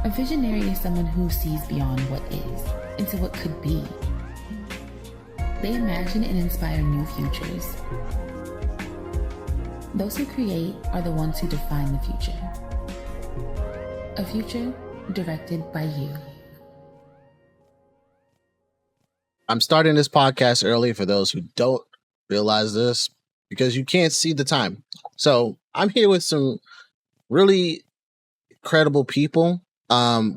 A visionary is someone who sees beyond what is into what could be. They imagine and inspire new futures. Those who create are the ones who define the future. A future directed by you. I'm starting this podcast early for those who don't realize this because you can't see the time. So I'm here with some really credible people.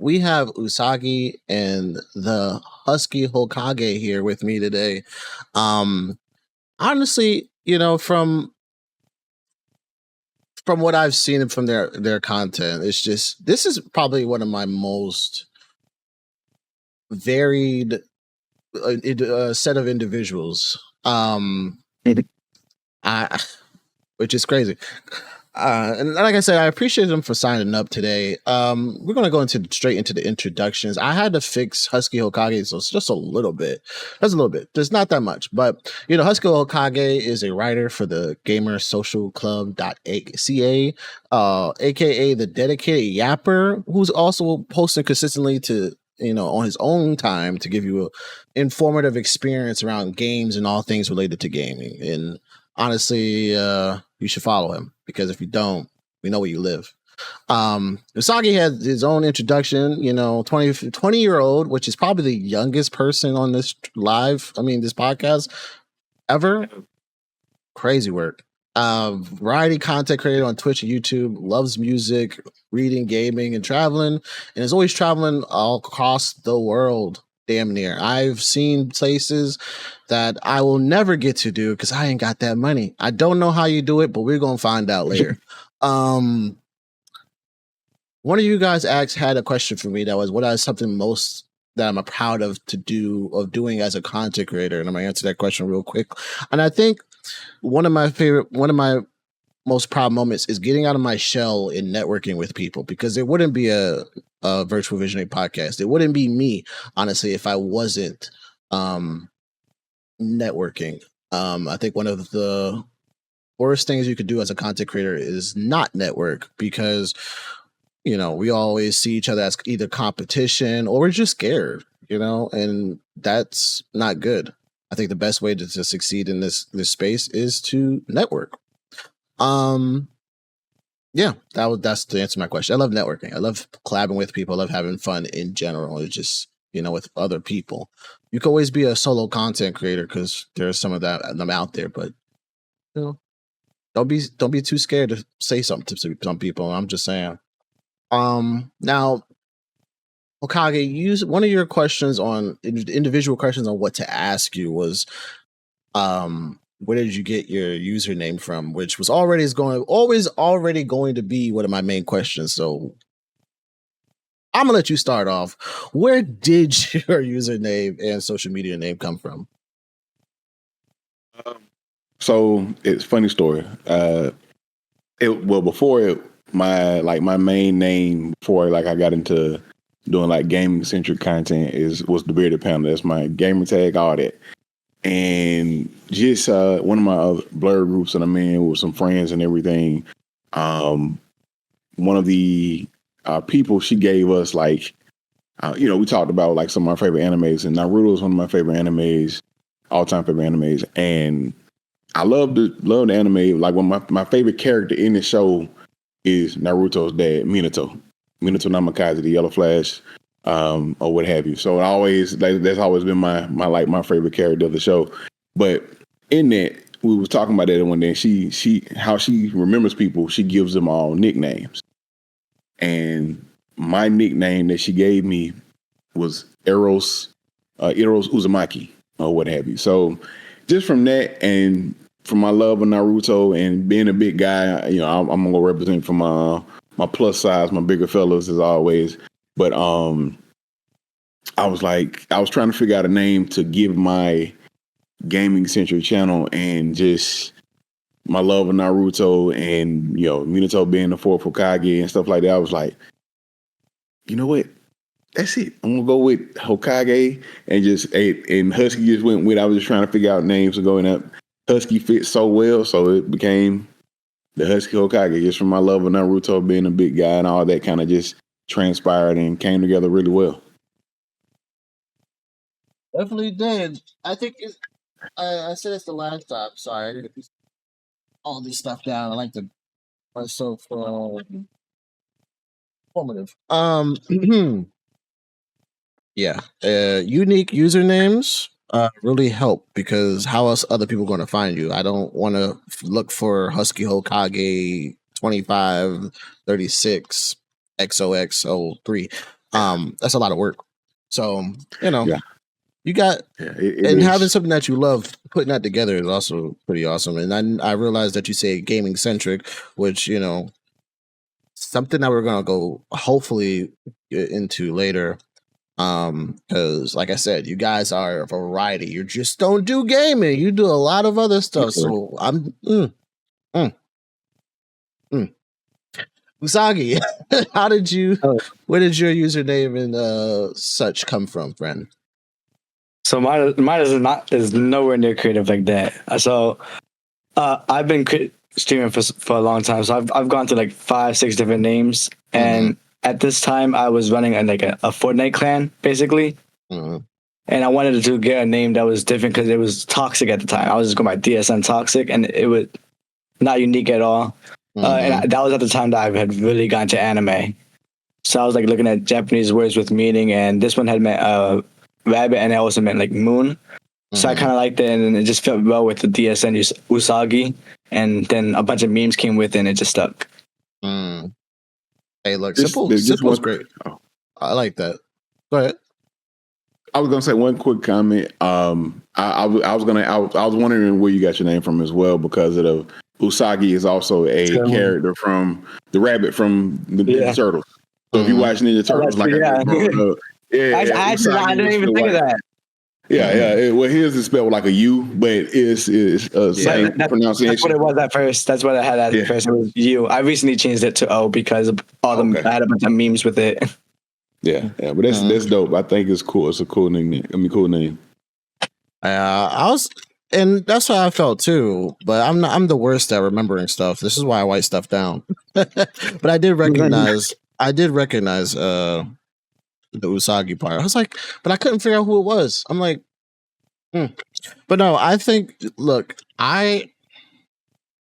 We have Oosagii and the TheHuskyHokage here with me today. Honestly, from what I've seen from their content, it's just this is probably one of my most varied set of individuals. Which is crazy. And like I said, I appreciate them for signing up today. We're going to go straight into the introductions. I had to fix TheHuskyHokage, so it's just a little bit. That's a little bit. There's not that much. But, TheHuskyHokage is a writer for the Gamer Social Club.ca, aka the dedicated yapper, who's also posting consistently to on his own time to give you an informative experience around games and all things related to gaming. And honestly, you should follow him because if you don't, we know where you live. Oosagii had his own introduction, 20-year-old, which is probably the youngest person on this this podcast ever. Crazy work. Variety content creator on Twitch and YouTube, loves music, reading, gaming, and traveling, and is always traveling all across the world. Damn near. I've seen places that I will never get to do because I ain't got that money. I don't know how you do it, but we're gonna find out later. One of you guys had a question for me that was, what is something most that I'm proud of doing as a content creator? And I'm gonna answer that question real quick. And I think one of my most proud moments is getting out of my shell in networking with people, because there wouldn't be a Virtual Visionary podcast. It wouldn't be me, honestly, if I wasn't networking. I think one of the worst things you could do as a content creator is not network, because we always see each other as either competition or we're just scared, and that's not good. I think the best way to succeed in this space is to network. That's to answer my question. I love networking. I love collabing with people. I love having fun in general. It's just, with other people. You can always be a solo content creator because there's some of them out there, but don't be too scared to say something to some people. I'm just saying. Now, Hokage, one of your questions on individual questions on what to ask you was, where did you get your username from? Which was always going to be one of my main questions. So I'm gonna let you start off. Where did your username and social media name come from? So it's a funny story. My main name before I got into doing gaming centric content was the Bearded Panda. That's my gamer tag, all that. And just one of my other blur groups that I'm in with some friends and everything. One of the people, she gave us we talked about some of my favorite animes, and Naruto is one of my favorite animes, all time favorite animes. And I love the anime. One of my favorite character in the show is Naruto's dad, Minato Namikaze, the Yellow Flash, or what have you. So that's always been my favorite character of the show. But in that, we was talking about that one day. How she remembers people, she gives them all nicknames. And my nickname that she gave me was Eros Uzumaki, or what have you. So just from that, and from my love of Naruto and being a big guy, I'm gonna represent from my plus size, my bigger fellas as always. But I was trying to figure out a name to give my gaming centric channel, and just my love of Naruto and Minato being the fourth Hokage and stuff like that. I was like, you know what? That's it. I'm gonna go with Hokage, and Husky just went with. I was just trying to figure out names to go in. Up Husky fit so well, so it became the TheHuskyHokage, just from my love of Naruto being a big guy and all that, kind of just transpired and came together really well. Definitely did. I think I said this the last time. Sorry, I didn't put all this stuff down. I like to myself formative. Yeah, unique usernames really help because how else other people going to find you? I don't want to look for Husky Hokage 2536 XOXO3. That's a lot of work. So Yeah. you got it and is. having something that you love, putting that together is also pretty awesome. And I realized that you say gaming centric, which something that we're gonna go hopefully get into later. Because like I said, you guys are a variety. You just don't do gaming. You do a lot of other stuff. So I'm Oosagii. How did you? Where did your username and such come from, friend? So mine is nowhere near creative like that. So I've been streaming for a long time. So I've gone through like 5-6 different names, and at this time I was running a Fortnite clan basically, and I wanted to get a name that was different because it was toxic at the time. I was just going by DSN toxic, and it was not unique at all. And that was at the time that I had really gotten to anime. So I was like looking at Japanese words with meaning, and this one had meant rabbit, and it also meant like moon. So I kind of liked it, and it just fit well with the DSN Oosagii, and then a bunch of memes came with it, and it just stuck. Hey, look, simple's great. Oh. I like that. Go ahead. I was gonna say one quick comment. I was wondering where you got your name from as well, because of the Oosagii is also a character from the rabbit from the Ninja Turtles. So if you watch Ninja Turtles, I didn't even think of that. Well, his is spelled like a U, but it's same pronunciation. That's what it was at first. That's what I had at first. It was U. I recently changed it to O because of all the I had a bunch of memes with it. Yeah, but that's dope. I think it's cool. It's a cool name. Cool name. And that's how I felt too. But I'm the worst at remembering stuff. This is why I write stuff down. But I did recognize the Oosagii part. I was like, but I couldn't figure out who it was. I'm like, But no, I think. Look, I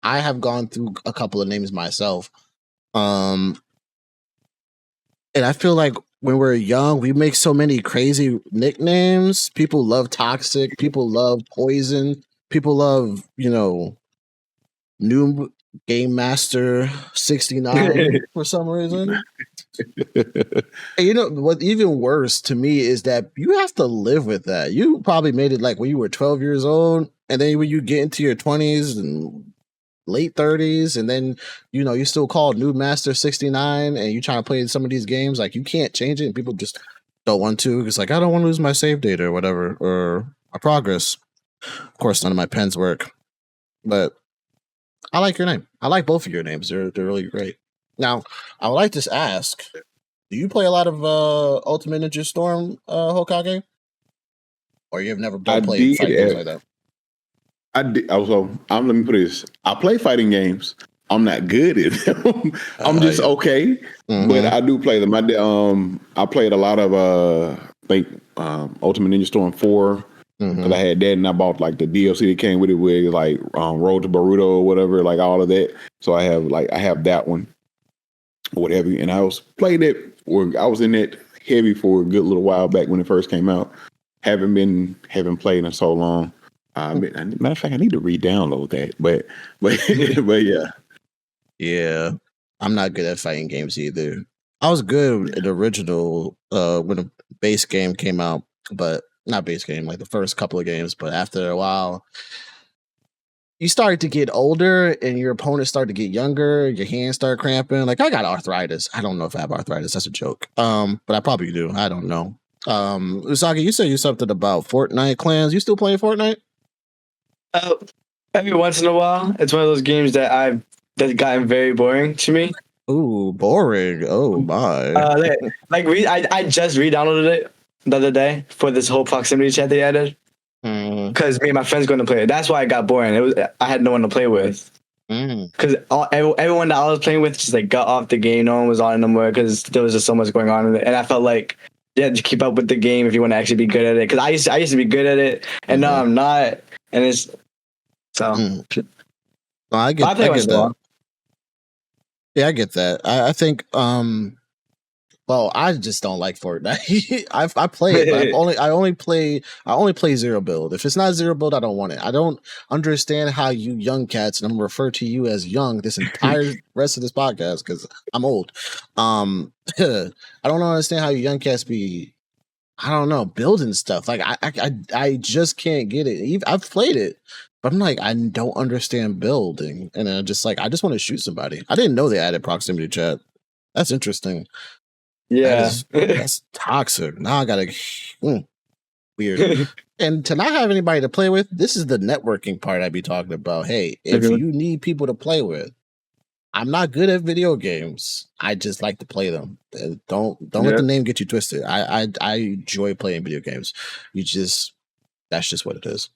have gone through a couple of names myself, and I feel like when we're young, we make so many crazy nicknames. People love toxic. People love poison. People love new Game Master 69 for some reason. And what even worse to me is that you have to live with that. You probably made it like when you were 12 years old, and then when you get into your 20s and late 30s, and then you still call New Master 69, and you trying to play some of these games, like you can't change it, and people just don't want to. It's like, I don't want to lose my save data or whatever, or my progress. Of course, none of my pens work, but I like your name. I like both of your names. They're really great. Now, I would like to ask, do you play a lot of Ultimate Ninja Storm, Hokage? Or you've never played fighting games like that? I did. Also, let me put this. I play fighting games. I'm not good at them. I'm just okay. But I do play them. I played a lot of Ultimate Ninja Storm 4. Because I had that, and I bought like the DLC that came with it, with like Road to Boruto or whatever, like all of that. So I have that one, or whatever. And I was playing it, or I was in that heavy for a good little while back when it first came out. Haven't played in so long. Matter of fact, I need to re-download that. But yeah. Yeah, I'm not good at fighting games either. I was good at the original when the base game came out, but not base game, like the first couple of games. But after a while, you start to get older, and your opponents start to get younger. Your hands start cramping. Like, I got arthritis. I don't know if I have arthritis. That's a joke. But I probably do. I don't know. Oosagii, you said something about Fortnite clans. You still playing Fortnite? Every once in a while. It's one of those games that's gotten very boring to me. Ooh, boring. Oh my. I just re-downloaded it the other day for this whole proximity chat they added. Because me and my friends going to play it. That's why it got boring. I had no one to play with. Because everyone that I was playing with just like got off the game. No one was on it no more because there was just so much going on in it. And I felt like you had to keep up with the game if you want to actually be good at it. Because I used to be good at it, and now I'm not. And it's so. No, I get that. Yeah, I get that. I think well, I just don't like Fortnite. I play it, but I only play zero build. If it's not zero build, I don't want it. I don't understand how you young cats, and I'm gonna refer to you as young this entire rest of this podcast because I'm old. I don't understand how you young cats be, I don't know, building stuff. Like I just can't get it. I've played it, but I'm like, I don't understand building, and I just want to shoot somebody. I didn't know they added proximity chat. That's interesting. Yeah, that's toxic. Now I gotta weird. And to not have anybody to play with, this is the networking part I'd be talking about. Hey, if you need people to play with, I'm not good at video games. I just like to play them. Don't let the name get you twisted. I enjoy playing video games. That's just what it is.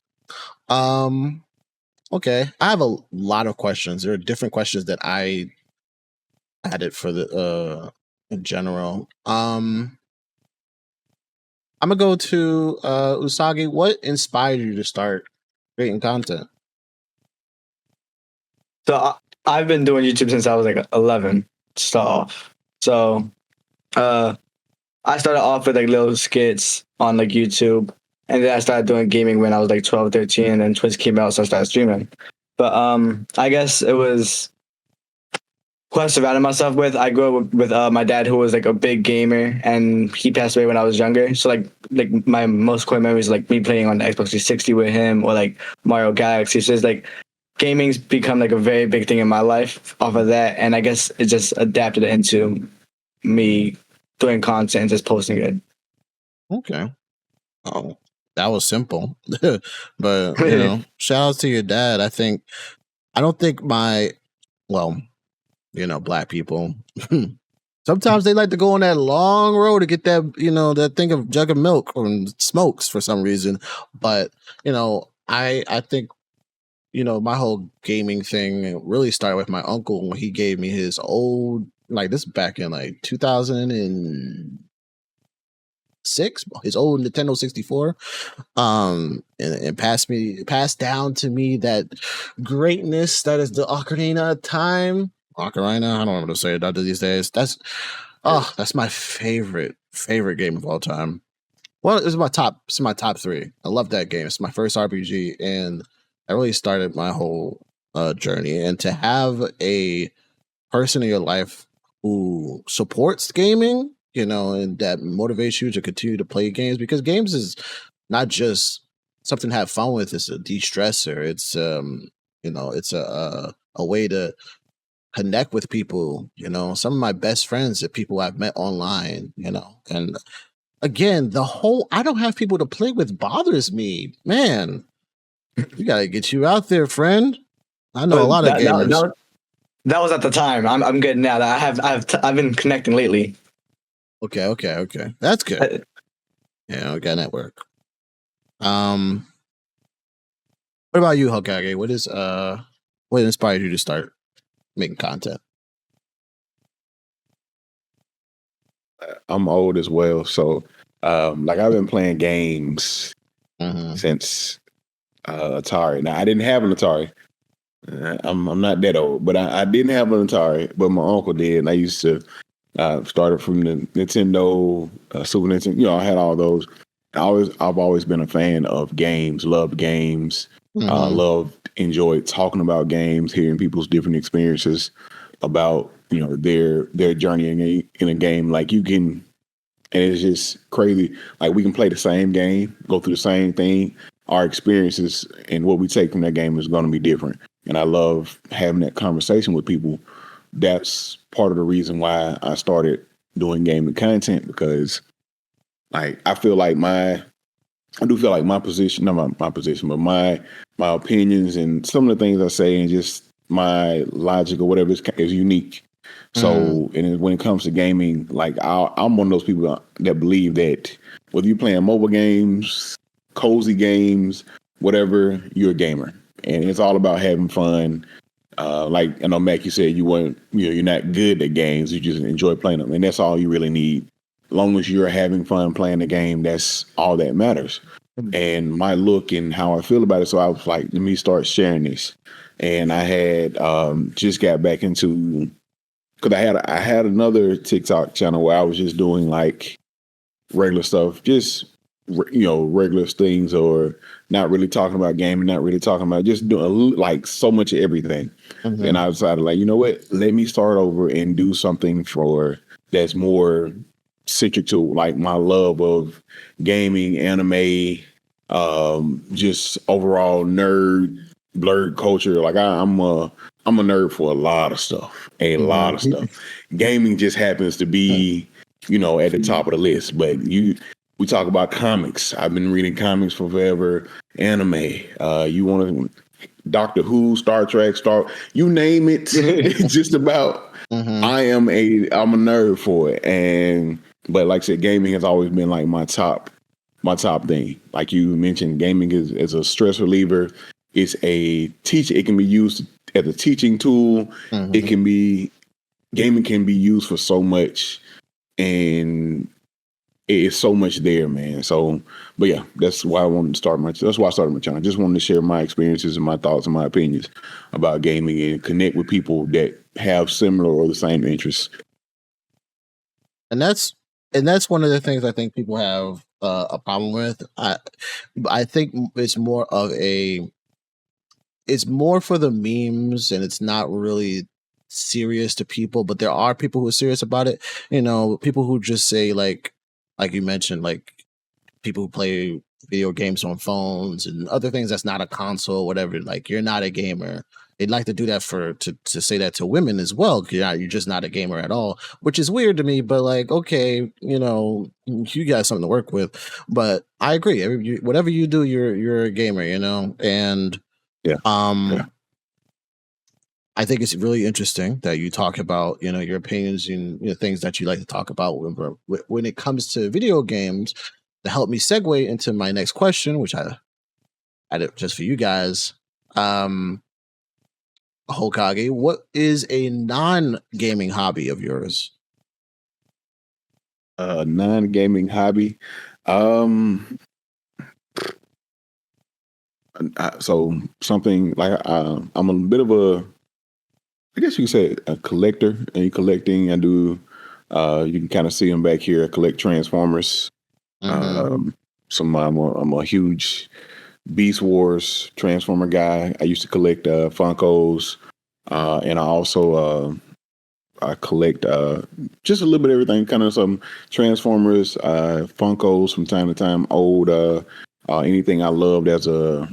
Okay. I have a lot of questions. There are different questions that I added for the in general. I'm gonna go to Oosagii. What inspired you to start creating content? So I've been doing YouTube since I was like 11 to start off. So I started off with like little skits on like YouTube, and then I started doing gaming when I was like 12, 13, and then Twitch came out, so I started streaming. But I guess it was who I surrounded myself with. I grew up with my dad, who was like a big gamer, and he passed away when I was younger. So like my most core memories are like me playing on the Xbox 360 with him, or like Mario Galaxy. So it's like gaming's become like a very big thing in my life off of that, and I guess it just adapted into me doing content and just posting it. Okay. Oh, that was simple. But shout out to your dad. I don't think black people sometimes they like to go on that long road to get that, that thing of jug of milk or smokes for some reason. But, I think, my whole gaming thing really started with my uncle when he gave me his old, this back in 2006, his old Nintendo 64, and passed down to me that greatness that is the Ocarina of Time. Ocarina, I don't know what to say about these days. That's my favorite game of all time. Well, it's my top 3. I love that game. It's my first RPG, and that really started my whole journey. And to have a person in your life who supports gaming, and that motivates you to continue to play games, because games is not just something to have fun with. It's a de-stressor. It's it's a way to connect with people. Some of my best friends are people I've met online. And again, the whole I don't have people to play with bothers me, man. You gotta get you out there, friend. I know a lot of gamers. That was at the time. I'm good now. I've been connecting lately. Okay. That's good. Yeah, we got network. What about you, Hokage? What inspired you to start making content? I'm old as well, so I've been playing games since Atari. Now I didn't have an Atari. I'm not that old, but I didn't have an Atari, but my uncle did, and I used to started from the Nintendo, Super Nintendo. I had all those. I've always been a fan of games. Loved games. Enjoyed talking about games, hearing people's different experiences about their journey in a game. Like you can, and it's just crazy. Like we can play the same game, go through the same thing. Our experiences and what we take from that game is going to be different. And I love having that conversation with people. That's part of the reason why I started doing gaming content, because I feel like my position, not my position, but my opinions and some of the things I say and just my logic or whatever is unique. So, and when it comes to gaming, I'm one of those people that believe that whether you're playing mobile games, cozy games, whatever, you're a gamer. And it's all about having fun, Like I know Mac, you said you're not good at games, you just enjoy playing them, and that's all you really need. As long as you're having fun playing the game, that's all that matters. And my look and how I feel about it, so I was like, let me start sharing this. And I had just got back into, because I had another TikTok channel where I was just doing like regular stuff, just regular things, or not really talking about gaming, not really talking about, just doing like so much of everything. Mhm. And I decided, like, you know what, let me start over and do something that's more centric to like my love of gaming, anime, just overall blurred culture. Like I'm a nerd for a lot of stuff, lot of stuff. Gaming just happens to be, at the top of the list. But we talk about comics. I've been reading comics for forever. Anime. You want to Doctor Who, Star Trek, you name it. Just about. I'm a nerd for it, but like I said, gaming has always been like my top thing. Like you mentioned, gaming is a stress reliever. It's a teacher. It can be used as a teaching tool. Gaming can be used for so much, and it's so much there, man. So, but yeah, that's why I started my channel. I just wanted to share my experiences and my thoughts and my opinions about gaming and connect with people that have similar or the same interests. And that's one of the things I think people have a problem with. I think it's more for the memes, and it's not really serious to people. But there are people who are serious about it. People who just say like you mentioned, like people who play video games on phones and other things that's not a console, whatever. Like, you're not a gamer. They'd like to do that to say that to women as well. You're just not a gamer at all, which is weird to me. But like, okay, you got something to work with. But I agree. Whatever you do, you're a gamer, and yeah. I think it's really interesting that you talk about, your opinions and things that you like to talk about when it comes to video games. To help me segue into my next question, which I did just for you guys. Hokage, what is a non-gaming hobby of yours? Non-gaming hobby. So something like I'm a bit of a, I guess you could say, a collector. And collecting, I do. You can kind of see them back here. I collect Transformers. I'm a huge Beast Wars Transformer guy. I used to collect Funkos, and I also I collect just a little bit of everything, kind of some Transformers, Funkos from time to time, old anything I loved as a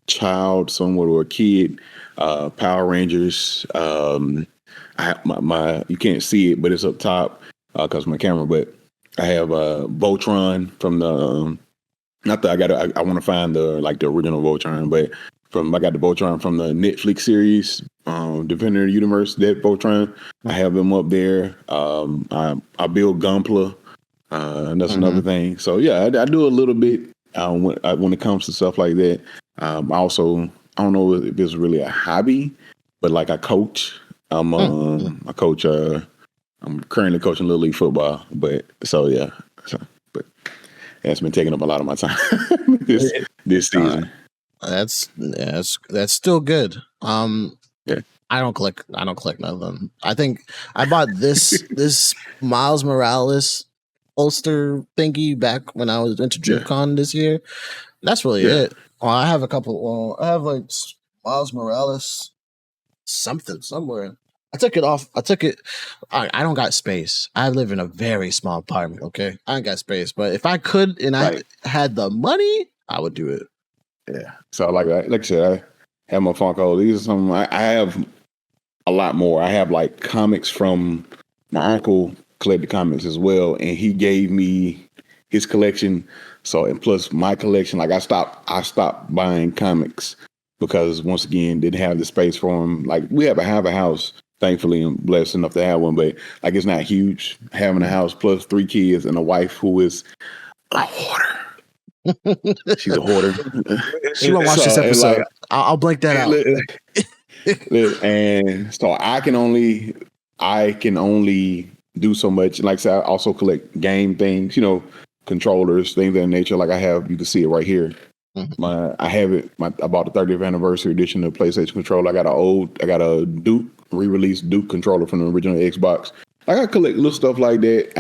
child, somewhat, or a kid. Power Rangers. I my you can't see it, but it's up top because my camera. But I have Voltron from the. Not that I want to find the original Voltron, but I got the Voltron from the Netflix series, Defender of the Universe. That Voltron, I have them up there. I build Gunpla, and that's another thing. So yeah, I do a little bit when it comes to stuff like that. I don't know if it's really a hobby, but like I coach. I coach. I'm currently coaching Little League football, but that's been taking up a lot of my time this season. That's still good. Yeah. I don't collect none of them. I think I bought this Miles Morales holster thingy back when I was into DripCon this year. That's really it. Well, I have a couple. Well, I have like Miles Morales something somewhere. I took it off. I don't got space. I live in a very small apartment. Okay, I ain't got space. But if I could and I had the money, I would do it. Yeah. So like I said, I have my Funko. These are some. I have a lot more. I have like comics from my uncle. Collected comics as well, and he gave me his collection. So, and plus my collection. Like I stopped buying comics because once again didn't have the space for them. Like we have a house. Thankfully, I'm blessed enough to have one, but like it's not huge. Having a house plus 3 kids and a wife who is a hoarder. She's a hoarder. She won't watch this episode. I'll blank that out. And so I can only do so much. Like I said, I also collect game things, controllers, things of that nature. Like you can see it right here. Mm-hmm. I bought the 30th anniversary edition of PlayStation controller. I got a Duke re-released Duke controller from the original Xbox. I collect little stuff like that.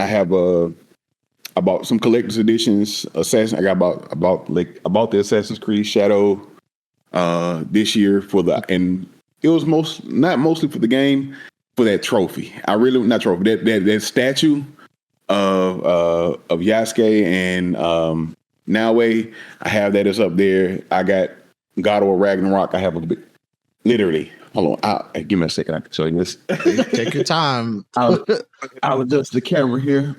I bought some collector's editions. I bought the Assassin's Creed Shadow this year and it was not mostly for the game, for that trophy. Not trophy, that statue of Yasuke and Naoe. I have that. It's up there. I got God of War Ragnarok. I have literally. Hold on, give me a second. I can show you this. Take your time. I'll adjust the camera here.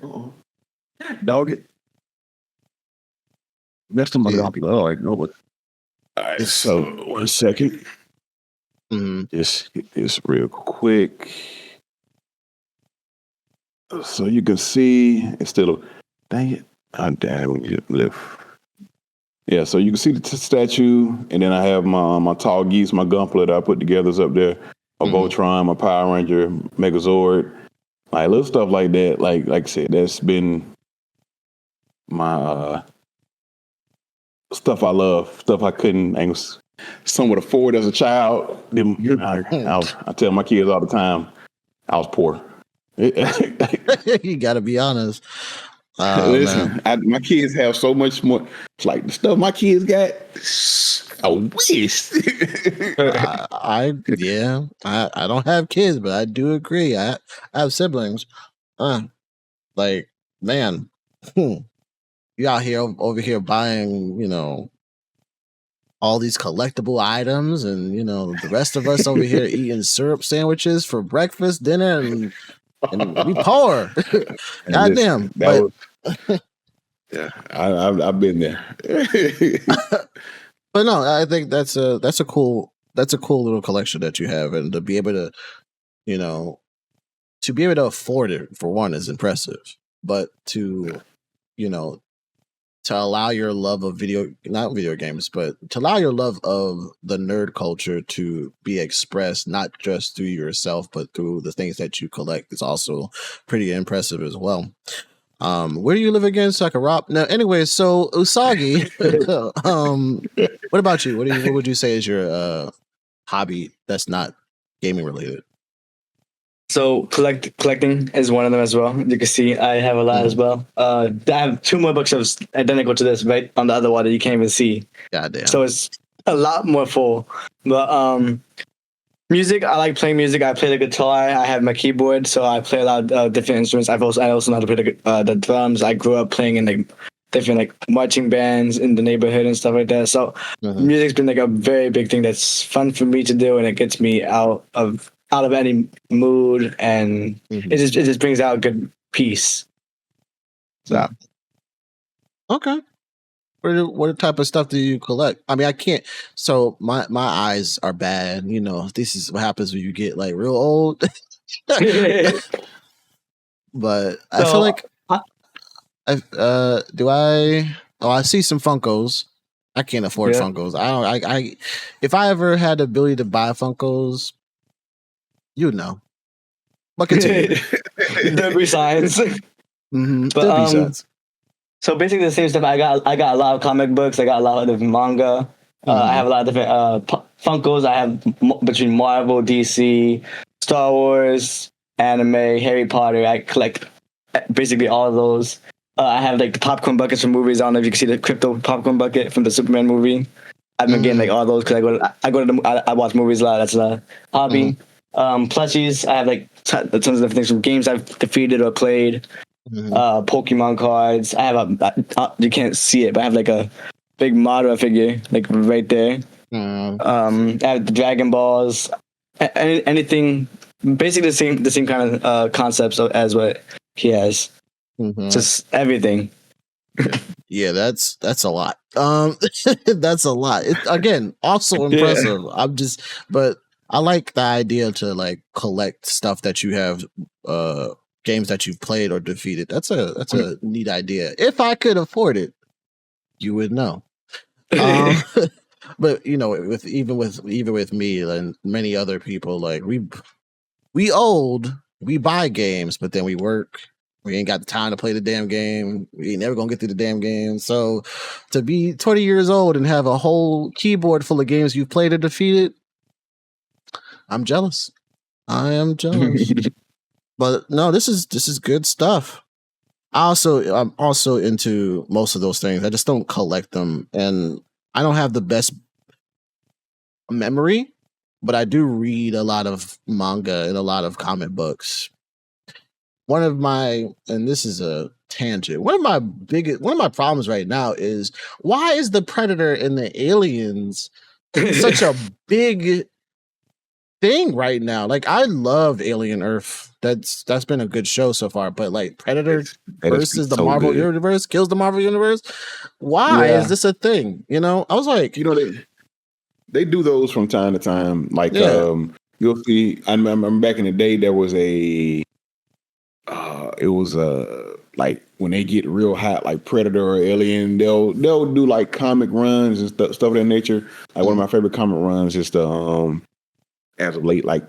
Dog it. That's somebody I'll be like, no, but. All right, so 1 second. Just hit this real quick. So you can see it's still. Dang it! Damn, when you lift. Yeah, so you can see the statue, and then I have my tall geese, my gunpla that I put together is up there. A Voltron, my Power Ranger, Megazord, like little stuff like that. Like I said, that's been my stuff I love, stuff I some would afford as a child. I tell my kids all the time, I was poor. You got to be honest. Listen, my kids have so much more. It's like the stuff my kids got. I wish. I don't have kids, but I do agree. I have siblings. Like, man, you out here over here buying, all these collectible items, and the rest of us over here eating syrup sandwiches for breakfast, dinner, and we poor. Goddamn. Yeah, I've been there. But no, I think that's a cool little collection that you have, and to be able to, afford it, for one, is impressive. But to allow your love of not video games, but to allow your love of the nerd culture to be expressed, not just through yourself, but through the things that you collect, is also pretty impressive as well. Where do you live again, Sakurap? No, anyway, so Oosagii, what about you? What would you say is your hobby that's not gaming related? So collecting is one of them as well. You can see I have a lot as well. I have 2 more bookshelves identical to this, right on the other wall that you can't even see. Goddamn. So it's a lot more full. But music, I like playing music. I play the guitar. I have my keyboard, so I play a lot of different instruments. I also know how to play the drums. I grew up playing in different marching bands in the neighborhood and stuff like that. So music's been a very big thing that's fun for me to do, and it gets me out of any mood, and it just brings out good peace. So, okay. What type of stuff do you collect? I mean, I can't. So my eyes are bad. This is what happens when you get real old. But I feel like I see some Funkos. I can't afford Funkos. If I ever had the ability to buy Funkos, you'd know. But continue. There'll be signs. There'll be signs. So basically the same stuff. I got a lot of comic books. I got a lot of different manga. I have a lot of different Funkos. I have between Marvel, DC, Star Wars, anime, Harry Potter. I collect basically all of those. I have the popcorn buckets from movies. I don't know if you can see the crypto popcorn bucket from the Superman movie. I've been getting all those because I watch movies a lot. That's a hobby. Plushies. I have tons of different things from games I've defeated or played. Pokemon cards. I have you can't see it, but I have a big Madara figure right there. I have the Dragon Balls. Anything, basically the same kind of concepts as what he has. Just everything. Yeah, that's a lot. That's a lot. Again, also impressive. But I like the idea to collect stuff that you have, games that you've played or defeated. That's a neat idea. If I could afford it, you would know. But with even with me and many other people, like we old, we buy games, but then we work. We ain't got the time to play the damn game. We ain't never gonna get through the damn game. So to be 20 years old and have a whole keyboard full of games you've played or defeated, I'm jealous. I am jealous. But no, this is good stuff. I'm also into most of those things. I just don't collect them, and I don't have the best memory, but I do read a lot of manga and a lot of comic books. And this is a tangent. One of my problems right now is, why is the Predator and the aliens such a big thing right now? Like, I love Alien Earth. That's been a good show so far, but like Predator versus the Marvel Universe kills the Marvel Universe. Why is this a thing? I was like, they do those from time to time. Like, you'll see. I remember back in the day there was it was like when they get real hot, like Predator or Alien, they'll do like comic runs and stuff of that nature. Like one of my favorite comic runs is as of late, like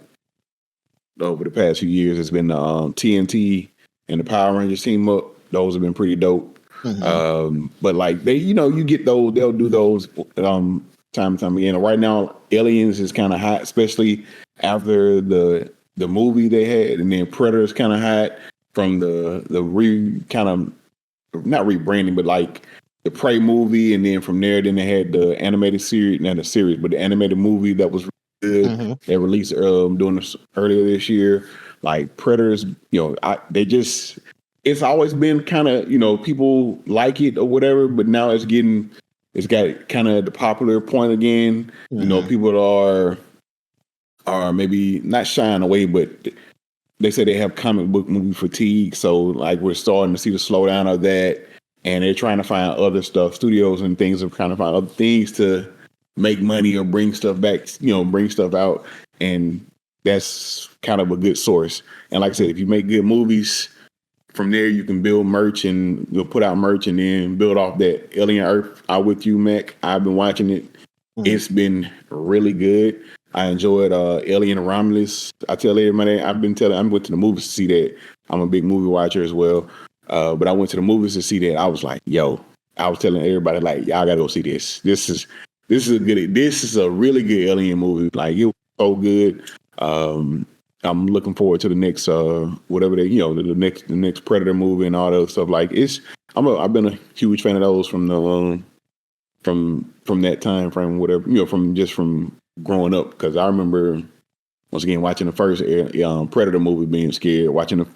over the past few years, it's been TNT and the Power Rangers team up. Those have been pretty dope. Mhm. But like they, you get those, they'll do those time and time again. Right now, Aliens is kind of hot, especially after the movie they had, and then Predator's kind of hot from the not rebranding, but like the Prey movie, and then from there, then they had the animated series, not a series, but the animated movie that was good. Mhm. They released doing this earlier this year. Like Predators, it's always been kind of, people like it or whatever, but now it's got kind of the popular point again. Mhm. People are maybe not shying away, but they say they have comic book movie fatigue. So like we're starting to see the slowdown of that, and they're trying to find other stuff. Studios and things are trying to find other things to make money or bring stuff back, bring stuff out, and that's kind of a good source. And like I said, if you make good movies, from there you can build merch, and you'll put out merch, and then build off that. Alien Earth, I'm with you, Mac. I've been watching it. It's been really good. I enjoyed Alien Romulus. I tell everybody, I went to the movies to see that. I'm a big movie watcher as well. But I went to the movies to see that. I was like, I was telling everybody, like, y'all gotta go see this. This is a really good Alien movie. Like, it was so good. I'm looking forward to the next whatever the next Predator movie and all that stuff. Like, I've been a huge fan of those from that time frame, whatever, from growing up, because I remember once again watching the first Predator movie, being scared, watching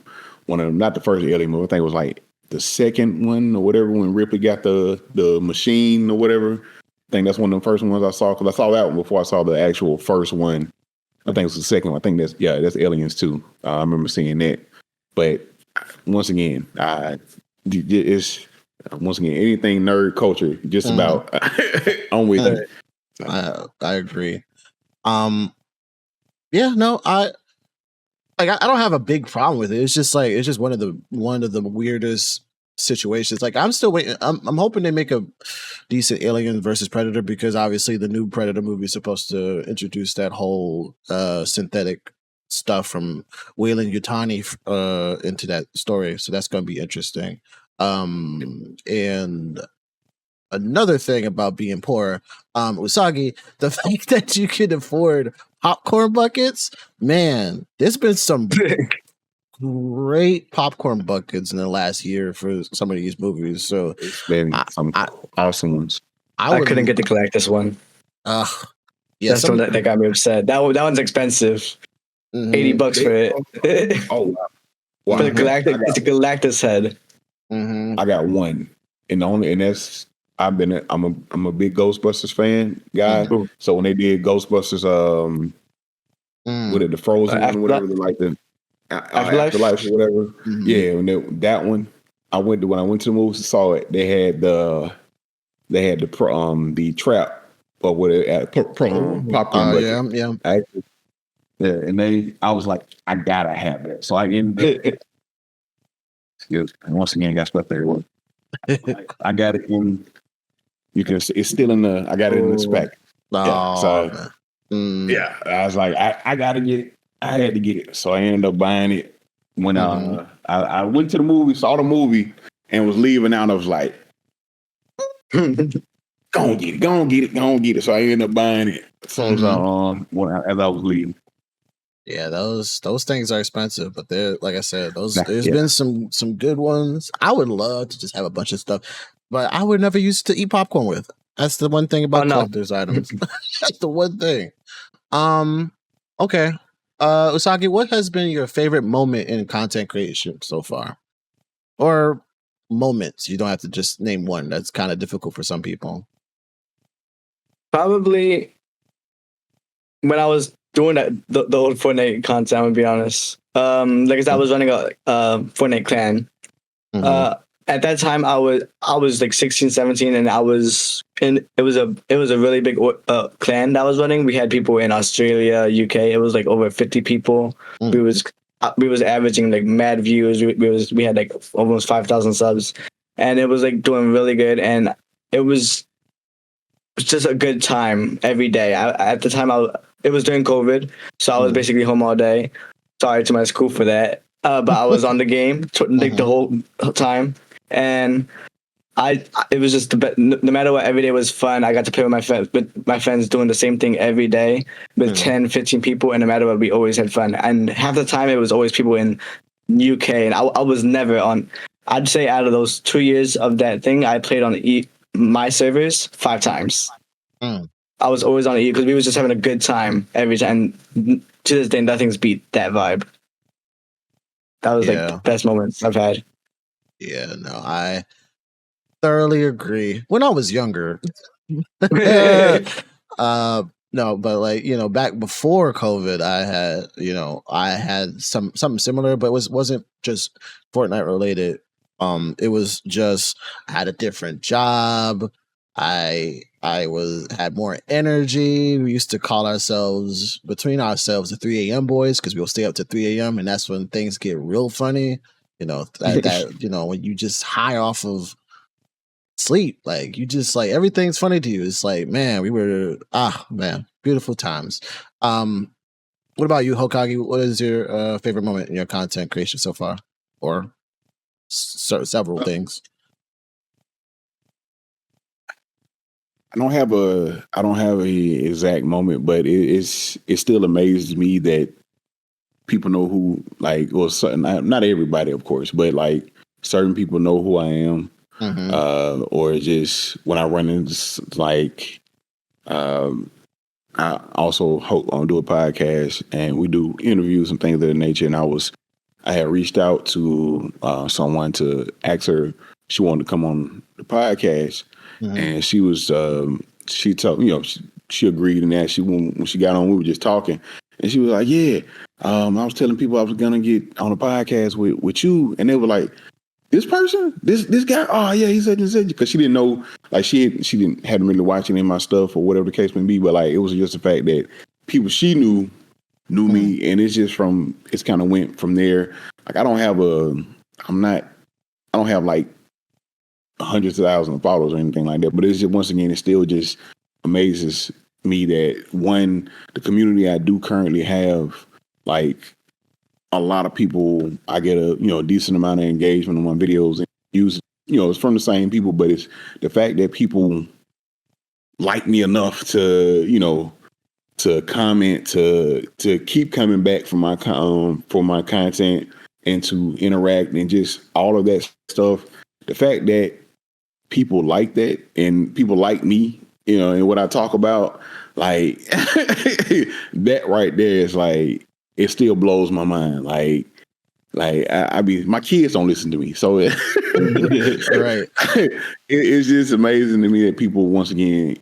one of them, not the first Alien movie, I think it was like the second one or whatever, when Ripley got the machine or whatever. I think that's one of the first ones I saw, because I saw that one before I saw the actual first one. I think it was the second one. I think that's Aliens too. I remember seeing that. But once again, anything nerd culture, just about I'm with you. I agree. I don't have a big problem with it. It's just one of the weirdest situations. Like, I'm still waiting. I'm hoping they make a decent Alien versus Predator, because obviously the new Predator movie is supposed to introduce that whole synthetic stuff from Weyland Yutani into that story. So that's going to be interesting. And another thing about being poor, Oosagii, the fact that you can afford popcorn buckets, man, there's been some great popcorn buckets in the last year for some of these movies. So it's been some awesome ones. I couldn't get to collect this one. Yeah, that's the one that got me upset. That one's expensive. $80 for it. Oh, wow. For the it's a Galactus head. Mm-hmm. I got one, and that's I'm a big Ghostbusters fan, guy. Mm-hmm. So when they did Ghostbusters, the Frozen one, whatever, like the Afterlife or whatever. Mm-hmm. Yeah, when that one, when I went to the movies and saw it, they had the trap, but with it popcorn bucket. And I was like, I gotta have that. So I ended. And once again, got stuff there. I got it in. It's still in the. I got it in the spec. Oh, so man. Mm. yeah, I was like, I gotta get it. I had to get it, so I ended up buying it. When I went to the movie, saw the movie, and was leaving out, I was like, go on get it, go on get it, go on get it. So I ended up buying it. So as I was leaving. Yeah, those things are expensive, but they're, like I said, there's been some good ones. I would love to just have a bunch of stuff, but I would never use it to eat popcorn with. That's the one thing about collector's items. That's the one thing. Okay. Oosagii, what has been your favorite moment in content creation so far? Or moments. You don't have to just name one. That's kind of difficult for some people. Probably when I was doing the old Fortnite content, I'm gonna be honest. Like I said, I was running a Fortnite clan. At that time, I was like 16, 17, and I was in. It was a really big clan that I was running. We had people in Australia, UK. It was like over 50 people. We was averaging like mad views. We had like almost 5,000 subs, and it was like doing really good. And it was just a good time every day. At the time, it was during COVID, so I was basically home all day. Sorry to my school for that, but I was on the game like the whole time, and it was just the best. No matter what, every day was fun. I got to play with my friends doing the same thing every day with 10, 15 people, and no matter what, we always had fun. And half the time, it was always people in UK, and I was never on. I'd say out of those 2 years of that thing, I played on my servers 5 times. I was always on EU because we was just having a good time every time. To this day, nothing's beat that vibe. That was like the best moments I've had. Yeah, no, I thoroughly agree. When I was younger, no, but like, you know, back before COVID, I had something similar, but it wasn't just Fortnite related. It was just I had a different job. I had more energy. We used to call ourselves the 3 a.m. boys because we'll stay up to 3 a.m. and that's when things get real funny. You know, that you know, when you just high off of sleep, like you just like everything's funny to you. It's like, man, beautiful times. What about you, Hokage? What is your favorite moment in your content creation so far, or several things? I don't have a exact moment, but it still amazes me that people know who, like, well, not everybody, of course, but like certain people know who I am. Or just when I run into like, I also do a podcast and we do interviews and things of that nature. And I had reached out to someone to ask her she wanted to come on the podcast, and she was she told she agreed, and that when she got on, we were just talking, and she was like, yeah, I was telling people I was gonna get on a podcast with you, and they were like, this person, this guy, oh yeah, he said because she didn't know, like she hadn't really watched any of my stuff or whatever the case may be, but like it was just the fact that people she knew me, and it's kind of went from there. Like I don't have like hundreds of thousands of followers or anything like that, but it's just, once again, it still just amazes me that the community I do currently have, like a lot of people, I get a decent amount of engagement on my videos and use, it's from the same people, but it's the fact that people like me enough to comment, to keep coming back for my content and to interact and just all of that stuff. The fact that people like that and people like me, and what I talk about, like that right there is like, it still blows my mind. Like my kids don't listen to me, so right. It's just amazing to me that people once again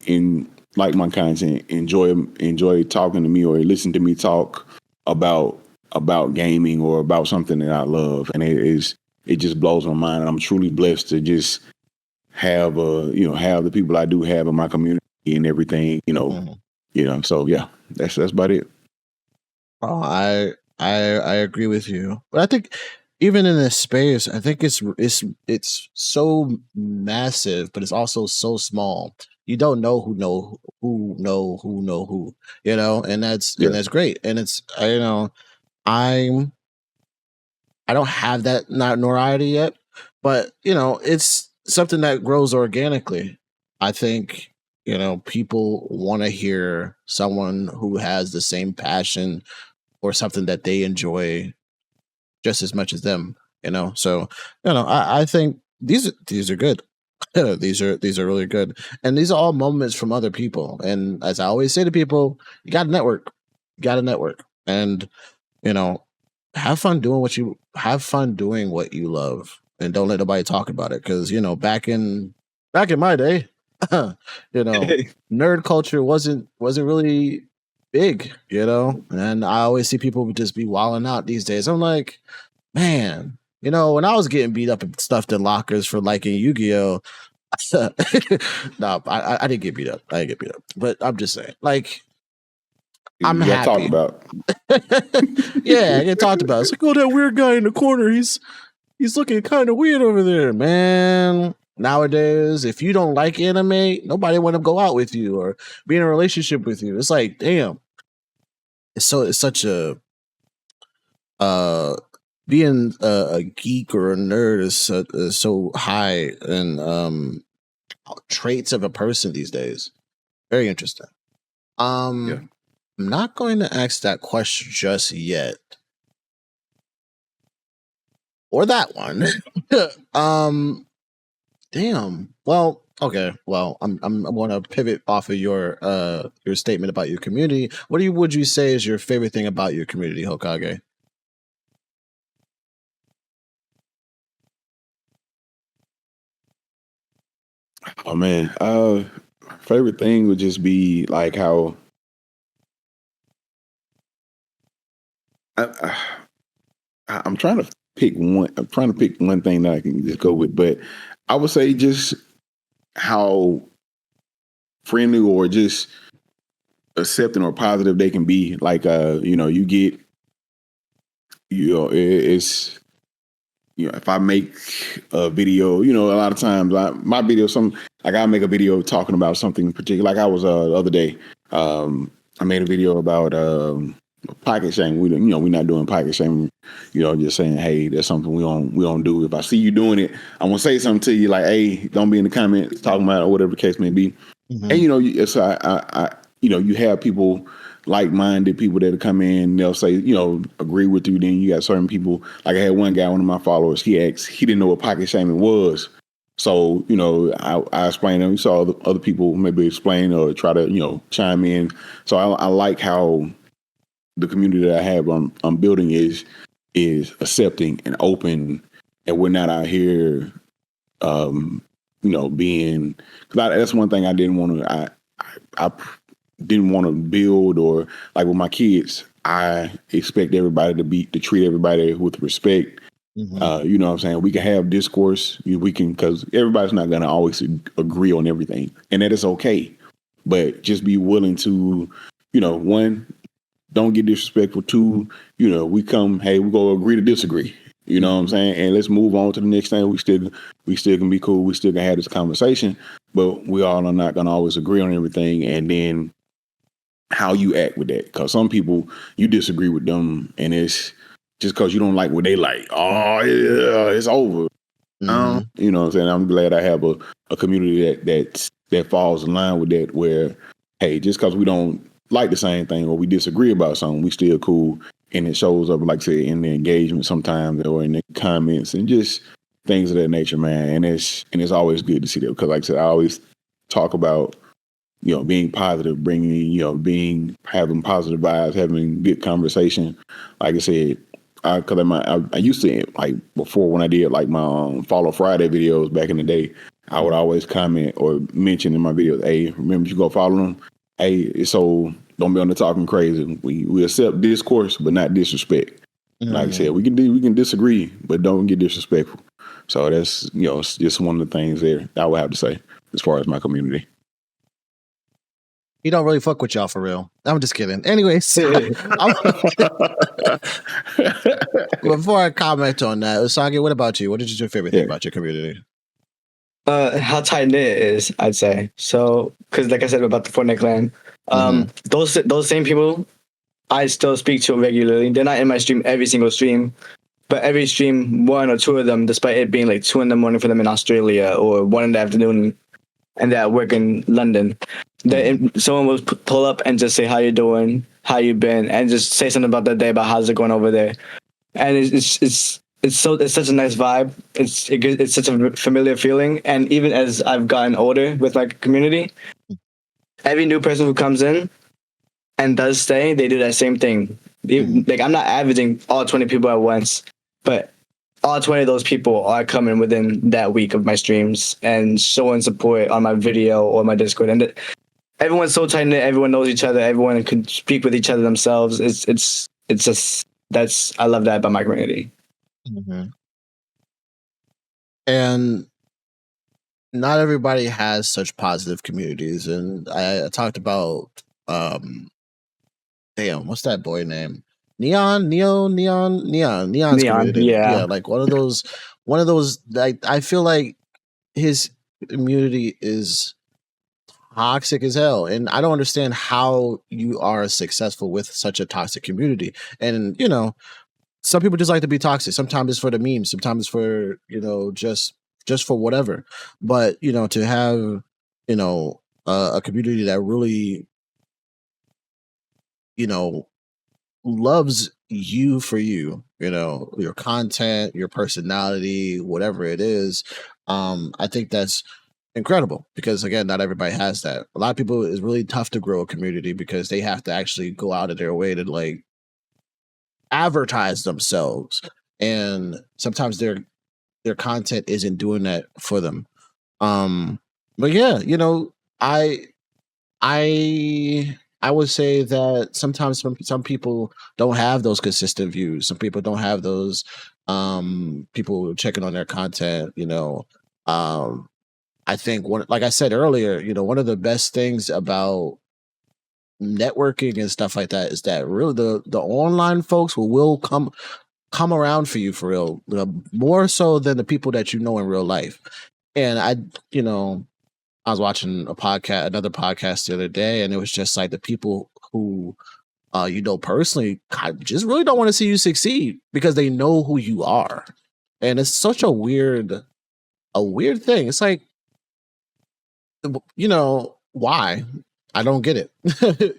like my content, enjoy talking to me or listen to me talk about gaming or about something that I love, and it just blows my mind. And I'm truly blessed to just have have the people I do have in my community and everything. So yeah, that's about it. Oh, I agree with you, but I think even in this space, I think it's so massive, but it's also so small. you don't know who know who, you know, and that's great. And it's I'm I don't have that notoriety yet, but you know, it's something that grows organically. I think, you know, people want to hear someone who has the same passion or something that they enjoy just as much as them, you know. So, you know, I think these are good. these are really good. And these are all moments from other people. And as I always say to people, you got to network. You got to network. And you know, have fun doing what you love, and don't let nobody talk about it. Because you know, back in my day, you know, nerd culture wasn't really big, you know. And I always see people just be wilding out these days. I'm like, man, you know, when I was getting beat up and stuffed in lockers for liking Yu-Gi-Oh. No, I didn't get beat up. I didn't get beat up. But I'm just saying, like, I'm You got happy. talked about. Yeah, I get talked about. It's like, oh, that weird guy in the corner. He's looking kind of weird over there, man. Nowadays, if you don't like anime, nobody want to go out with you or be in a relationship with you. It's like, damn. It's such a being a geek or a nerd is so high and traits of a person these days. Very interesting. Yeah. I'm not going to ask that question just yet. Or that one. Damn. Well, okay. Well, I'm going to pivot off of your statement about your community. What would you say is your favorite thing about your community, Hokage? Oh man, favorite thing would just be like how I, I'm trying to pick one. I'm trying to pick one thing that I can just go with, but I would say just how friendly or just accepting or positive they can be. Like, you know, you get, you know, it's, you know, if I make a video, you know, a lot of times my video, I'll make a video talking about something particular. Like I was the other day, I made a video about pocket shaming. We're not doing pocket shaming. You know, just saying, hey, that's something we don't do. If I see you doing it, I'm gonna say something to you like, hey, don't be in the comments talking about it or whatever the case may be. Mm-hmm. And you know, so I you know, you have people like-minded people that come in, they'll say, you know, agree with you. Then you got certain people, like I had one guy, one of my followers, he didn't know what pocket shaming was. So, you know, I explained to him, saw other people maybe explain or try to, you know, chime in. So I like how the community that I have I'm building is accepting and open, and we're not out here, you know, being, because that's one thing I didn't want to, I didn't want to build, or like with my kids, I expect everybody to treat everybody with respect. Mm-hmm. You know what I'm saying? We can have discourse. Because everybody's not going to always agree on everything, and that is okay. But just be willing to, you know, one, don't get disrespectful. Two, you know, we go agree to disagree. You know what I'm saying? And let's move on to the next thing. We still can be cool. We still can have this conversation, but we all are not going to always agree on everything. And then how you act with that, because some people you disagree with them, and it's just because you don't like what they like. Oh yeah, it's over. Mm-hmm. You know what I'm saying? I'm glad I have a community that falls in line with that, where hey, just because we don't like the same thing or we disagree about something, we still cool, and it shows up, like I said, in the engagement sometimes or in the comments and just things of that nature, man. And it's always good to see that, because like I said, I always talk about, you know, being positive, having positive vibes, having good conversation. Like I said, because I used to, like before when I did like my Follow Friday videos back in the day, I would always comment or mention in my videos, hey, remember you go follow them. Hey, so don't be on the talking crazy. We accept discourse, but not disrespect. Mm-hmm. Like I said, we can disagree, but don't get disrespectful. So that's, you know, just one of the things there I would have to say as far as my community. He don't really fuck with y'all for real. I'm just kidding. Anyways, before I comment on that, Oosagii, what about you? What is your favorite thing about your community? How tight knit it is, I'd say. So, because like I said about the Fortnite clan, those same people I still speak to regularly. They're not in my stream every single stream, but every stream, one or two of them, despite it being like 2 a.m. for them in Australia or 1 PM, and they're at work in London, someone will pull up and just say how you doing, how you been, and just say something about their day, about how's it going over there. And it's such a nice vibe. It's such a familiar feeling. And even as I've gotten older with my community, every new person who comes in and does stay, they do that same thing. Like, I'm not averaging all 20 people at once, but all 20 of those people are coming within that week of my streams and showing support on my video or my Discord. And everyone's so tight knit. Everyone knows each other. Everyone can speak with each other themselves. It's just, I love that about my community. Mm-hmm. And not everybody has such positive communities. And I talked about, what's that boy name? Neon's community. Yeah, like one of those. Like, I feel like his community is toxic as hell, and I don't understand how you are successful with such a toxic community. And some people just like to be toxic. Sometimes it's for the memes. Sometimes it's for just for whatever. But to have a community that really loves you for you, your content, your personality, whatever it is. I think that's incredible, because again, not everybody has that. A lot of people, it's really tough to grow a community because they have to actually go out of their way to like advertise themselves, and sometimes their content isn't doing that for them. But yeah, I would say that sometimes some people don't have those consistent views. Some people don't have those people checking on their content. I think like I said earlier, one of the best things about networking and stuff like that is that really the online folks will come around for you for real, more so than the people that in real life. And I was watching another podcast the other day, and it was just like the people who, personally, just really don't want to see you succeed because they know who you are. And it's such a weird thing. It's like, why? I don't get it.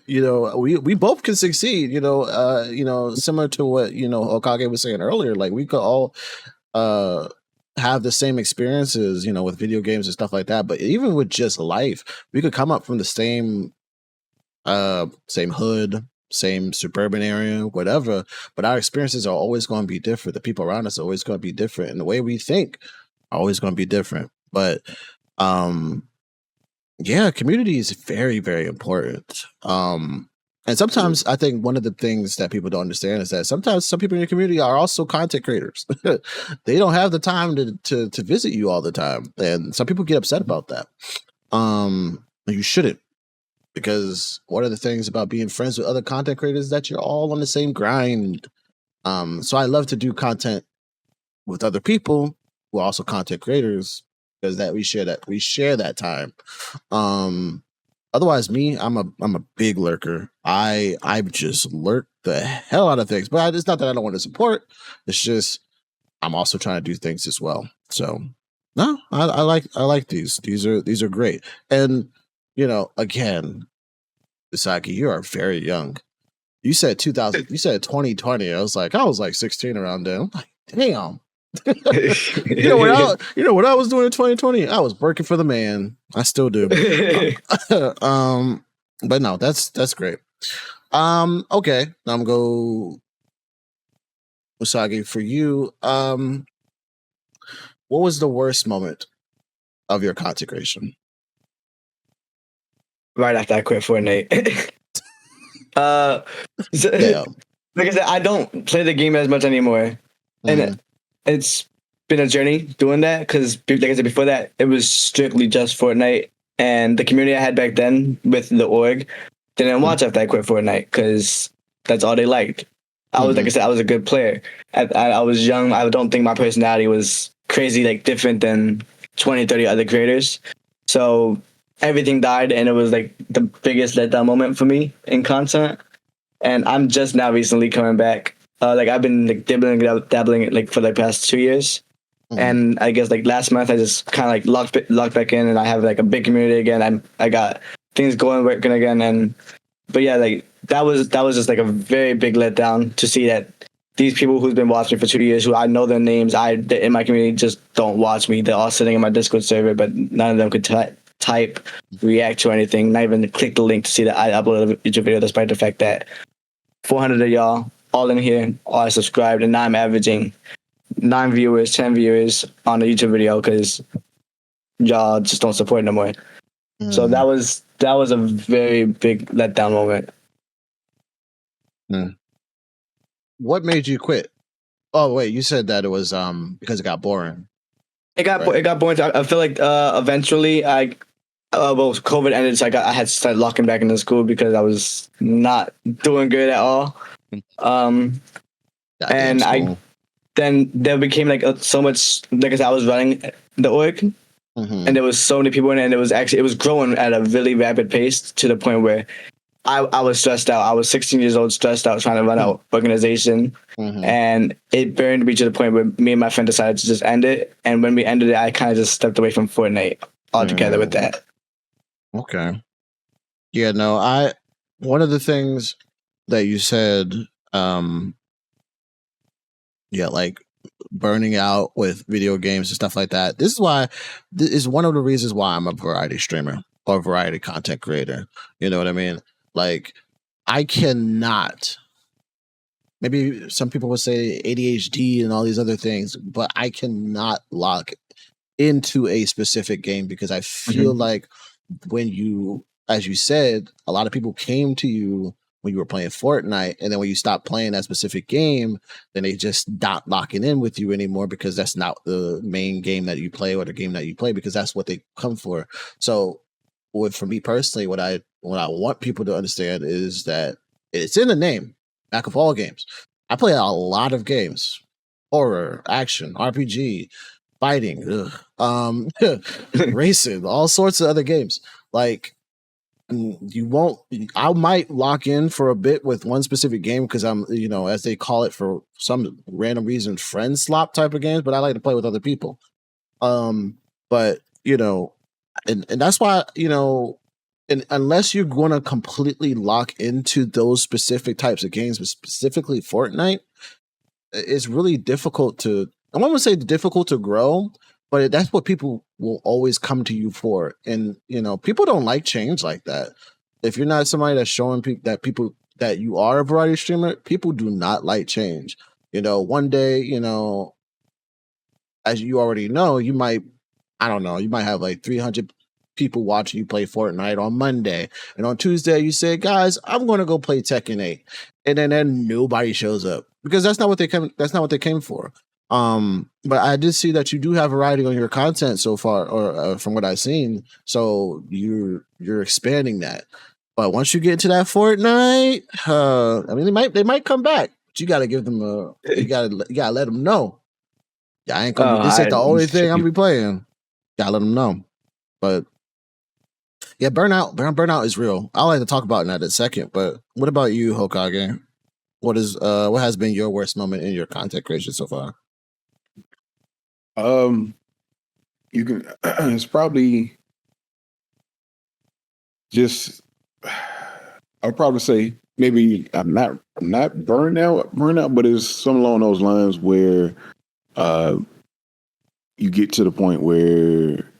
We both can succeed, similar to what, Hokage was saying earlier. Like, we could all, have the same experiences, with video games and stuff like that. But even with just life, we could come up from the same hood, same suburban area, whatever. But our experiences are always going to be different. The people around us are always going to be different, and the way we think are always going to be different. But yeah, community is very, very important. And sometimes I think one of the things that people don't understand is that sometimes some people in your community are also content creators. They don't have the time to visit you all the time. And some people get upset about that. You shouldn't, because one of the things about being friends with other content creators is that you're all on the same grind. So I love to do content with other people who are also content creators, because that we share that time. Otherwise, I'm a big lurker. I just lurk the hell out of things. But it's not that I don't want to support. It's just I'm also trying to do things as well. So no, I like these. These are great. And again, Oosagii, you are very young. You said 2000. You said 2020. I was like 16 around then. I'm like, damn. You know what I was doing in 2020? I was working for the man. I still do. But no, that's great. Okay, now I'm go Oosagii for you. What was the worst moment of your content creation? Right after I quit Fortnite. Like I said, I don't play the game as much anymore, and it's been a journey doing that, because, like I said before that, it was strictly just Fortnite, and the community I had back then with the org didn't watch after I quit Fortnite, because that's all they liked. I was, like I said, I was a good player. I was young. I don't think my personality was crazy, like different than 20, 30 other creators. So everything died, and it was like the biggest letdown moment for me in content. And I'm just now recently coming back. Like I've been like dabbling like for the past 2 years. And I guess like last month I just kind of like locked back in, and I have like a big community again. I got things working again, but yeah, like that was just like a very big letdown to see that these people who's been watching for 2 years, who I know their names, in my community just don't watch me. They're all sitting in my Discord server, but none of them could type, react to anything, not even click the link to see that I uploaded a YouTube video, despite the fact that 400 of y'all all in here are subscribed, and now I'm averaging 9 viewers, 10 viewers on a YouTube video because y'all just don't support it no more. So that was a very big letdown moment. What made you quit? Oh wait, you said that it was because it got boring. It got boring. I feel like eventually COVID ended, so I had to start locking back into school because I was not doing good at all. Then there became like so much, like I said, I was running the org, and there was so many people in it, and it was growing at a really rapid pace to the point where I was stressed out. I was 16 years old, stressed out, trying to run an organization, and it burned me to the point where me and my friend decided to just end it. And when we ended it, I kind of just stepped away from Fortnite altogether with that. Okay. Yeah, no, one of the things that you said, like burning out with video games and stuff like that. This is one of the reasons why I'm a variety streamer or variety content creator. You know what I mean? Like, I cannot, maybe some people would say ADHD and all these other things, but I cannot lock into a specific game because I feel like when you, as you said, a lot of people came to you when you were playing Fortnite, and then when you stop playing that specific game, then they just not locking in with you anymore because that's not the main game that you play or the game that you play, because that's what they come for. So for me personally, what I want people to understand is that it's in the name, back of all games. I play a lot of games: horror, action, RPG, fighting, racing, all sorts of other games. Like, I might lock in for a bit with one specific game because I'm, as they call it for some random reason, friend slop type of games, but I like to play with other people. But and that's why, and unless you're going to completely lock into those specific types of games, but specifically Fortnite, it's really difficult to, I won't say difficult to grow, but that's what people will always come to you for. And, people don't like change like that. If you're not somebody that's showing people that you are a variety streamer, people do not like change. One day, as you already know, you might have like 300 people watching you play Fortnite on Monday. And on Tuesday, you say, guys, I'm going to go play Tekken 8. And then nobody shows up because that's not what they came for. But I did see that you do have variety on your content so far, or from what I've seen. So you're expanding that. But once you get into that Fortnite, I mean, they might come back. But you got to give them you got to let them know. Yeah, I ain't gonna. This ain't the only thing I'm gonna be playing. Gotta let them know. But yeah, burnout is real. I like to talk about that in a second. But what about you, Hokage? What has been your worst moment in your content creation so far? You can. It's probably just. I'll probably say maybe I'm not burned out, but it's something along those lines where, you get to the point where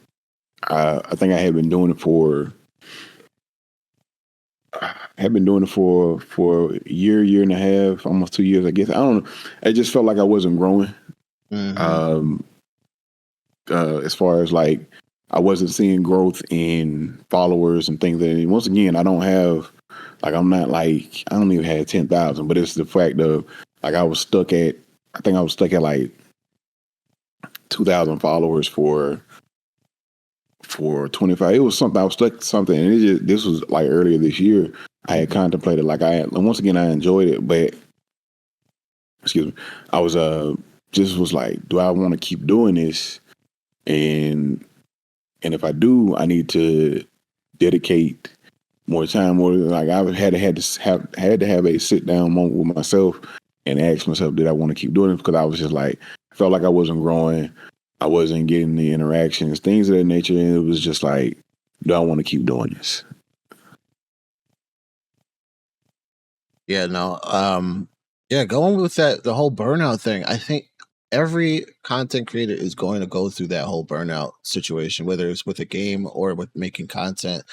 I think I had been doing it for. I had been doing it for a year and a half, almost 2 years, I guess. I don't know. It just felt like I wasn't growing. As far as like, I wasn't seeing growth in followers and things. And once again, I don't even have 10,000, but it's the fact of like, I think I was stuck at like 2,000 followers for 25. It was something, I was stuck something. And this was like earlier this year. I had contemplated, like once again, I enjoyed it, but excuse me, I was, just was like, do I want to keep doing this? and if I do, I need to dedicate more time. More like I had to have a sit down moment with myself and ask myself, did I want to keep doing it? Because I was just like, I felt like I wasn't growing, I wasn't getting the interactions, things of that nature, and it was just like, do I want to keep doing this? Yeah, no. Going with the whole burnout thing. I think every content creator is going to go through that whole burnout situation, whether it's with a game or with making content.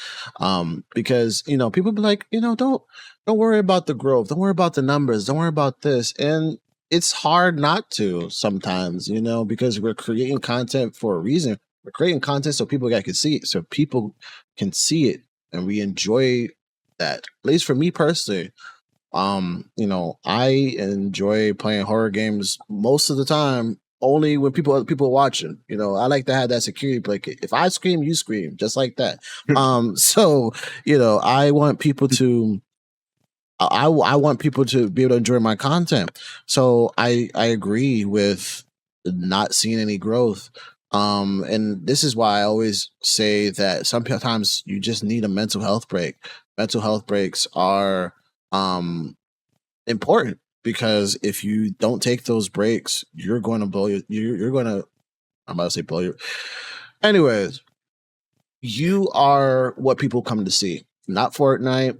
Because people be like, don't worry about the growth, don't worry about the numbers, don't worry about this, and it's hard not to sometimes, because we're creating content for a reason. We're creating content so people can see it, so people can see it, and we enjoy that. At least for me personally. I enjoy playing horror games most of the time only when people are watching. I like to have that security blanket. If I scream, you scream, just like that. So I want people to I want people to be able to enjoy my content. So I agree with not seeing any growth. And this is why I always say that sometimes you just need a mental health break. Mental health breaks are important, because if you don't take those breaks, you're going to blow you're going to, I'm about to say blow your, anyways, you are what people come to see, not Fortnite,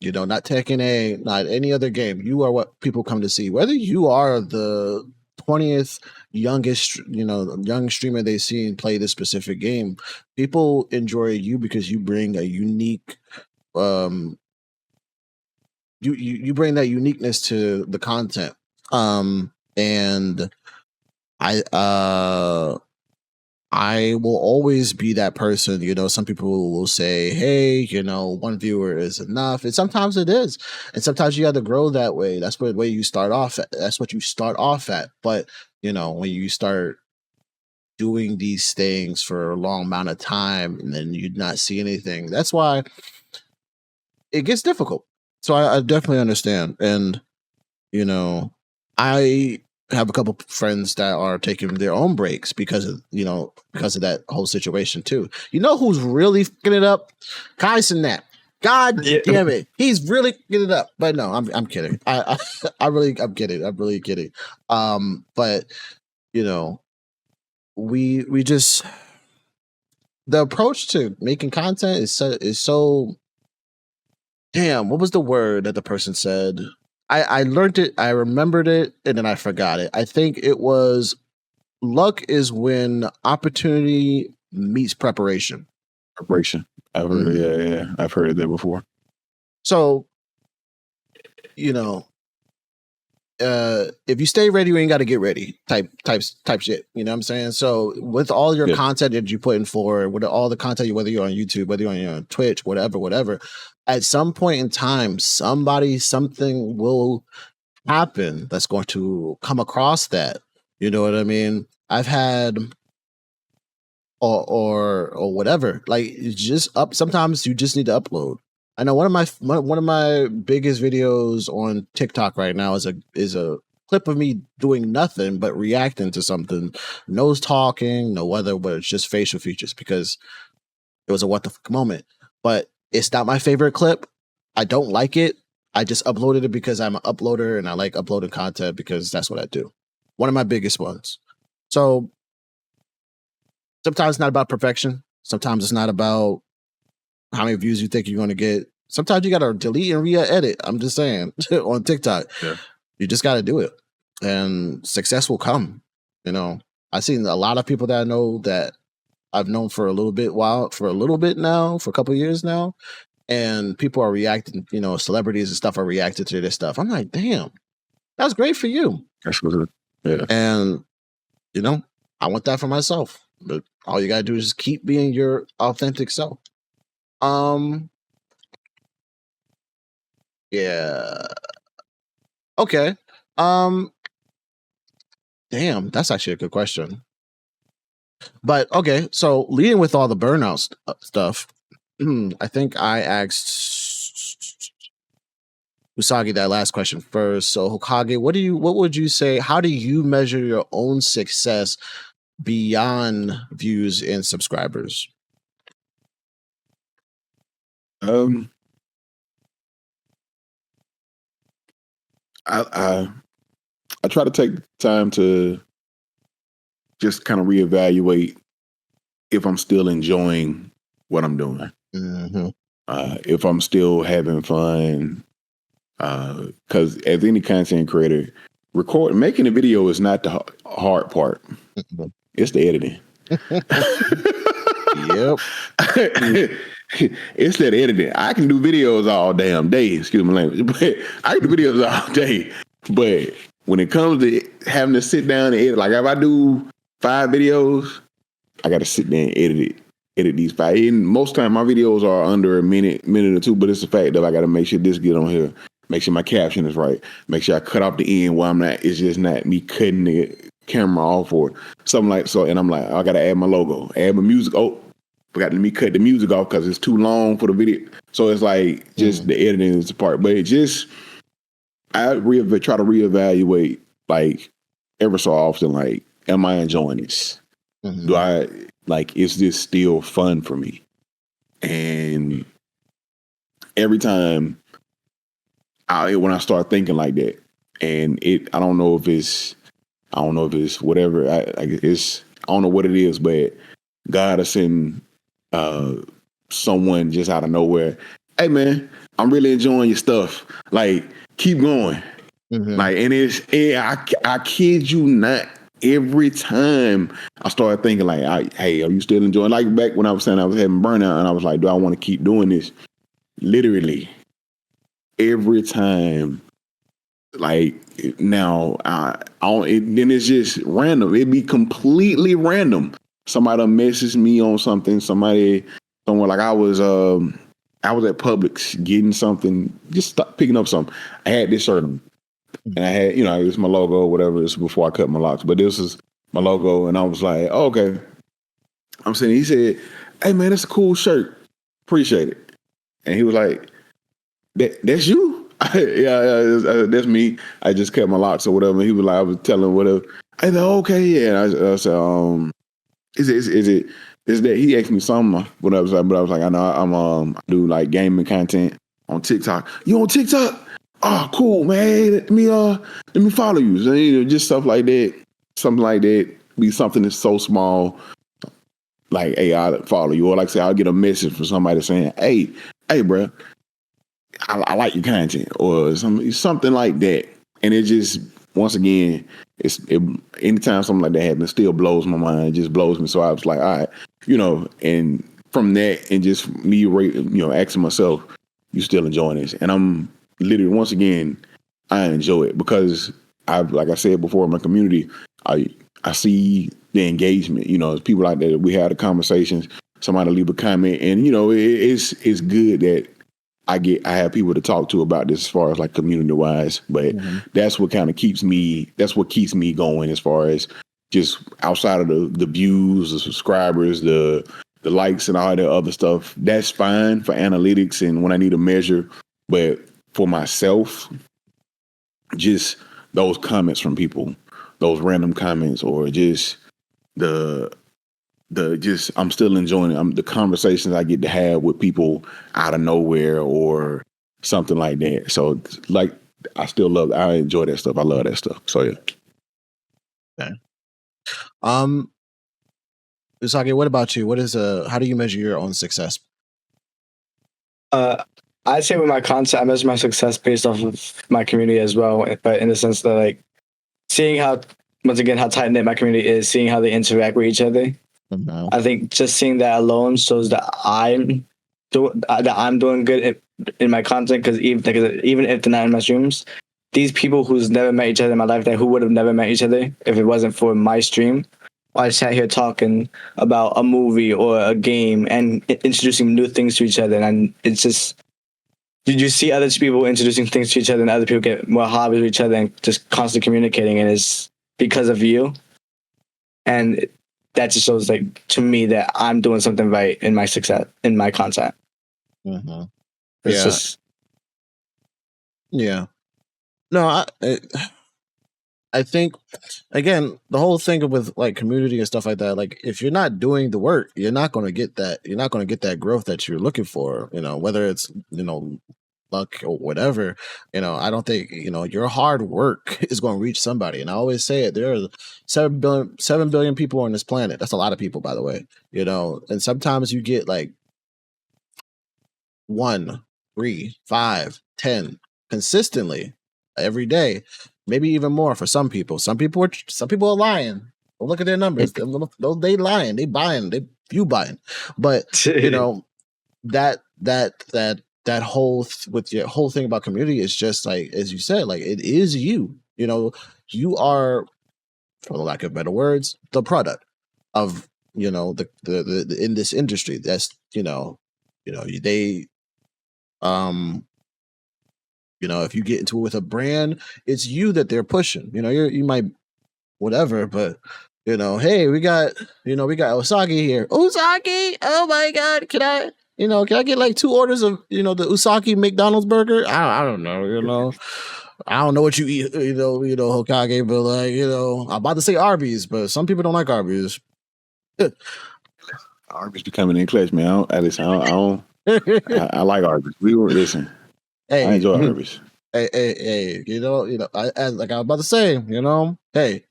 not Tekken A, not any other game. You are what people come to see, whether you are the 20th youngest young streamer they see and play this specific game. People enjoy you because you bring a unique you bring that uniqueness to the content. And I will always be that person. Some people will say, hey, one viewer is enough, and sometimes it is, and sometimes you have to grow that way. That's what way you start off at. That's what you start off at. But when you start doing these things for a long amount of time and then you not see anything, that's why it gets difficult. So I definitely understand. And, I have a couple friends that are taking their own breaks because of that whole situation too. Who's really fucking it up? Kai Cenat. God damn it. He's really fucking it up. But no, I'm kidding. I'm kidding. I'm really kidding. But we just, the approach to making content is so damn, what was the word that the person said? I learned it, I remembered it, and then I forgot it. I think it was, luck is when opportunity meets preparation. Preparation. I've heard yeah. I've heard of that before. So, if you stay ready, you ain't got to get ready type shit. You know what I'm saying? So with all your content that you put in forward, with all the content, whether you're on YouTube, whether you're on Twitch, whatever, at some point in time, something will happen that's going to come across that. You know what I mean? I've had or whatever. Like, it's just sometimes you just need to upload. I know one of my biggest videos on TikTok right now is a clip of me doing nothing but reacting to something. No talking, no weather, but it's just facial features, because it was a what the fuck moment. But it's not my favorite clip. I don't like it. I just uploaded it because I'm an uploader and I like uploading content because that's what I do. One of my biggest ones. So sometimes it's not about perfection. Sometimes it's not about how many views you think you're going to get. Sometimes you got to delete and re-edit. I'm just saying, on TikTok. Yeah. You just got to do it. And success will come. I've seen a lot of people that I know that I've known for a little bit now, for a couple of years now. And people are reacting, celebrities and stuff are reacting to this stuff. I'm like, damn, that's great for you. That's good. Yeah. And, I want that for myself. But all you got to do is just keep being your authentic self. Yeah. Okay. Damn, that's actually a good question. But okay, so leading with all the burnout stuff, I think I asked Oosagii that last question first. So Hokage, what would you say? How do you measure your own success beyond views and subscribers? I try to take time to just kind of reevaluate if I'm still enjoying what I'm doing. Mm-hmm. If I'm still having fun. Because as any content creator, making a video is not the hard part. Mm-hmm. It's the editing. Yep. It's that editing. I can do videos all damn day, excuse my language, but I can do videos all day. But when it comes to having to sit down and edit, like if I do 5 videos, I got to sit there and edit these 5. And most of the time my videos are under a minute or 2, but it's the fact that I got to make sure this get on here, make sure my caption is right, make sure I cut off the end where I'm not, it's just not me cutting the camera off or something like so. And I'm like, I got to add my logo, add my music. Oh, forgot to let me cut the music off because it's too long for the video. So it's like just the editing is the part. But it just, I try to reevaluate like ever so often, like, am I enjoying this? Mm-hmm. Do I, like, is this still fun for me? And every time when I start thinking like that, and I don't know if it's whatever, I don't know what it is, but God has sent someone just out of nowhere. Hey man, I'm really enjoying your stuff. Like, keep going. Mm-hmm. Like, and I kid you not. Every time I started thinking like, hey, are you still enjoying? Like back when I was saying I was having burnout, and I was like, do I want to keep doing this? Literally, every time. Like now, then it's just random. It'd be completely random. Somebody messaged me on something. Somewhere like I was at Publix getting something, just picking up something. I had this shirt on. And I had, it was my logo or whatever. This was before I cut my locks, but this is my logo. And I was like, oh, okay. He said, hey man, that's a cool shirt. Appreciate it. And he was like, that's you? Yeah, that's me. I just cut my locks or whatever. And he was like, I was telling him whatever. I said, okay, yeah. And I said, is that he asked me something, but I was like, I know I do like gaming content on TikTok. You on TikTok? Oh, cool, man. Let me follow you. So, just stuff like that. Something like that. Be something that's so small. Like, hey, I'll follow you. Or like say, I'll get a message from somebody saying, hey, bro, I like your content. Or something like that. And it just, once again, anytime something like that happens, it still blows my mind. It just blows me. So I was like, all right, and from that and just me, asking myself, you still enjoying this? And I'm literally, once again, I enjoy it because like I said before, in my community, I see the engagement. It's people like that. We have the conversations. Somebody leave a comment, and it's good that I have people to talk to about this as far as like community wise. But that's what kind of keeps me. That's what keeps me going as far as just outside of the views, the subscribers, the likes, and all that other stuff. That's fine for analytics and when I need to measure, but for myself, just those comments from people, those random comments, or just I'm still enjoying it. The conversations I get to have with people out of nowhere or something like that. So like, I enjoy that stuff. I love that stuff. So yeah. Okay. Oosagii, what about you? How do you measure your own success? I'd say with my content, I measure my success based off of my community as well. But in the sense that, like, seeing how tight knit my community is, seeing how they interact with each other. Mm-hmm. I think just seeing that alone shows that I'm doing good in my content. Because even if they're not in my streams, these people who's never met each other in my lifetime, who would have never met each other if it wasn't for my stream, I sat here talking about a movie or a game and introducing new things to each other, and it's just. Did you see other people introducing things to each other and other people get more hobbies with each other and just constantly communicating, and it's because of you. And that just shows, like, to me that I'm doing something right in my success, in my content. Mm-hmm. It's just... Yeah. No, I think, again, the whole thing with like community and stuff like that, like if you're not doing the work, you're not going to get that. You're not going to get that growth that you're looking for. Whether it's luck or whatever. I don't think your hard work is going to reach somebody. And I always say it. There are 7 billion people on this planet. That's a lot of people, by the way. And sometimes you get like 1, 3, 5, 10 consistently every day, maybe even more for some people. Some people are lying. Well, look at their numbers. They lying. They buying. You buying. But that whole with your whole thing about community is just like, as you said, like it is you. You are, for the lack of better words, the product of the in this industry. That's they if you get into it with a brand, it's you that they're pushing. You might whatever, but hey, we got Oosagii here. Oosagii, oh my god, can I get like 2 orders of the Oosagii McDonald's burger? I don't know, I don't know what you eat, Hokage, but like I'm about to say Arby's, but some people don't like Arby's. Arby's becoming in clutch, man. I like Arby's. Listen. Hey, I enjoy Arby's. Hey, I like I was about to say, hey,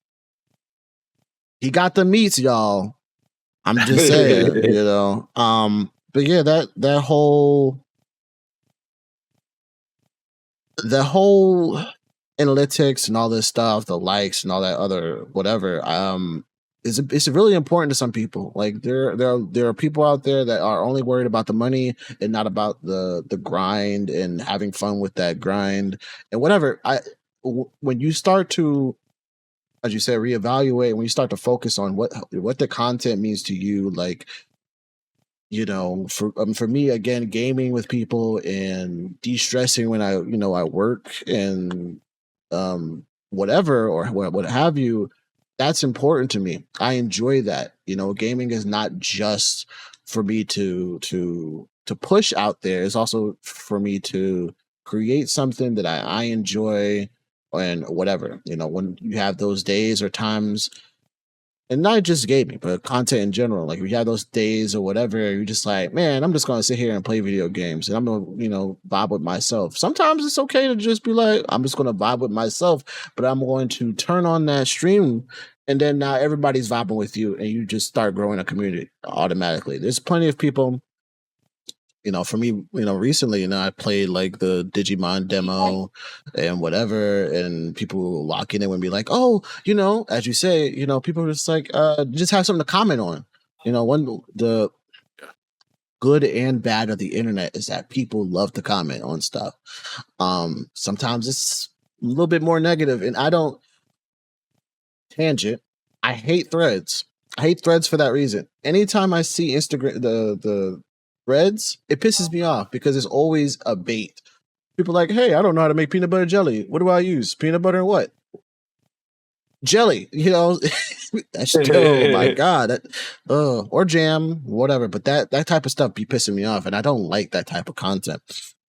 he got the meats, y'all. I'm just saying, but yeah, that whole analytics and all this stuff, the likes and all that other whatever, it's really important to some people. Like there are people out there that are only worried about the money and not about the grind and having fun with that grind and whatever. When you start to, as you said, reevaluate, when you start to focus on what the content means to you, like for me, again, gaming with people and de-stressing when I work and whatever or what have you. That's important to me. I enjoy that. Gaming is not just for me to push out there. It's also for me to create something that I enjoy and whatever. When you have those days or times, and not just gaming, but content in general. Like if you have those days or whatever, you're just like, man, I'm just going to sit here and play video games and I'm going to, vibe with myself. Sometimes it's okay to just be like, I'm just going to vibe with myself, but I'm going to turn on that stream and then now everybody's vibing with you and you just start growing a community automatically. There's plenty of people, for me, recently, I played like the Digimon demo and whatever, and people will lock in and be like, oh, as you say, people are just like, just have something to comment on. The good and bad of the internet is that people love to comment on stuff. Sometimes it's a little bit more negative, and I don't tangent. I hate threads. I hate threads for that reason. Anytime I see Instagram, the threads, it pisses me off because it's always a bait. People are like, hey, I don't know how to make peanut butter jelly. What do I use? Peanut butter and what? Jelly, that's still, oh my God. Or jam, whatever. But that type of stuff be pissing me off. And I don't like that type of content.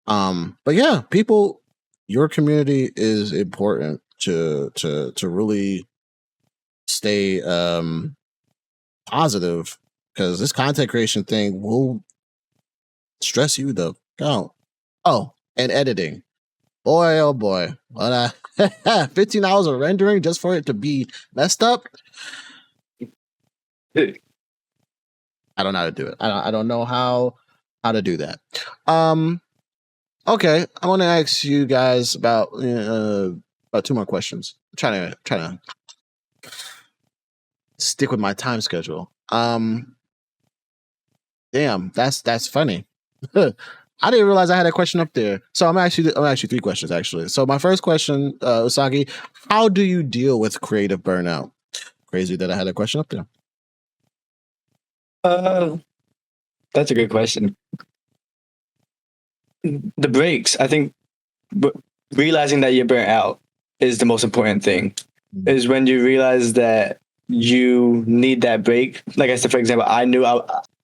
But yeah, people, your community is important to really stay positive, because this content creation thing will stress you the count. Oh, and editing. Boy, oh boy. 15 hours of rendering just for it to be messed up. I don't know how to do it. I don't know how to do that. Okay, I want to ask you guys about 2 more questions. I'm trying to stick with my time schedule. Damn, that's funny. I didn't realize I had a question up there. So I'm actually 3 questions actually. So my first question, Oosagii, how do you deal with creative burnout? Crazy that I had a question up there. That's a good question. The breaks, I think, realizing that you're burnt out is the most important thing. Mm-hmm. Is when you realize that you need that break. Like I said, for example, I knew I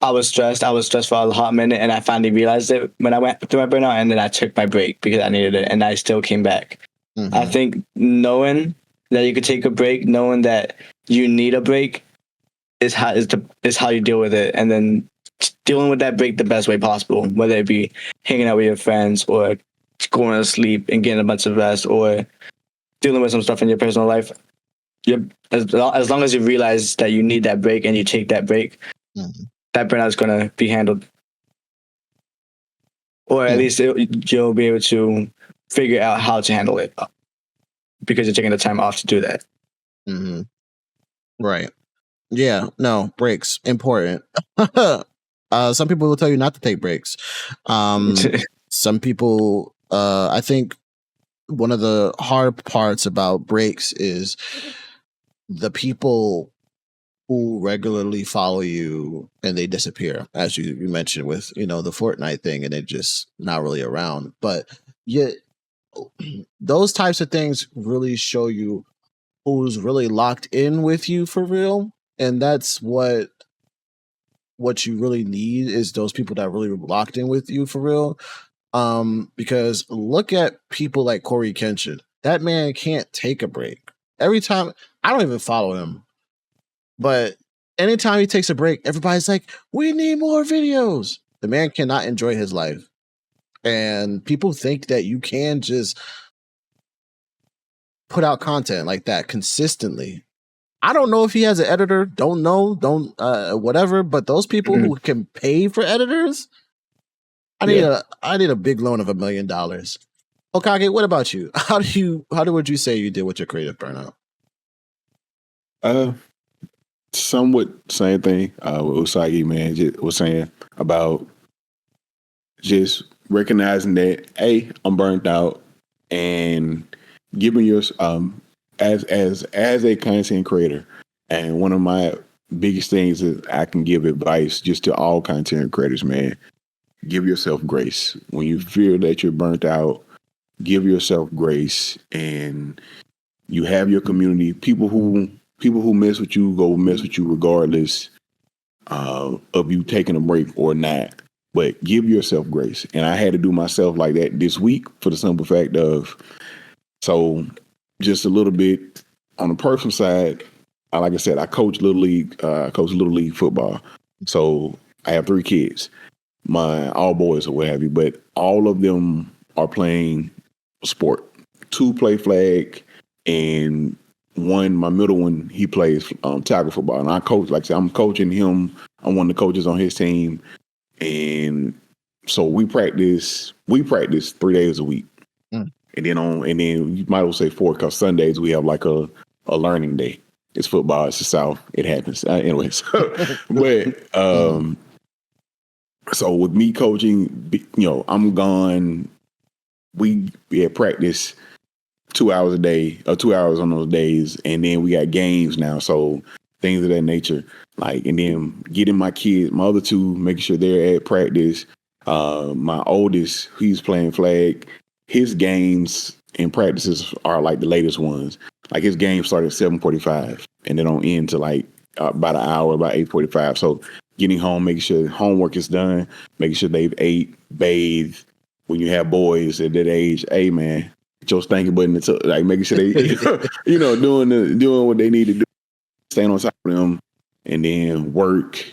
was stressed. I was stressed for a hot minute, and I finally realized it when I went through my burnout, and then I took my break because I needed it, and I still came back. Mm-hmm. I think knowing that you could take a break, knowing that you need a break is how you deal with it, and then dealing with that break the best way possible, whether it be hanging out with your friends or going to sleep and getting a bunch of rest or dealing with some stuff in your personal life. As long as you realize that you need that break and you take that break, that burnout is going to be handled. Or at least you'll be able to figure out how to handle it because you're taking the time off to do that. Mm-hmm. Right. Yeah. No, breaks. Important. Some people will tell you not to take breaks. Some people, I think one of the hard parts about breaks is the people who regularly follow you and they disappear, as you mentioned with, the Fortnite thing, and they're just not really around. But yet those types of things really show you who's really locked in with you for real. And that's what you really need, is those people that are really locked in with you for real. Because look at people like Corey Kenshin. That man can't take a break. Every time, I don't even follow him, but anytime he takes a break, everybody's like, we need more videos. The man cannot enjoy his life. And people think that you can just put out content like that consistently. I don't know if he has an editor. Don't know. Whatever. But those people who can pay for editors, I need a big loan of $1 million. Hokage, what about you? How would you say you deal with your creative burnout? Somewhat same thing. What Oosagii, man, was saying about just recognizing that, hey, I'm burnt out, and giving your as a content creator. And one of my biggest things is I can give advice just to all content creators, man. Give yourself grace. When you feel that you're burnt out, give yourself grace, and you have your community. People who mess with you go mess with you regardless of you taking a break or not. But give yourself grace. And I had to do myself like that this week for the simple fact of, so just a little bit on the personal side. Like I said, I coach Little League football. So I have 3 kids, all boys or what have you, but all of them are playing sport. 2 play flag, and one, my middle one, he plays tackle football. And I coach, like I said, I'm coaching him. I'm one of the coaches on his team. And so we practice 3 days a week. And then you might as well say 4, because Sundays we have like a learning day. It's football, it's the South, it happens. Anyways. But so with me coaching, I'm gone. We had practice 2 hours a day, or 2 hours on those days, and then we got games now, so things of that nature. Like, and then getting my kids, my other 2, making sure they're at practice. My oldest, he's playing flag. His games and practices are like the latest ones. Like, his game started at 7:45, and they don't end till like about an hour, about 8:45. So getting home, making sure homework is done, making sure they've ate, bathed. When you have boys at that age, hey man, get your stinking button into, like, making sure they, doing what they need to do, staying on top of them, and then work,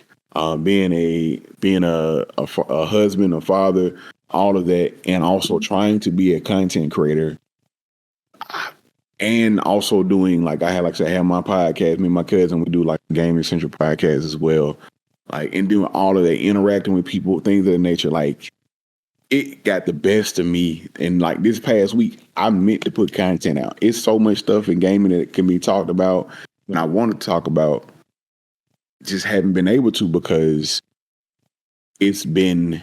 being a husband, a father, all of that, and also trying to be a content creator, and also doing, like I have my podcast. Me and my cousin, we do like Gaming Central podcast as well, like, and doing all of that, interacting with people, things of that nature. Like, it got the best of me. And like this past week, I meant to put content out. It's so much stuff in gaming that can be talked about, and I want to talk about, just haven't been able to, because I didn't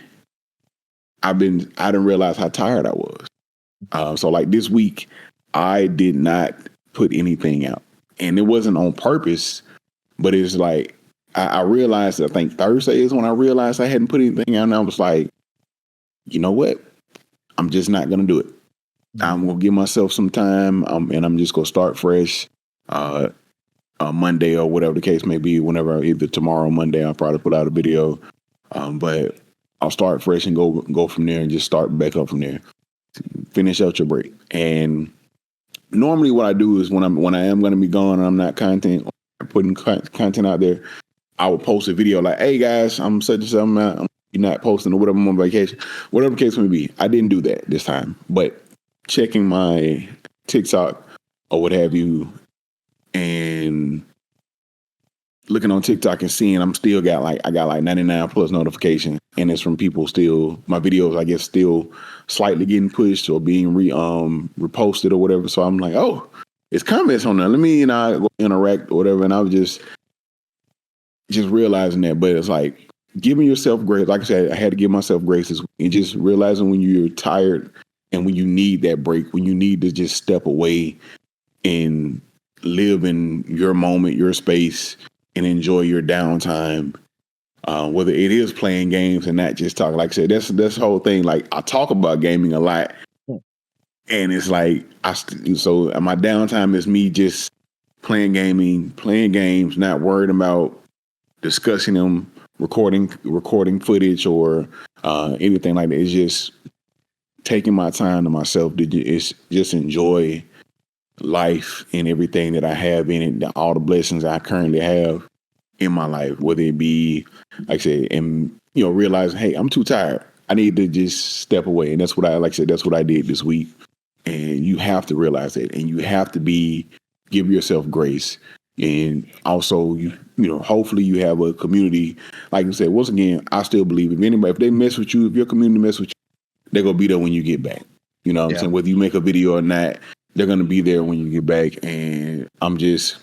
realize how tired I was. So like this week, I did not put anything out, and it wasn't on purpose, but it's like, I realized, I think Thursday is when I realized I hadn't put anything out, and I was like, you know what? I'm just not going to do it. I'm going to give myself some time, and I'm just going to start fresh Monday or whatever the case may be. Whenever, either tomorrow or Monday, I'll probably put out a video. But I'll start fresh and go from there, and just start back up from there. Finish out your break. And normally what I do is when I am going to be gone and I'm not putting content out there, I will post a video like, hey guys, I'm such and such, I'm not posting or whatever, I'm on vacation, whatever the case may be. I didn't do that this time, but checking my TikTok or what have you, and looking on TikTok and seeing I got like 99 plus notifications, and it's from people still, my videos I guess still slightly getting pushed or being reposted or whatever. So I'm like, oh, it's comments on there. Let me go interact or whatever. And I was just realizing that, but it's like giving yourself grace. Like I said, I had to give myself grace this week, and just realizing when you're tired and when you need that break, when you need to just step away and live in your moment, your space, and enjoy your downtime. Whether it is playing games and not just talking. Like I said, that's the whole thing. Like I talk about gaming a lot, and it's like so my downtime is me just playing games, not worried about discussing them, recording footage or anything like that. It's just taking my time to myself to just enjoy life and everything that I have in it, all the blessings I currently have in my life, whether it be, like I said, and realizing, hey, I'm too tired. I need to just step away. And that's what that's what I did this week. And you have to realize that, and you have to give yourself grace. And also, hopefully you have a community. Like I said, once again, I still believe if they mess with you, if your community mess with you, they're going to be there when you get back. You know what I'm saying? Whether you make a video or not, they're going to be there when you get back. And I'm just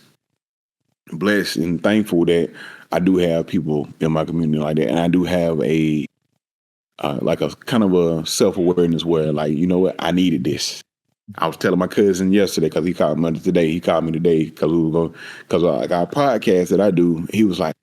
blessed and thankful that I do have people in my community like that. And I do have a kind of a self-awareness where, like, you know what, I needed this. I was telling my cousin yesterday, because he called me today. Because we were going, because like our podcast that I do, he was like,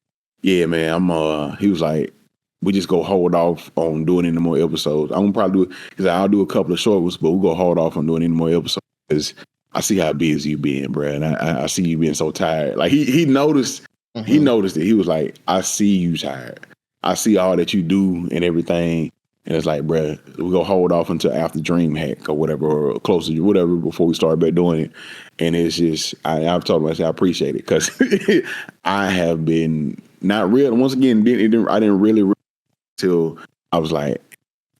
yeah, man, he was like, we just go hold off on doing any more episodes. I'm probably do it, because I'll do a couple of short ones, but we'll go hold off on doing any more episodes, because I see how busy you being, bro. And I see you being so tired. Like he noticed, he noticed it. He was like, I see you tired. I see all that you do and everything. And it's like, bro, we go hold off until after DreamHack or whatever, or closer to whatever, before we start back doing it. And it's just, I've told him, I said, I appreciate it, because I have been not real. Once again, I didn't really till I was like,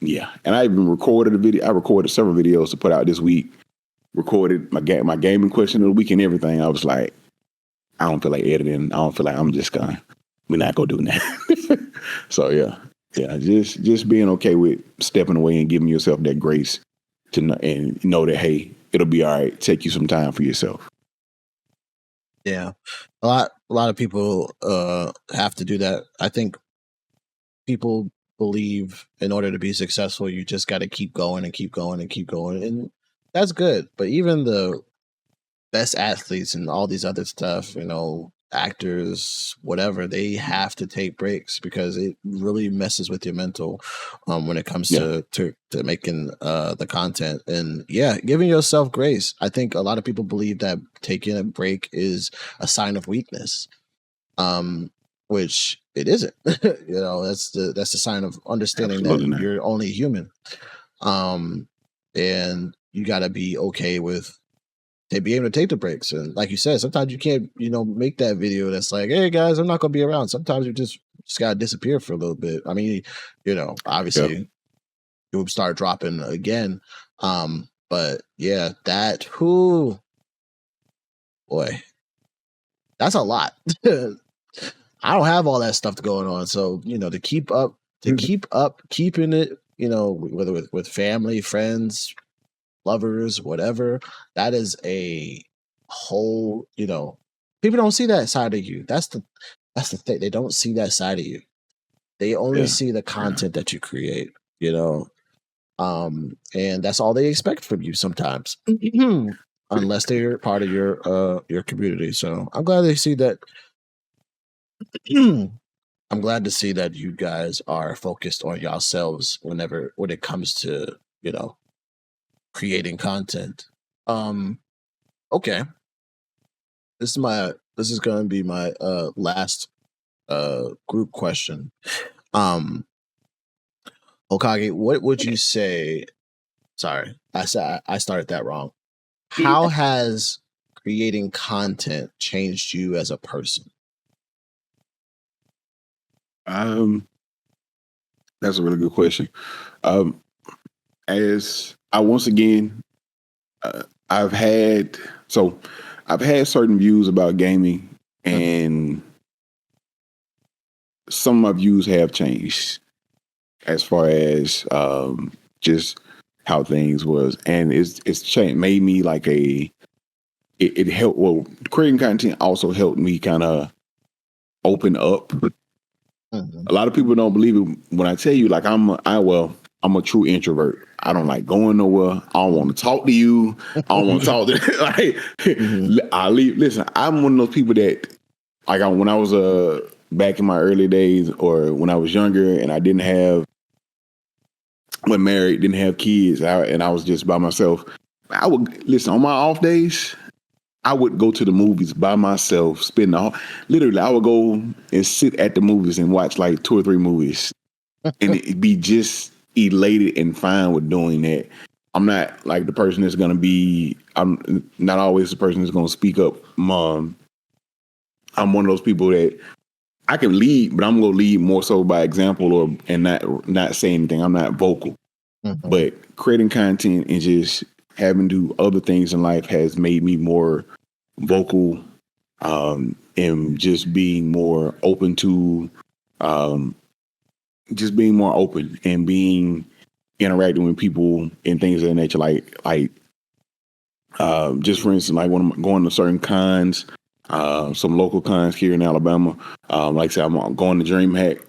yeah. And I even recorded a video. I recorded several videos to put out this week. Recorded my gaming question of the week and everything. I was like, I don't feel like editing. I don't feel like we're not gonna do that. So yeah, just being okay with stepping away and giving yourself that grace to know that, hey, it'll be all right. Take you some time for yourself. Yeah, a lot of people have to do that. I think people believe in order to be successful, you just got to keep going and keep going and keep going, and that's good. But even the best athletes and all these other stuff, actors, whatever, they have to take breaks, because it really messes with your mental when it comes to making the content. And giving yourself grace. I think a lot of people believe that taking a break is a sign of weakness, which it isn't. That's the sign of understanding that you're only human, and you got to be okay with be able to take the breaks. And like you said, sometimes you can't, make that video that's like, hey guys, I'm not gonna be around. Sometimes you just gotta disappear for a little bit. I mean, obviously you would start dropping again. But yeah, boy, that's a lot. I don't have all that stuff going on. So, to keep keeping it, whether with family, friends, lovers, whatever, that is a whole, people don't see that side of you. That's the thing. They don't see that side of you. They only see the content that you create, and that's all they expect from you sometimes, unless they're part of your community. So I'm glad they see that. I'm glad to see that you guys are focused on yourselves when it comes to, creating content. Okay. This is going to be my last group question. Hokage, what would you say? Sorry, I started that wrong. how has creating content changed you as a person? That's a really good question. As I once again, I've had certain views about gaming, and some of my views have changed as far as just how things was, and it's changed, made me like it helped. Well, creating content also helped me kind of open up. A lot of people don't believe it when I tell you, like I'm a true introvert. I don't like going nowhere. I don't want to talk to you. I don't want to talk to like I leave. Listen, I'm one of those people that like when I was back in my early days or when I was younger and I didn't have when married, didn't have kids, and I was just by myself. I would listen on my off days. I would go to the movies by myself, literally, I would go and sit at the movies and watch like 2 or 3 movies and it'd be just elated and fine with doing that. I'm not like the person that's going to be, I'm not always the person that's going to speak up. I'm one of those people that I can lead, but I'm going to lead more so by example and not say anything. I'm not vocal, but creating content and just having to do other things in life has made me more vocal, and just being more open to, just being more open and interacting with people and things of that nature. Like, just for instance, like when I'm going to certain cons, some local cons here in Alabama, like I said, I'm going to DreamHack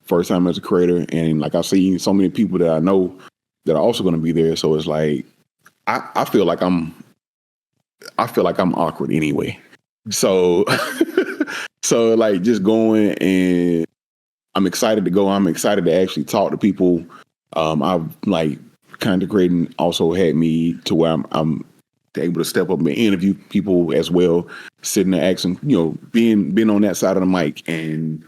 first time as a creator, and like I've seen so many people that I know that are also going to be there. So it's like I feel like I'm awkward anyway. So so like just going, and I'm excited to go. I'm excited to actually talk to people. I've like content creating also had me to where I'm able to step up and interview people as well, sitting there asking, being on that side of the mic and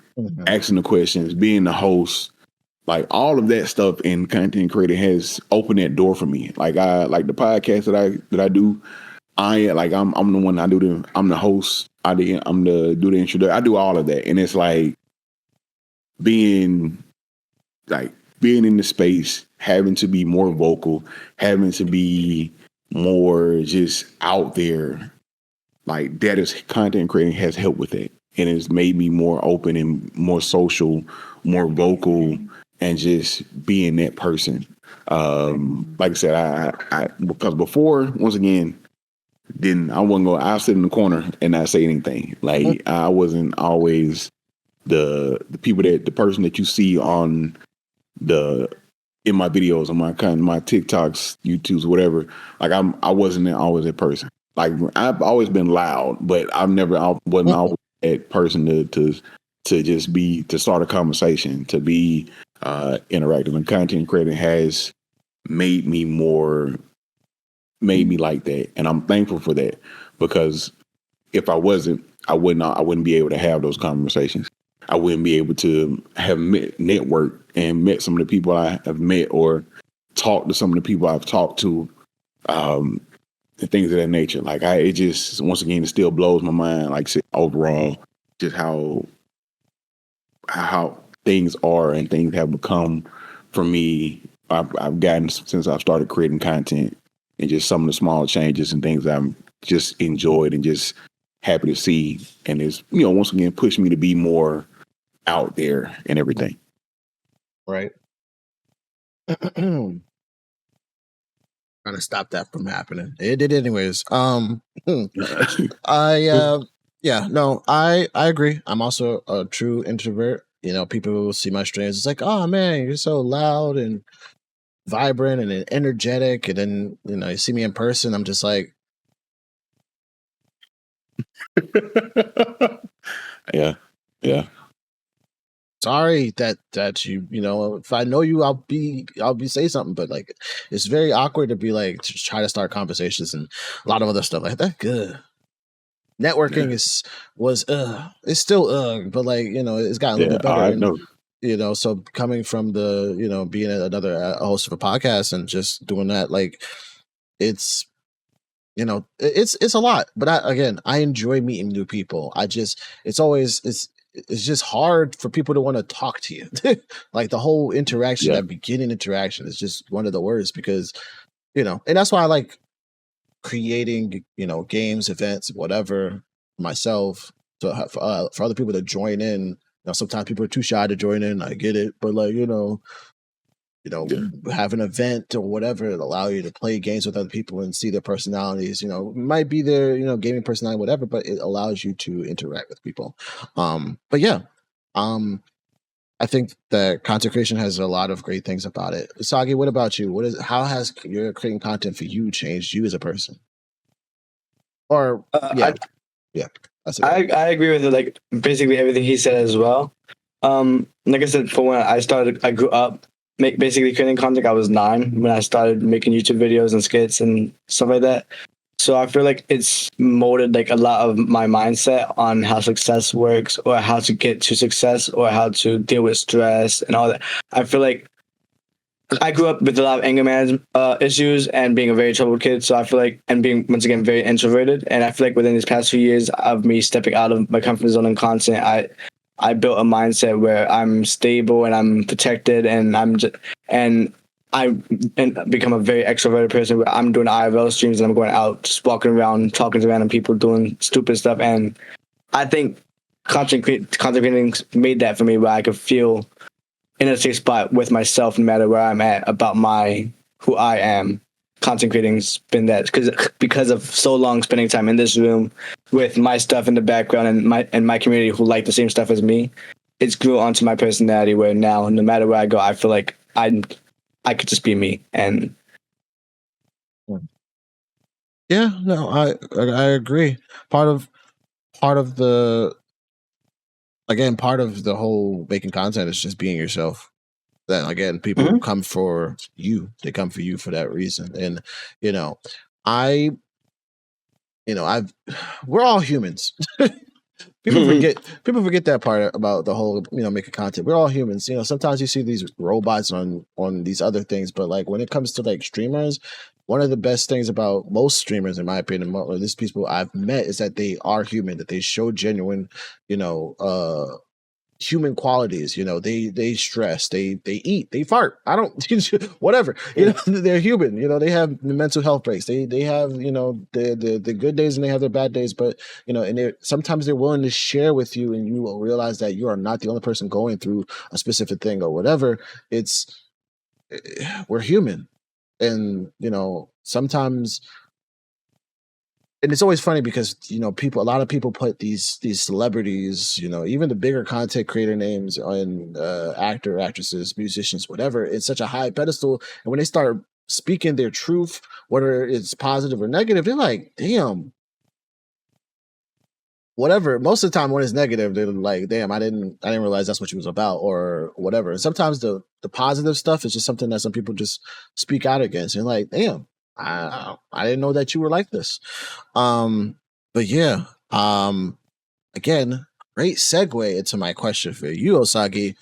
asking the questions, being the host, like all of that stuff in content creating has opened that door for me. Like I like the podcast that I do. I'm the one I'm the host. I'm the do the introduction. I do all of that, and it's like being in the space, having to be more vocal, having to be more just out there. Like that is content creating has helped with it, and it's made me more open and more social, more vocal, and just being that person. Like I said, I because before, once again, I wasn't going. I'll sit in the corner and not say anything. Like I wasn't always the person that you see on in my videos, on my TikToks, YouTubes, whatever. Like I wasn't always that person. Like I've always been loud, but I wasn't always that person to just be, to start a conversation, to be interactive. And content creating has made me like that, and I'm thankful for that, because if I wasn't, I wouldn't be able to have those conversations. I wouldn't be able to have networked and met some of the people I have met, or talked to some of the people I've talked to, and things of that nature. Like it just, once again, it still blows my mind. Like overall, just how things are and things have become for me. I've gotten since I've started creating content, and just some of the small changes and things I've just enjoyed and just happy to see. And it's, once again, pushed me to be more out there and everything. Right. Trying to stop that from happening. It did anyways. I agree. I'm also a true introvert. People will see my streams. It's like, oh man, you're so loud and vibrant and energetic, and then you see me in person, I'm just like, yeah sorry that you if I know you, I'll be say something, but like it's very awkward to be like to try to start conversations and a lot of other stuff like that. Good networking it's still but like it's gotten a little bit better. I know. So coming from the being another host of a podcast and just doing that, like it's it's a lot. But I enjoy meeting new people. It's just hard for people to want to talk to you. Like the whole interaction, Yeah. that beginning interaction is just one of the worst because, and that's why I like creating, games, events, whatever, myself for other people to join in. Sometimes people are too shy to join in. I get it, but like, have an event or whatever that allow you to play games with other people and see their personalities. Might be their, gaming personality, whatever, but it allows you to interact with people. But yeah, I think that content creation has a lot of great things about it. Oosagii, what about you? How has your creating content for you changed you as a person? Or yeah, that's it. I agree with like basically everything he said as well. Like I said, for when I grew up basically creating content. I was 9 when I started making YouTube videos and skits and stuff like that. So I feel like it's molded like a lot of my mindset on how success works, or how to get to success, or how to deal with stress and all that. I feel like I grew up with a lot of anger management issues and being a very troubled kid. So I feel like, and being, once again, very introverted. And I feel like within these past few years of me stepping out of my comfort zone and content, I built a mindset where I'm stable and I'm protected, and I become a very extroverted person where I'm doing IRL streams and I'm going out, just walking around, talking to random people, doing stupid stuff. And I think content creating made that for me, where I could feel in a safe spot with myself, no matter where I'm at, about who I am. Content creating's been that, because of so long spending time in this room with my stuff in the background and my community who like the same stuff as me. It's grew onto my personality, where now no matter where I go, I feel like I could just be me. And yeah, no, I agree. Part of the whole making content is just being yourself. Then again, people come for you. They come for you for that reason. And we're all humans. People forget that part about the whole, making content. We're all humans. Sometimes you see these robots on these other things, but like when it comes to like streamers, one of the best things about most streamers, in my opinion, or these people I've met, is that they are human, that they show genuine, human qualities. They stress, they eat, they fart, I don't whatever. They're human. They have mental health breaks, they have the good days and they have their bad days, but and sometimes they're willing to share with you, and you will realize that you are not the only person going through a specific thing or whatever. We're human. And sometimes, and it's always funny because a lot of people put these celebrities, even the bigger content creator names, on actresses, musicians, whatever, it's such a high pedestal. And when they start speaking their truth, whether it's positive or negative, they're like, damn. Whatever. Most of the time when it's negative, they're like, damn, I didn't realize that's what she was about, or whatever. And sometimes the positive stuff is just something that some people just speak out against, and like, damn, I didn't know that you were like this. But yeah, again, great segue into my question for you, Oosagii.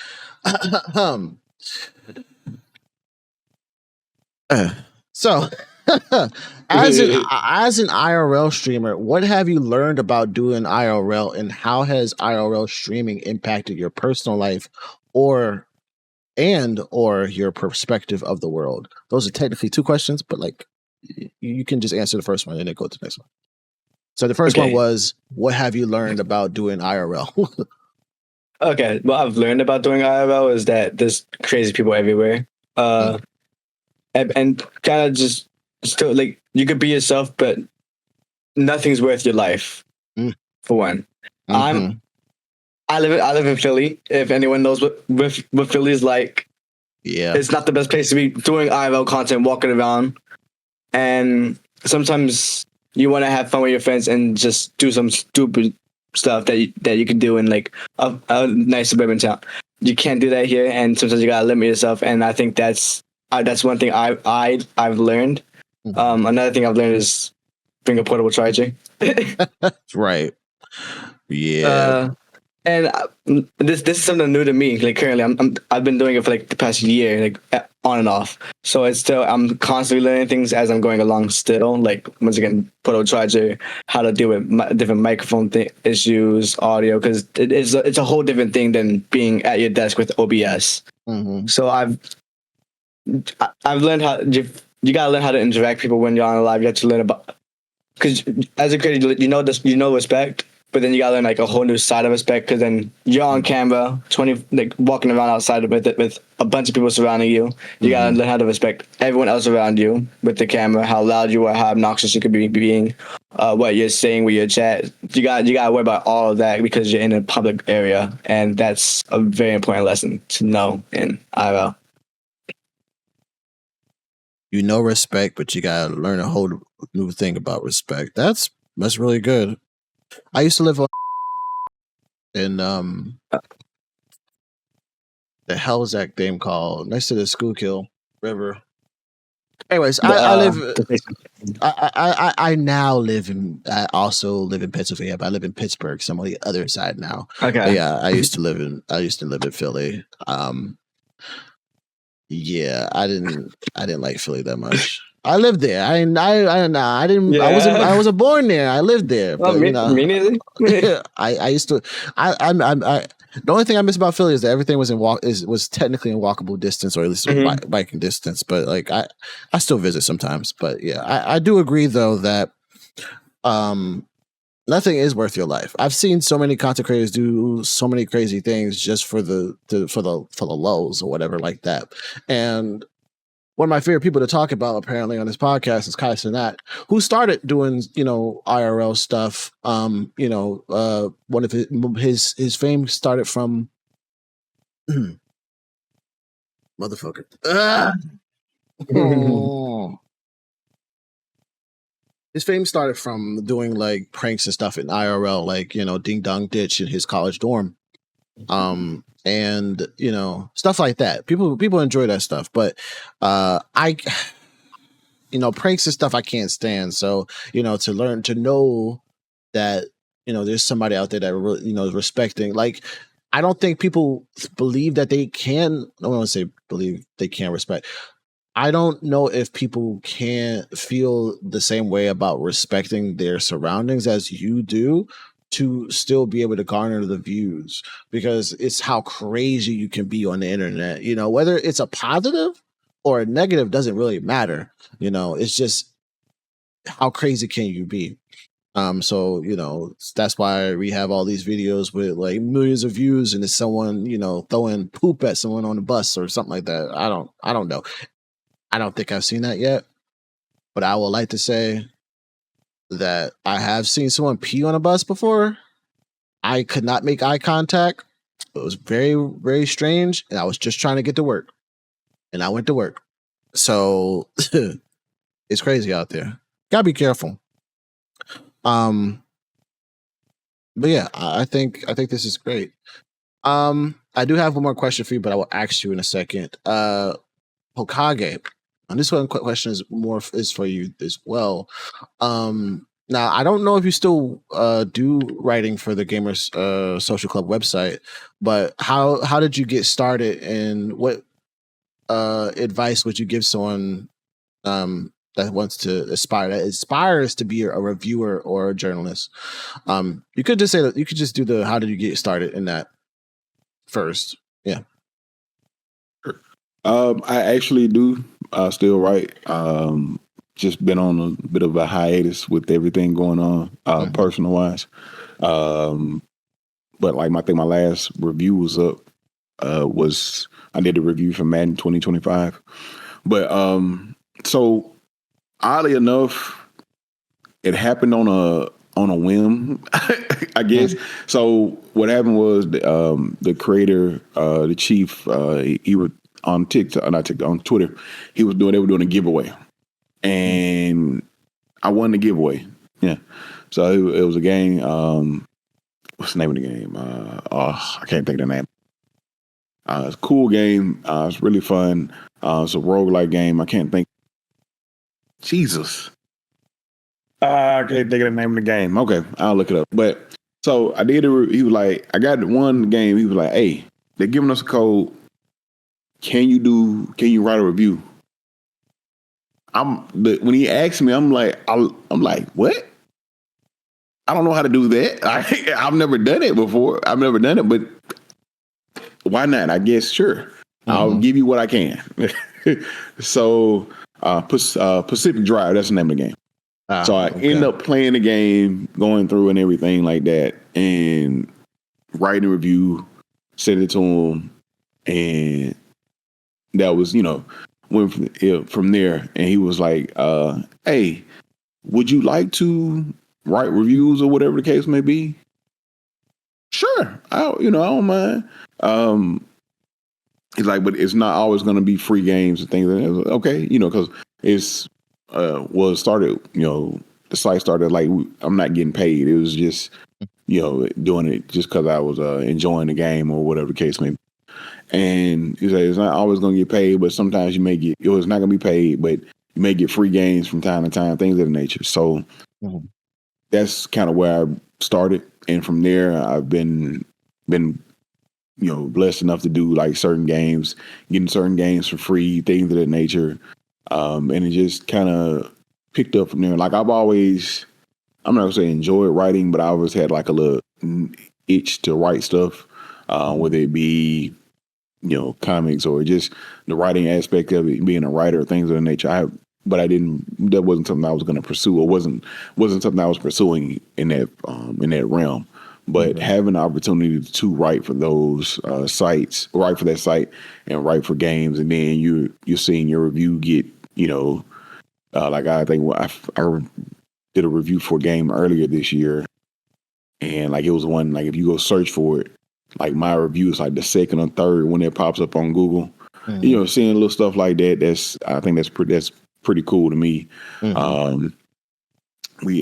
So, as an IRL streamer, what have you learned about doing IRL, and how has IRL streaming impacted your personal life, or your perspective of the world? Those are technically 2 questions, but like, you can just answer the first one and then go to the next one. So the first one was, what have you learned about doing IRL? Okay, what I've learned about doing IRL is that there's crazy people everywhere. And kind of just still, like, you could be yourself, but nothing's worth your life. For one, I live in Philly. If anyone knows what Philly is like, yeah, it's not the best place to be doing IRL content, walking around. And sometimes you want to have fun with your friends and just do some stupid stuff that you can do in like a nice suburban town. You can't do that here, and sometimes you gotta limit yourself. And I think that's one thing I've learned. Another thing I've learned is bring a portable charger. Right. Yeah. And this is something new to me. Like currently, I've been doing it for like the past year, like on and off. So it's still I'm constantly learning things as I'm going along. Still, like once again, proto charger, how to deal with different microphone issues, audio, because it's a whole different thing than being at your desk with OBS. Mm-hmm. So I've learned how you gotta learn how to interact with people when you're on live. You have to learn about because as a creator, you know respect. But then you gotta learn like a whole new side of respect because then you're on camera, walking around outside with a bunch of people surrounding you. You gotta learn how to respect everyone else around you with the camera, how loud you are, how obnoxious you could be being, what you're saying with your chat. You gotta worry about all of that because you're in a public area, and that's a very important lesson to know in IRL. You know respect, but you gotta learn a whole new thing about respect. That's really good. I used to live in the hell is that game called? Next to the Schuylkill River. Anyways, I now live in. I also live in Pennsylvania, but I live in Pittsburgh, so I'm on the other side now. Okay. But yeah, I used to live in Philly. Yeah, I didn't like Philly that much. I lived there. I didn't. Yeah. I wasn't born there. I lived there. But, me neither. I used to. The only thing I miss about Philly is that everything was was technically in walkable distance, or at least biking distance. But like I still visit sometimes. But yeah, I do agree though that nothing is worth your life. I've seen so many content creators do so many crazy things just for the lows or whatever like that. And one of my favorite people to talk about apparently on this podcast is Kai Cenat, who started doing, IRL stuff. One of his fame started from motherfucker. Oh. His fame started from doing like pranks and stuff in IRL, like, Ding Dong Ditch in his college dorm. And stuff like that. People enjoy that stuff, but pranks and stuff I can't stand. So to know that there's somebody out there that really is respecting. Like, I don't think people believe that they can. I don't want to say believe they can respect. I don't know if people can feel the same way about respecting their surroundings as you do, to still be able to garner the views, because it's how crazy you can be on the internet. Whether it's a positive or a negative doesn't really matter. It's just how crazy can you be. So that's why we have all these videos with like millions of views, and it's someone throwing poop at someone on the bus or something like that. I don't know. I don't think I've seen that yet, but I would like to say that I have seen someone pee on a bus before. I could not make eye contact. It was very, very strange. And I was just trying to get to work. And I went to work. So it's crazy out there. Gotta be careful. But yeah, I think this is great. I do have one more question for you, but I will ask you in a second. Hokage. And this one question is for you as well. Now, I don't know if you still do writing for the Gamers Social Club website, but how did you get started, and what advice would you give someone that aspires to be a reviewer or a journalist? You could just say that. You could just do the how did you get started in that first. Yeah. I actually do still write. Just been on a bit of a hiatus with everything going on, personal wise. But like I think my last review was up. I did a review for Madden 2025. But so oddly enough, it happened on a whim, I guess. So what happened was the creator, the chief, he was on TikTok, not TikTok, on Twitter. They were doing a giveaway. And I won the giveaway. Yeah. So it was a game. What's the name of the game? I can't think of the name. It's a cool game. It's really fun. It's a roguelike game. I can't think. Jesus. I can't think of the name of the game. Okay, I'll look it up. But So I did he was like, I got one game. He was like, hey, they're giving us a code. Can you write a review? When he asked me, I'm like, what? I don't know how to do that. I've never done it before. I've never done it, but why not? I guess, sure. I'll give you what I can. So Pacific Drive, that's the name of the game. So I end up playing the game, going through and everything like that, and writing a review, sent it to him, and that was, went from there. And he was like, hey, would you like to write reviews or whatever the case may be? Sure. I don't mind. He's like, but it's not always going to be free games and things. Like that. Okay, because it's started. The site started like I'm not getting paid. It was just doing it just because I was enjoying the game or whatever the case may be. And he said it's not always going to get paid, but sometimes you may get. It's not going to be paid, but you may get free games from time to time, things of that nature. So that's kind of where I started, and from there I've been blessed enough to do like certain games, getting certain games for free, things of that nature. And it just kind of picked up from there. Like I'm not gonna say enjoyed writing, but I always had like a little itch to write stuff, whether it be, comics or just the writing aspect of it, being a writer, things of that nature. That wasn't something I was going to pursue, or wasn't something I was pursuing in that realm. But having the opportunity to write for those sites, write for that site, and write for games, and then you're seeing your review get, like I think I did a review for a game earlier this year, and like it was one, like if you go search for it, like my review is like the second or third when it pops up on Google. Seeing little stuff like that, I think that's pretty cool to me.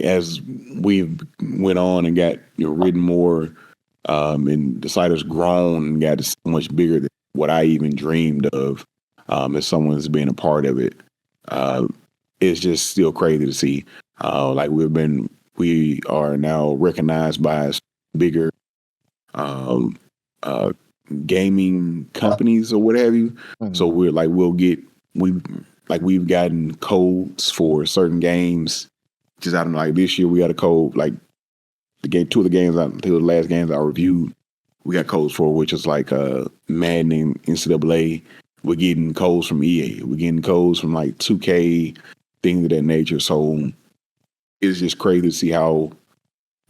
As we went on and got written more, and the site has grown and got so much bigger than what I even dreamed of. As someone's been a part of it, it's just still crazy to see. Like we are now recognized by bigger gaming companies or what have you. So we've gotten codes for certain games. Just I don't know, like this year we got a code, like two of the games, the last games I reviewed, we got codes for, which is like Madden and NCAA. We're getting codes from EA. We're getting codes from like 2K, things of that nature. So it's just crazy to see how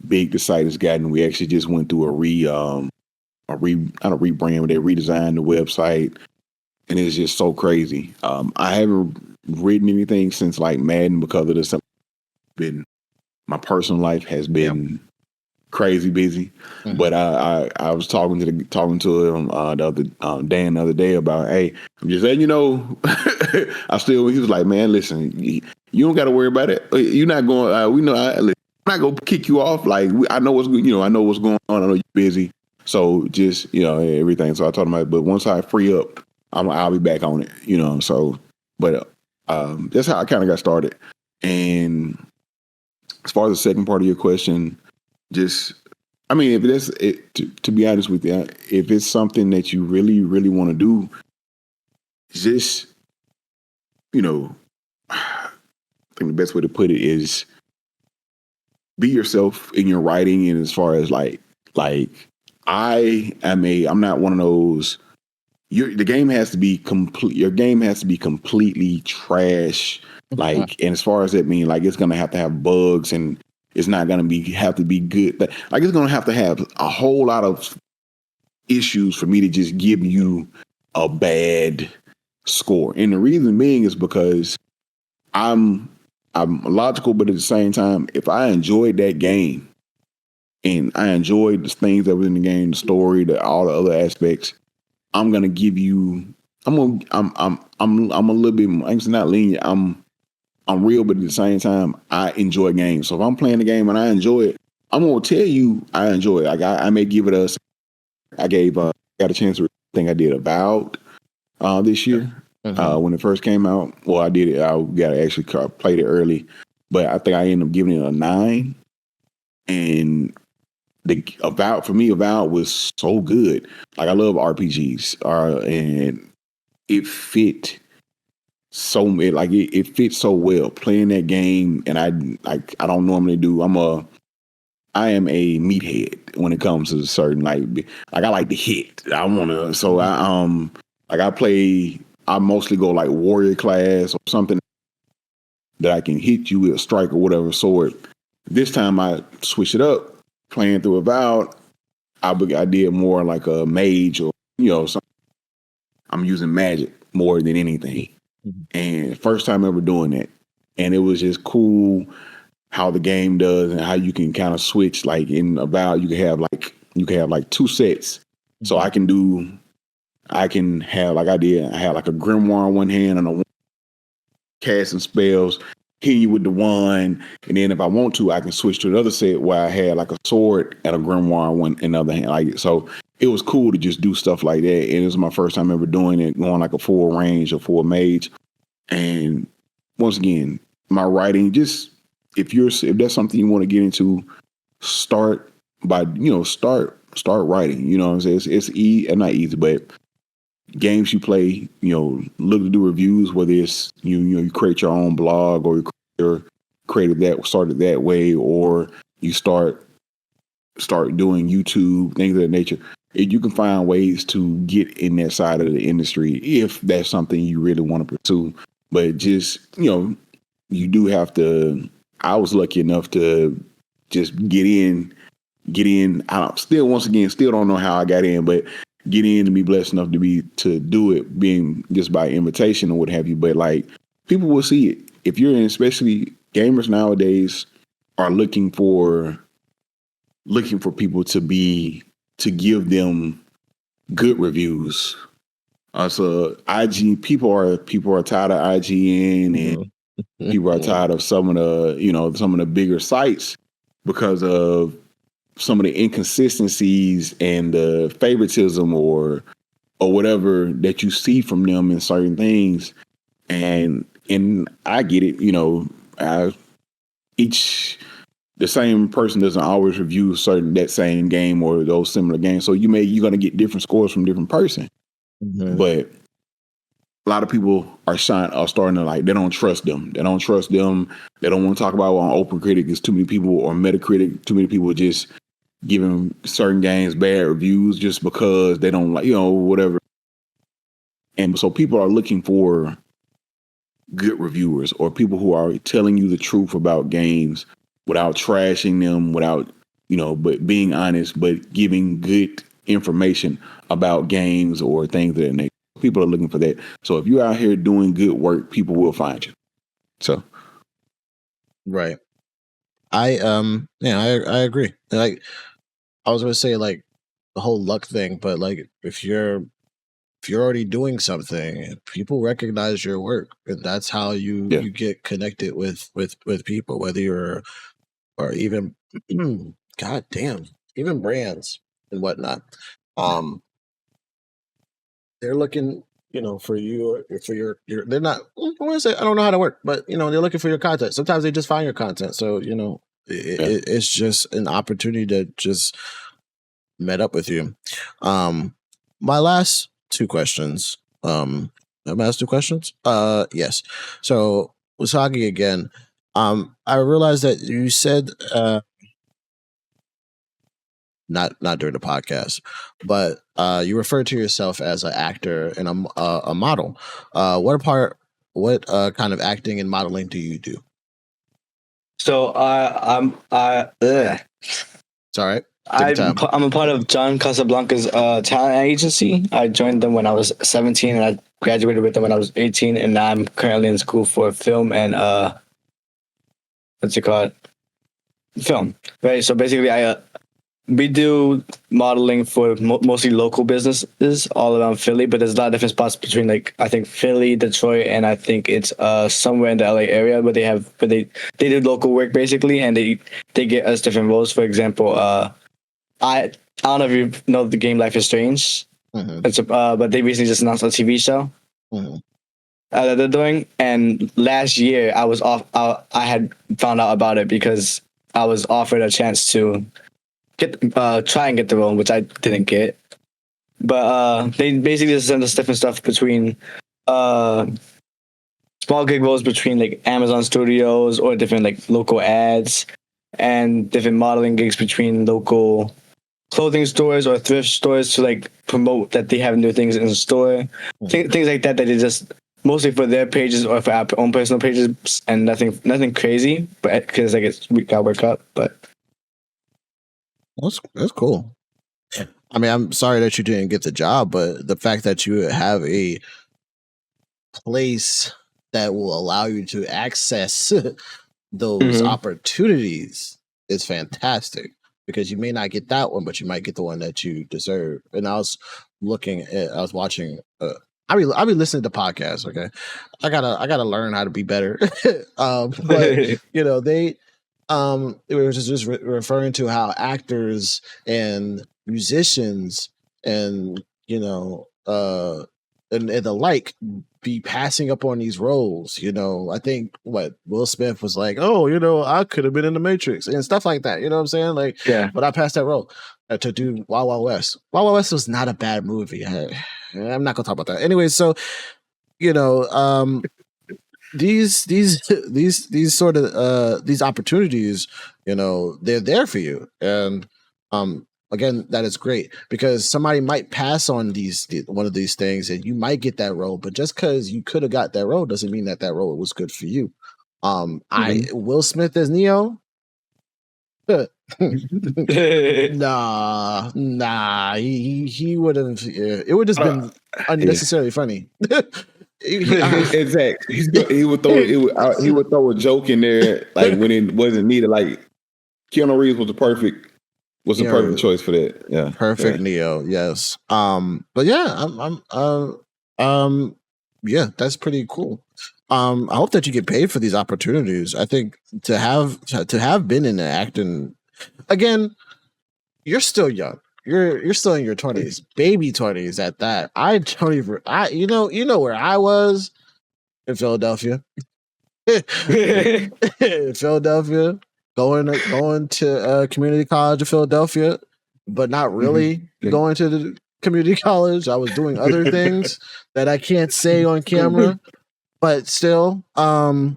big the site has gotten. We actually just went through not a rebrand, but they redesigned the website, and it's just so crazy. I haven't written anything since like Madden because of this. My personal life has been crazy busy, but I was talking to him Dan the other day about, hey, I'm just letting you know. He was like, man, listen, you don't got to worry about it. You're not going. I'm not gonna kick you off. Like I know what's I know what's going on. I know you're busy, so just everything. So I told him, but once I free up, I'll be back on it. So, but that's how I kind of got started. And as far as the second part of your question, if it's to be honest with you, if it's something that you really, really want to do, just, I think the best way to put it is be yourself in your writing. And as far as like I'm not one of those, the game has to be complete. Your game has to be completely trash. Like, and as far as that means, like, it's going to have bugs, and it's not going to have to be good. Like, it's going to have a whole lot of issues for me to just give you a bad score. And the reason being is because I'm logical, but at the same time, if I enjoyed that game and I enjoyed the things that were in the game, the story, all the other aspects, I'm going to give you, I'm a little bit, I'm not lenient. I'm real, but at the same time, I enjoy games. So if I'm playing the game and I enjoy it, I'm going to tell you I enjoy it. Like I may give it got a chance to think I did Avowed this year when it first came out. Well, I did it. Played it early, but I think I ended up giving it a 9. And Avowed was so good. Like I love RPGs, and it fit it fits so well playing that game. And I don't normally do. I am a meathead when it comes to certain like I like to hit. I want to. So I mostly go like warrior class or something that I can hit you with a strike or whatever sword. This time I switch it up, playing through Avowed. I did more like a mage or something. I'm using magic more than anything. And first time ever doing that. And it was just cool how the game does and how you can kind of switch. Like in Avowed, you can have like two sets. So I can have like I had like a grimoire in one hand and a casting spells, hitting you with the wand, and then if I want to, I can switch to another set where I had like a sword and a grimoire in the other hand. Like so, it was cool to just do stuff like that. And it was my first time ever doing it, going like a full range or full mage. And once again, my writing, just if that's something you want to get into, start by start writing. You know what I'm saying? It's not easy, but games you play, look to do reviews, whether it's you create your own blog or you started that way, or you start doing YouTube, things of that nature. You can find ways to get in that side of the industry if that's something you really want to pursue. But just, you do have to. I was lucky enough to just get in. Still don't know how I got in, but get in and be blessed enough to do it, being just by invitation or what have you. But like people will see it. If you're in, especially gamers nowadays are looking for people to give them good reviews. So IG people are tired of IGN and people are tired of some of the bigger sites because of some of the inconsistencies and the favoritism or whatever that you see from them in certain things. And I get it, the same person doesn't always review that same game or those similar games. So you're going to get different scores from different person. Mm-hmm. But a lot of people are starting to like, they don't trust them. They don't trust them. They don't want to talk about it on OpenCritic. It's too many people, or Metacritic, too many people just giving certain games bad reviews just because they don't like, whatever. And so people are looking for good reviewers or people who are telling you the truth about games without trashing them, but being honest, but giving good information about games or things that nature. People are looking for that. So if you're out here doing good work, people will find you. So. Right. I agree. Like, I was going to say like the whole luck thing, but like if you're already doing something, people recognize your work, and that's how you get connected with people, whether you're or even god damn, even brands and whatnot. They're looking, for you, for your they're not, I want to say, I don't know how to work, but they're looking for your content. Sometimes they just find your content. So, it's just an opportunity to just met up with you. My last two questions. Yes. So Oosagii again. I realized that you said not during the podcast, but you referred to yourself as an actor and a model. What kind of acting and modeling do you do? So It's all right. I'm a part of John Casablanca's talent agency. I joined them when I was 17, and I graduated with them when I was 18, and now I'm currently in school for film and what's it called? Film, right? So basically, we do modeling for mostly local businesses all around Philly, but there's a lot of different spots between, like, I think Philly, Detroit, and I think it's somewhere in the LA area where they do local work basically, and they get us different roles. For example, I don't know if you know the game Life is Strange. Mm-hmm. But they recently just announced a TV show that they're doing. And last year I was off. I had found out about it because I was offered a chance to try and get the role, which I didn't get. But they basically just send us different stuff between small gig roles between like Amazon Studios or different like local ads, and different modeling gigs between local clothing stores or thrift stores to like promote that they have new things in the store. Things like that they just mostly for their pages or for our own personal pages, and nothing crazy, but because like we got work up. But that's cool. I mean, I'm sorry that you didn't get the job, but the fact that you have a place that will allow you to access those opportunities is fantastic, because you may not get that one, but you might get the one that you deserve. And I was watching. I be listening to podcasts. Okay, I gotta learn how to be better. But you know, they it was just referring to how actors and musicians and you know and the like be passing up on these roles. You know, I think what Will Smith was like, oh, you know, I could have been in the Matrix and stuff like that. You know what I'm saying? Like, yeah, but I passed that role to do Wild Wild West. Wild Wild West was not a bad movie. I'm not gonna talk about that. Anyway, so you know, these sort of these opportunities, you know, they're there for you, and again, that is great, because somebody might pass on one of these things and you might get that role, but just because you could have got that role doesn't mean that role was good for you. Will Smith as Neo, nah, he would have. It would just been unnecessarily funny. Exactly. He would throw a joke in there like when it wasn't needed. Like Keanu Reeves was the perfect choice for that. Yeah, perfect Neo. Yes. But yeah, yeah, that's pretty cool. I hope that you get paid for these opportunities. I think to have been in the acting, again, you're still young. You're still in your 20s, baby 20s at that. I don't even. You know where I was in Philadelphia. Philadelphia, going to community college of Philadelphia, but not really going to the community college. I was doing other things that I can't say on camera, but still, yeah,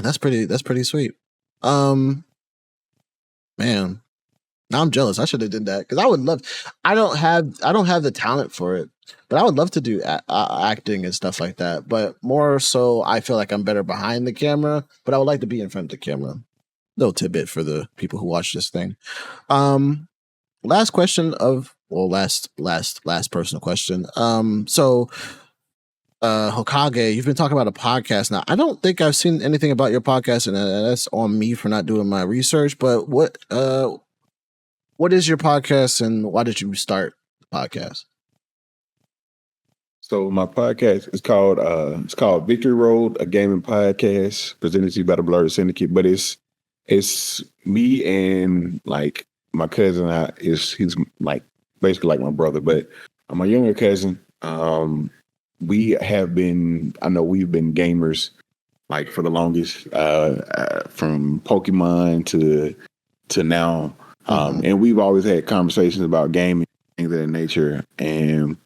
that's pretty sweet. Man. Now I'm jealous. I should have did that, because I would love. I don't have the talent for it, but I would love to do acting and stuff like that. But more so, I feel like I'm better behind the camera. But I would like to be in front of the camera. Little tidbit for the people who watch this thing. Last question last personal question. So Hokage, you've been talking about a podcast now. I don't think I've seen anything about your podcast, and that's on me for not doing my research. But what is your podcast, and why did you start the podcast? So my podcast is called Victory Road, a gaming podcast presented to you by the Blurred Syndicate. But it's me and like my cousin. He's like basically like my brother, but I'm a younger cousin. We've been gamers like for the longest, from Pokemon to now. And we've always had conversations about gaming, things of that nature. And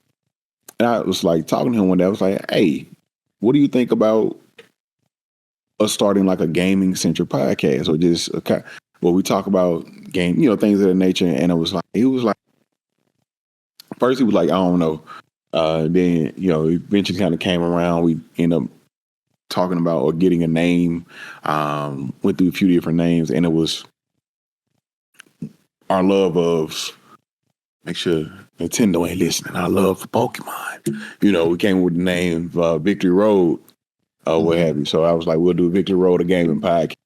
I was like talking to him one day. I was like, hey, what do you think about us starting like a gaming centric podcast, or just where we talk about game, things of that nature? And he was like, first he was like, I don't know. Then, eventually kind of came around. We ended up talking about or getting a name, went through a few different names, and it was our love of, make sure Nintendo ain't listening, our love for Pokemon. We came with the name Victory Road, what have you. So I was like, we'll do Victory Road, a gaming podcast,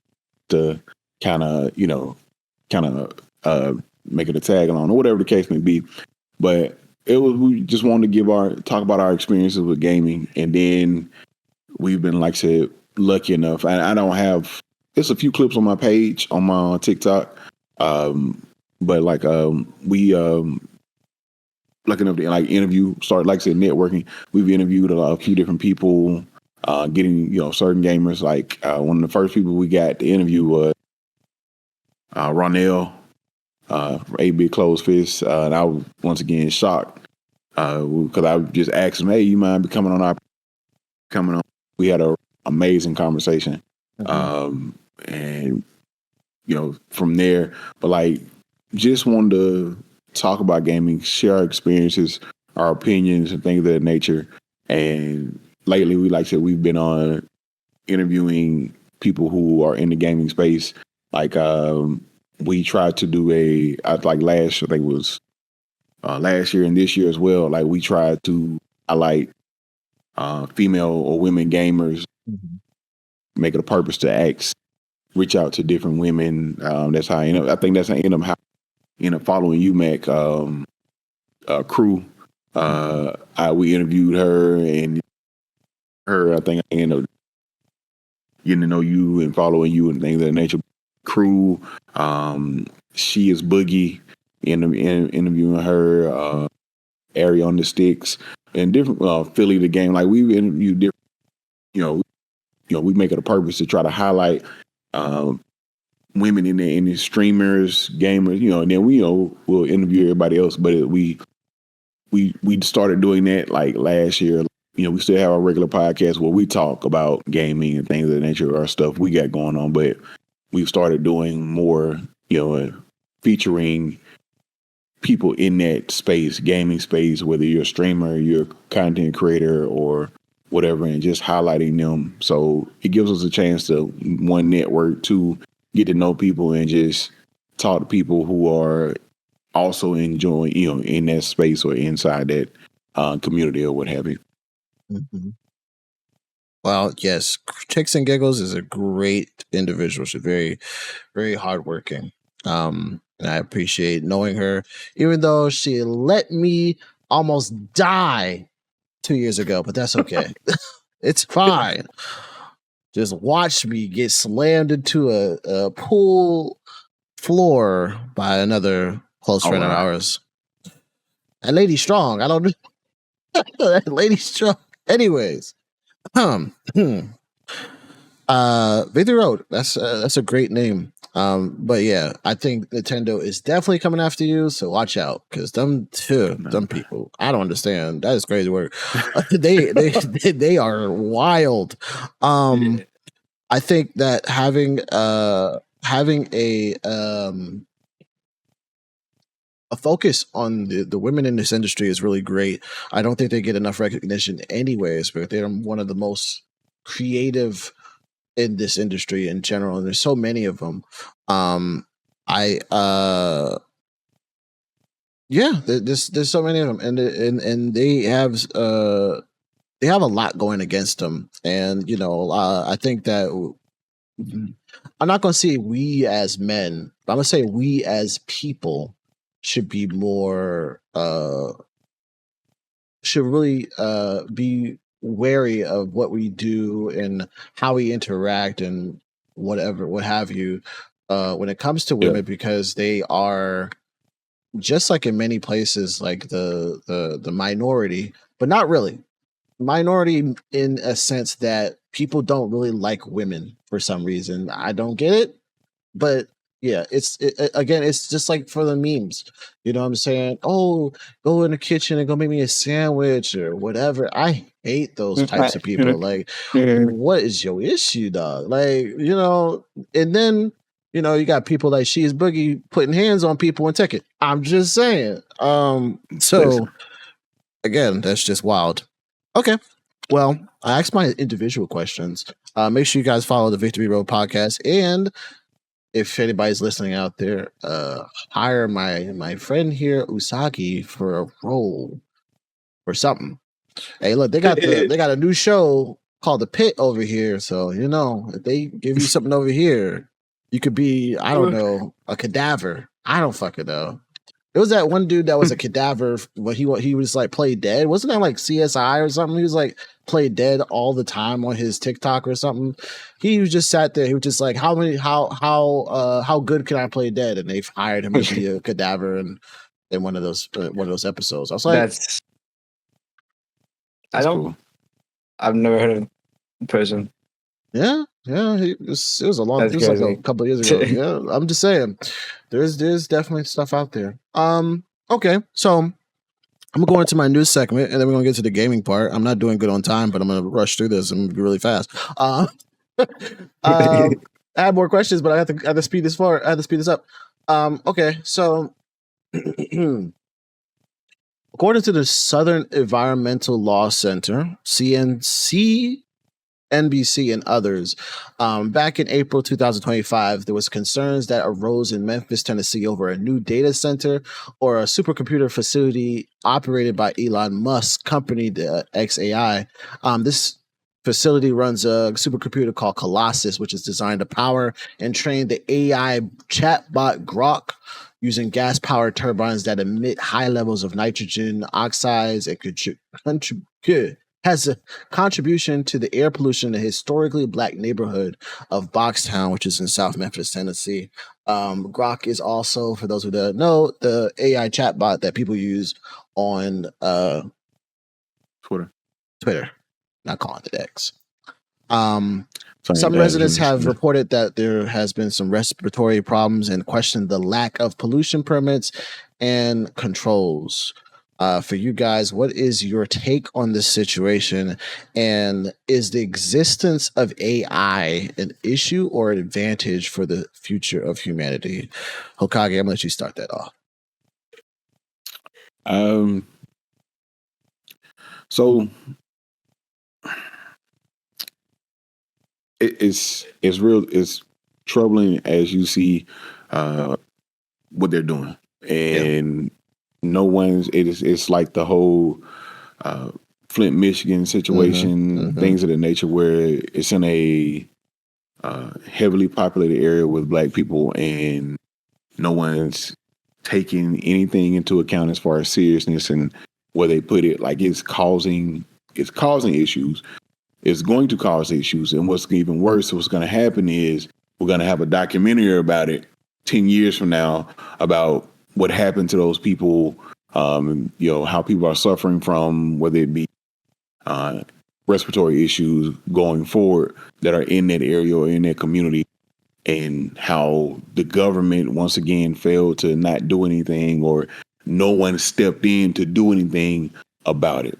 to kind of make it a tag along, or whatever the case may be. But we just wanted to talk about our experiences with gaming. And then we've been, like I said, lucky enough. I don't have, there's a few clips on my page, on my TikTok. But like we lucky enough to like interview, start, like I said, networking. We've interviewed a few different people, getting certain gamers. Like one of the first people we got to interview was Ronell. from 8-Bit Closed Fist, and I was once again shocked because I just asked him, "Hey, you mind coming on?" We had an amazing conversation, and from there, but like just wanted to talk about gaming, share our experiences, our opinions, and things of that nature. And lately, we've been on interviewing people who are in the gaming space. Like we tried to do last year and this year as well. Like we tried to highlight female or women gamers, make it a purpose to reach out to different women. That's how I think that's how I end up following you, Mac. Crew. We interviewed her, and I think I ended up getting to know you and following you and things of that nature. Crew. She is Boogie. Interviewing her. Ari on the Sticks and different Philly the Game. Like we interviewed different. We make it a purpose to try to highlight women in the streamers, gamers, and then we'll interview everybody else. But we started doing that like last year. We still have our regular podcast where we talk about gaming and things of that nature, our stuff we got going on. But we've started doing more, featuring people in that space, gaming space, whether you're a streamer, you're a content creator, or whatever, and just highlighting them. So it gives us a chance to, one, network, two, get to know people and just talk to people who are also enjoying, in that space or inside that community or what have you. Mm-hmm. Well, yes, Chicks and Giggles is a great individual. She's very, very hardworking. And I appreciate knowing her, even though she let me almost die 2 years ago, but that's okay. It's fine. Just watch me get slammed into a pool floor by another close friend of ours. That lady strong. I don't know. That lady strong. Anyways. Victory Road. That's a great name. But yeah, I think Nintendo is definitely coming after you, so watch out, because them people, I don't understand. That is crazy work. they are wild. I think that having a focus on the women in this industry is really great. I don't think they get enough recognition anyways, but they're one of the most creative in this industry in general, and there's so many of them. There's so many of them, and they have a lot going against them, and I think that I'm not going to say we as men, but I'm going to say we as people should be more should really be wary of what we do and how we interact and what have you when it comes to women, because they are, just like in many places, like the minority, but not really minority in a sense that people don't really like women for some reason. I don't get it, but yeah, again, it's just like for the memes. You know what I'm saying? Oh, go in the kitchen and go make me a sandwich or whatever. I hate those types of people. Like, what is your issue, dog? Like, and then, you got people like She's Boogie putting hands on people in Tekken. I'm just saying. So, again, that's just wild. Okay. Well, I asked my individual questions. Make sure you guys follow the Victory Road podcast, and if anybody's listening out there, hire my friend here, Oosagii, for a role or something. Hey, look, they got a new show called The Pit over here. So, if they give you something over here, you could be, I don't know, a cadaver. I don't fucking know. There was that one dude that was a cadaver, but he was like play dead. Wasn't that like CSI or something? He was like play dead all the time on his TikTok or something. He was just sat there. He was just like, how good can I play dead? And they've hired him to be a cadaver in one of those episodes. I was like, I've never heard of the person. Yeah, Yeah, it was a long. That's It was like a crazy. couple of years ago. Yeah, I'm just saying, there's definitely stuff out there. Okay, so I'm gonna go into my news segment, and then we're gonna get to the gaming part. I'm not doing good on time, but I'm gonna rush through this and be really fast. I had more questions, but I have to speed this forward. I have to speed this up. Okay, so according to the Southern Environmental Law Center, NBC and others, back in April 2025, there was concerns that arose in Memphis, Tennessee over a new data center or a supercomputer facility operated by Elon Musk's company, the XAI. This facility runs a supercomputer called Colossus, which is designed to power and train the AI chatbot Grok using gas-powered turbines that emit high levels of nitrogen oxides and has a contribution to the air pollution in the historically black neighborhood of Boxtown, which is in South Memphis, Tennessee. Grok is also, for those who don't know, the AI chatbot that people use on Twitter, not calling it X. Some residents have reported that there has been some respiratory problems and questioned the lack of pollution permits and controls. For you guys, what is your take on this situation? And is the existence of AI an issue or an advantage for the future of humanity? Hokage, I'm gonna let you start that off. So it's troubling as you see what they're doing, and no one's. It's like the whole Flint, Michigan situation, things of that nature, where it's in a heavily populated area with black people, and no one's taking anything into account as far as seriousness and where they put it. Like it's causing issues. It's going to cause issues. And what's even worse, what's going to happen is we're going to have a documentary about it 10 years from now about what happened to those people, how people are suffering from, whether it be respiratory issues going forward that are in that area or in that community, and how the government once again failed to not do anything, or no one stepped in to do anything about it.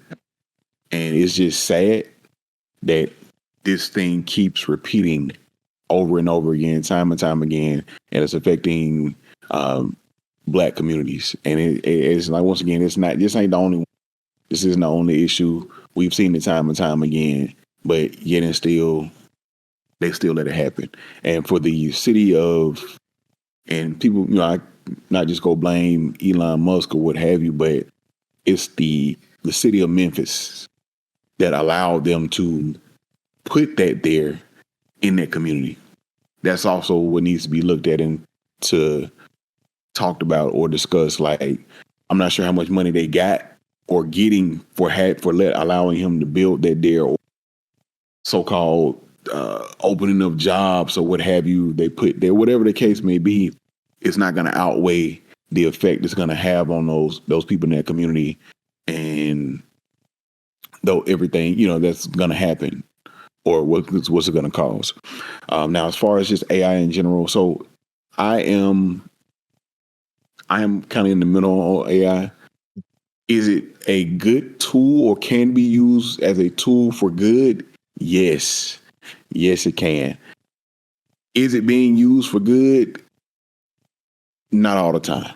And it's just sad that this thing keeps repeating over and over again, time and time again, and it's affecting black communities. And it's like, once again, this ain't the only one. This isn't the only issue. We've seen it time and time again, but yet and still, they still let it happen. And for the city of, and people, I not just go blame Elon Musk or what have you, but it's the city of Memphis that allowed them to put that there in that community. That's also what needs to be looked at and to talked about or discussed. Like, I'm not sure how much money they got or getting for allowing him to build that there, or so-called opening of jobs or what have you they put there. Whatever the case may be, it's not going to outweigh the effect it's going to have on those people in that community, and though everything that's going to happen, or what's it going to cause. Now, as far as just AI in general, so I am kind of in the middle on AI. Is it a good tool, or can be used as a tool for good? Yes, it can. Is it being used for good? Not all the time.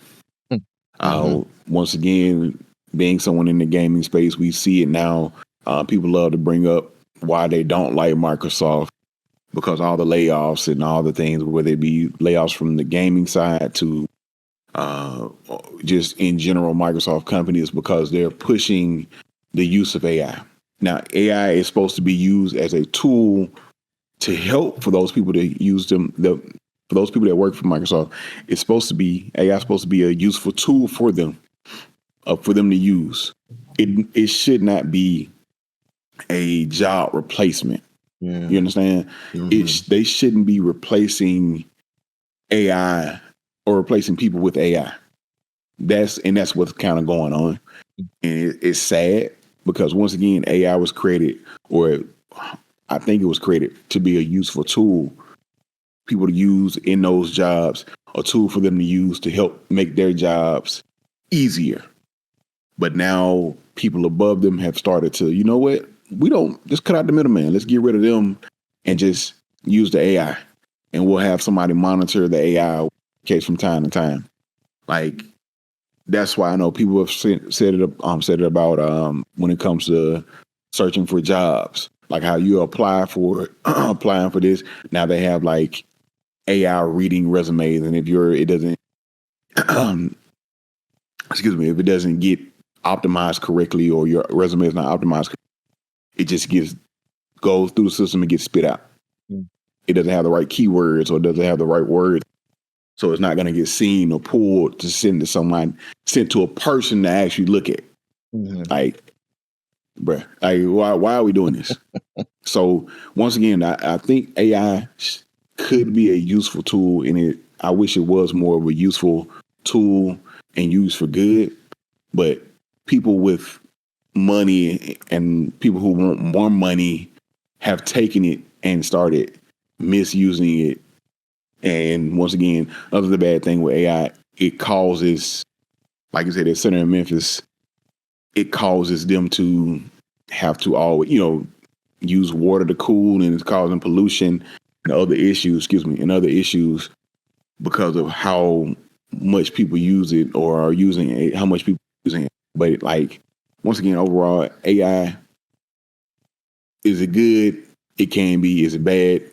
Once again, being someone in the gaming space, we see it now. People love to bring up why they don't like Microsoft, because all the layoffs and all the things, whether it be layoffs from the gaming side to just in general Microsoft companies, because they're pushing the use of AI. Now, AI is supposed to be used as a tool to help for those people to use them. For those people that work for Microsoft, AI is supposed to be a useful tool for them to use. It should not be a job replacement. Yeah. You understand? They shouldn't be replacing AI or replacing people with AI. That's what's kind of going on. And it's sad, because once again, AI was created, or I think it was created to be a useful tool, people to use in those jobs, a tool for them to use to help make their jobs easier. But now people above them have started to, you know what? We don't just cut out the middleman. Let's get rid of them and just use the AI. And we'll have somebody monitor the AI case from time to time. Like, that's why I know people have said it about when it comes to searching for jobs, like how you apply for applying for this. Now they have like AI reading resumes, and if it doesn't, excuse me, if it doesn't get optimized correctly or your resume is not optimized, it just goes through the system and gets spit out. It doesn't have the right keywords or doesn't have the right words. So it's not going to get seen or pulled to send to a person to actually look at. Mm-hmm. Like, bruh, like, why are we doing this? So once again, I think AI could be a useful tool in it. I wish it was more of a useful tool and used for good. But people with money and people who want more money have taken it and started misusing it. And once again, another bad thing with AI, it causes, like I said, that center in Memphis, it causes them to have to always, use water to cool, and it's causing pollution and other issues, because of how much people use it or are using it, how much people are using it. But like, once again, overall, AI, is it good? It can be. Is it bad?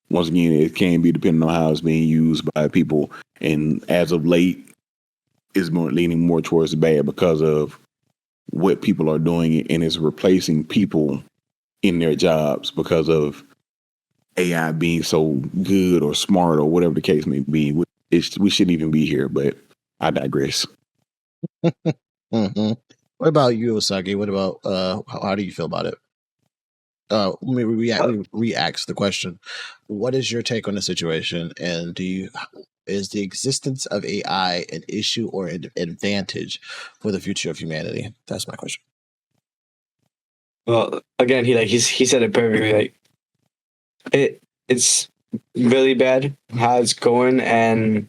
Once again, it can be, depending on how it's being used by people. And as of late, it's leaning more towards the bad because of what people are doing, and it's replacing people in their jobs because of AI being so good or smart or whatever the case may be. We shouldn't even be here, but I digress. Mm-hmm. What about you, Oosagii? What about how do you feel about it? Let me re-ask the question. What is your take on the situation, and is the existence of AI an issue or an advantage for the future of humanity? That's my question. Well, again, he said it perfectly. Like, it's really bad how it's going, and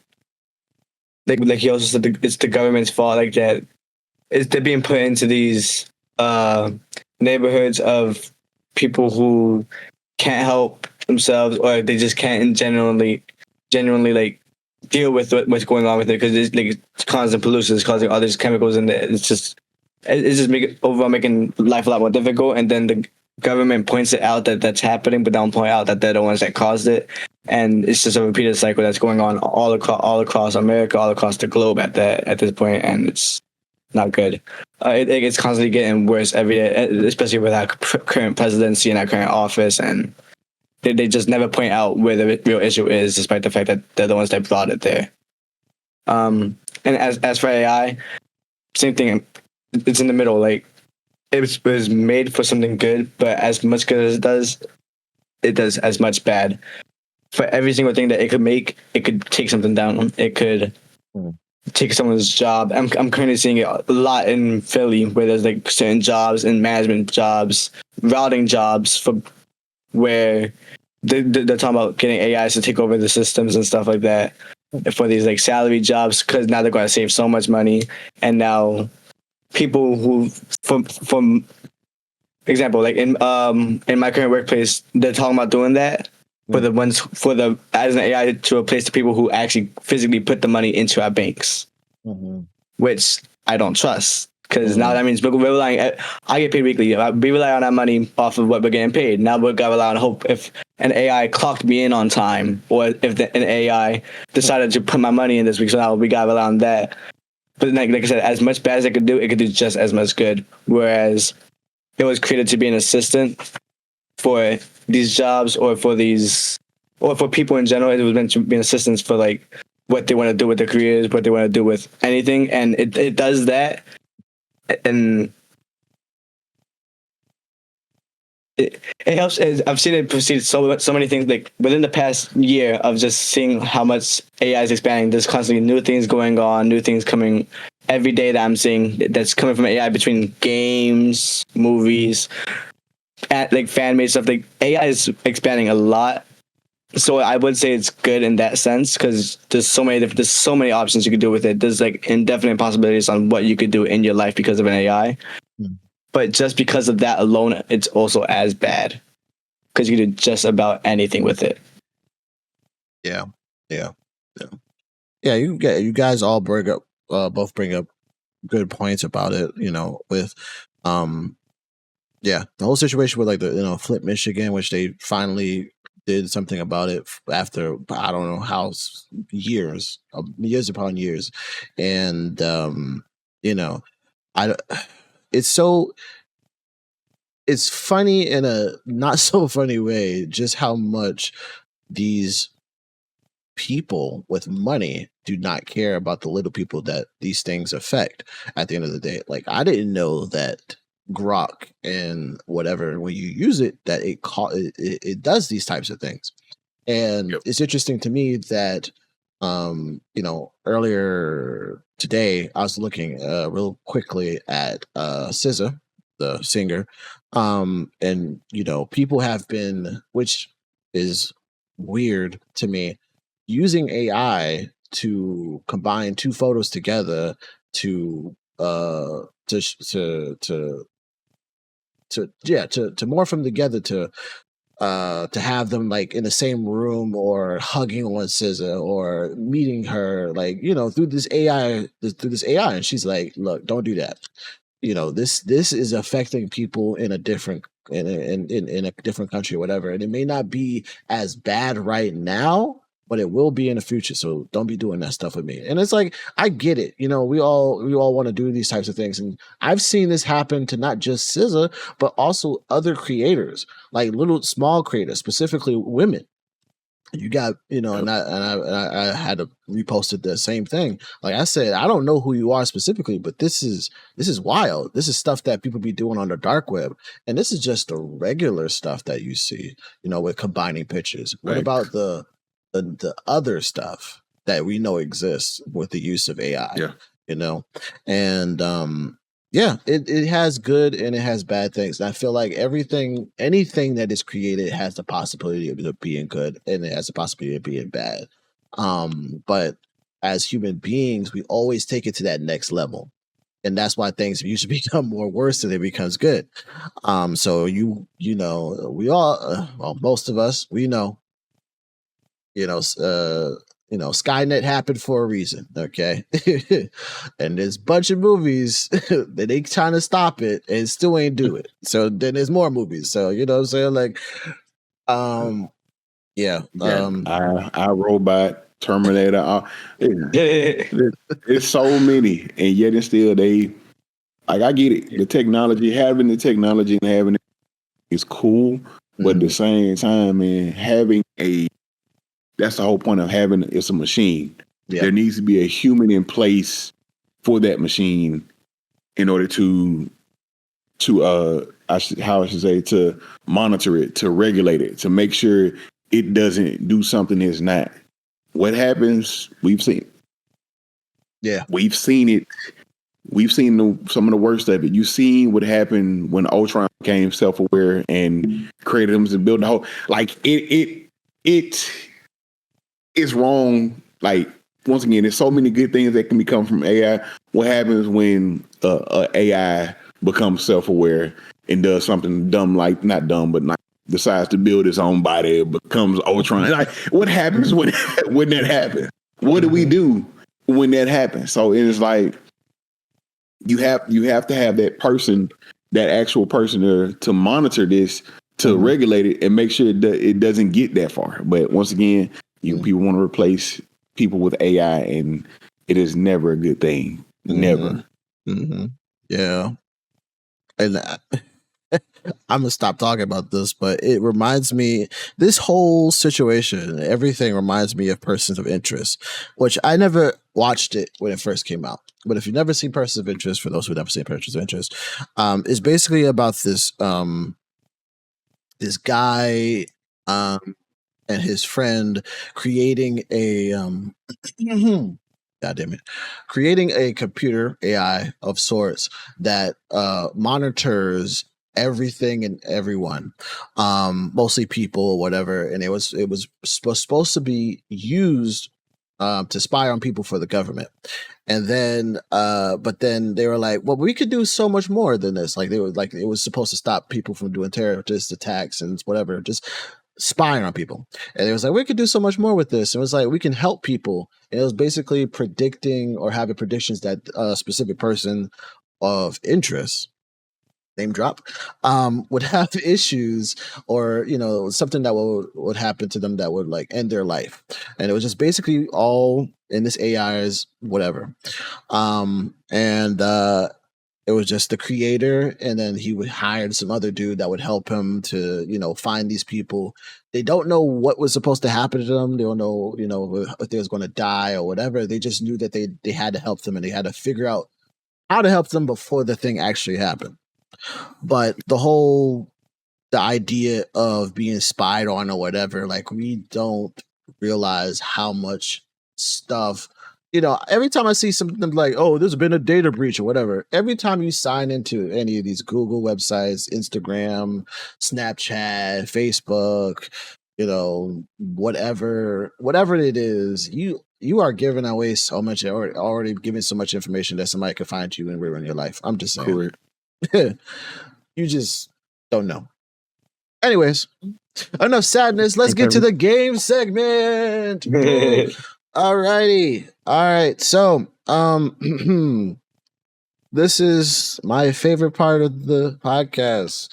like he also said, it's the government's fault. Like that, they're being put into these neighborhoods of people who can't help themselves, or they just can't genuinely like deal with what's going on with it, because it's causing pollution, it's causing all these chemicals in there. It's just making life a lot more difficult. And then the government points it out that that's happening, but don't point out that they're the ones that caused it. And it's just a repeated cycle that's going on all across America, all across the globe at this point, and it's not good. It's constantly getting worse every day, especially with our current presidency and our current office, and they just never point out where the real issue is, despite the fact that they're the ones that brought it there. And as for AI, same thing. It's in the middle. Like, it was made for something good, but as much good as it does as much bad. For every single thing that it could make, it could take something down. It could take someone's job. I'm currently seeing it a lot in Philly, where there's like certain jobs and management jobs, routing jobs, for where they're talking about getting AIs to take over the systems and stuff like that for these like salary jobs, because now they're going to save so much money. And now people who, from example, like in my current workplace, they're talking about doing that for the ones as an AI to replace the people who actually physically put the money into our banks, which I don't trust, because now that means we're relying. I get paid weekly. We rely on our money off of what we're getting paid. Now we're gonna rely on hope if an AI clocked me in on time, or if an AI decided to put my money in this week. So now we gotta rely on that. But like I said, as much bad as it could do just as much good. Whereas it was created to be an assistant for these jobs, or for people in general. It was meant to be an assistant for like what they want to do with their careers, what they want to do with anything, and it does that. And it helps. I've seen it proceed so many things, like within the past year of just seeing how much AI is expanding. There's constantly new things going on, new things coming every day that I'm seeing that's coming from AI, between games, movies, like fan made stuff. Like AI is expanding a lot, so I would say it's good in that sense because there's so many options you could do with it. There's like indefinite possibilities on what you could do in your life because of an AI. But just because of that alone, it's also as bad because you can do just about anything with it. Yeah. You guys all both bring up good points about it. With the whole situation with like the Flint, Michigan, which they finally did something about it after I don't know how years upon years, and I it's funny in a not so funny way just how much these people with money do not care about the little people that these things affect at the end of the day. Like I didn't know that Grok and whatever, when you use it, that it does these types of things. And it's interesting to me that earlier today I was looking real quickly at SZA, the singer, and people have been, which is weird to me, using AI to combine two photos together to morph them together to have them like in the same room or hugging on SZA or meeting her, like through this AI, and she's like, look, don't do that. This is affecting people in a different in a different country or whatever, and it may not be as bad right now, but it will be in the future. So don't be doing that stuff with me. And it's like, I get it. We all want to do these types of things. And I've seen this happen to not just SZA, but also other creators, like little small creators, specifically women. You got, and I had to reposted the same thing. Like I said, I don't know who you are specifically, but this is wild. This is stuff that people be doing on the dark web. And this is just the regular stuff that you see, with combining pictures. What about the other stuff that we know exists with the use of AI? And it has good and it has bad things. And I feel like anything that is created has the possibility of being good and it has the possibility of being bad. But as human beings, we always take it to that next level. And that's why things usually become more worse than it becomes good. So we all, most of us, we know, Skynet happened for a reason, okay? And there's a bunch of movies that they trying to stop it and still ain't do it. So then there's more movies. So you know what I'm saying? Like, iRobot, Terminator. It's so many, and yet and still they like. I get it. The technology, having the technology and having it is cool, but at the same time, man, that's the whole point of having it's a machine. Yeah. There needs to be a human in place for that machine in order to monitor it, to regulate it, to make sure it doesn't do something it's not. What happens, we've seen. Yeah. We've seen it. We've seen some of the worst of it. You've seen what happened when Ultron became self-aware and created them to build the whole, like it's wrong. Like, once again, there's so many good things that can become from AI. What happens when AI becomes self-aware and does something dumb, like not dumb, but like decides to build its own body, becomes Ultron? Like, what happens when that happens? What do we do when that happens? So it is like you have to have that person, that actual person there to monitor this, to regulate it, and make sure that it doesn't get that far. But once again, people want to replace people with AI, and it is never a good thing. Never. Yeah. And I'm gonna stop talking about this, but it reminds me, this whole situation, everything reminds me of Persons of Interest, which I never watched it when it first came out. But if you've never seen Persons of Interest, for those who've never seen Persons of Interest, it's basically about this this guy and his friend creating a God damn it, creating a computer AI of sorts that monitors everything and everyone, mostly people or whatever, and it was supposed to be used to spy on people for the government. And then but then they were like, well, we could do so much more than this. Like they were like, it was supposed to stop people from doing terrorist attacks and whatever, just spying on people. And it was like, we could do so much more with this. It was like, we can help people. And it was basically predicting or having predictions that a specific person of interest, name drop, would have issues, or something that would happen to them that would like end their life. And it was just basically all in this AI's whatever. And it was just the creator, and then he would hire some other dude that would help him to find these people. They don't know what was supposed to happen to them. They don't know if they was going to die or whatever. They just knew that they had to help them, and they had to figure out how to help them before the thing actually happened. But the idea of being spied on or whatever, like, we don't realize how much stuff, every time I see something like, oh, there's been a data breach or whatever, every time you sign into any of these Google websites, Instagram, Snapchat, Facebook, whatever it is, you are giving away so much, already giving so much information that somebody could find you and ruin your life. I'm just saying. Correct. You just don't know. Anyways, enough sadness. Let's get to the game segment. Alrighty. All right. So, this is my favorite part of the podcast.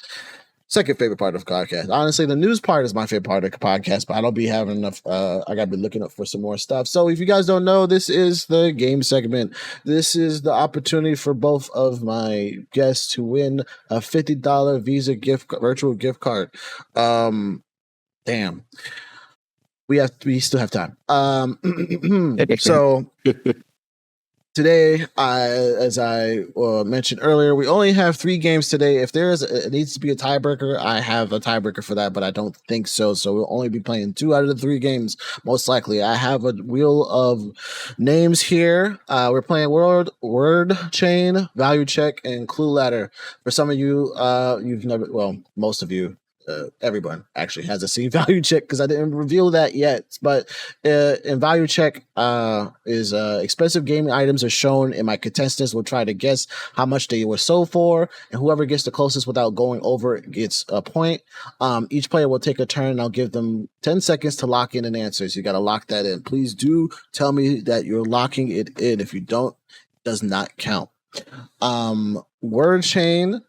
Second favorite part of the podcast. Honestly, the news part is my favorite part of the podcast, but I don't be having enough. I gotta be looking up for some more stuff. So if you guys don't know, this is the game segment. This is the opportunity for both of my guests to win a $50 Visa virtual gift card. Damn. We still have time. So today, as I mentioned earlier, we only have 3 games today. If it needs to be a tiebreaker, I have a tiebreaker for that, but I don't think so. So we'll only be playing 2 out of the 3 games, most likely. I have a wheel of names here. We're playing word chain, value check, and clue ladder. For some of you, most of you, everyone actually has a C value check, because I didn't reveal that yet. But in value check is expensive gaming items are shown, and my contestants will try to guess how much they were sold for, and whoever gets the closest without going over gets a point. Each player will take a turn, and I'll give them 10 seconds to lock in an answer. So you got to lock that in. Please do tell me that you're locking it in. If you don't, it does not count. Word chain.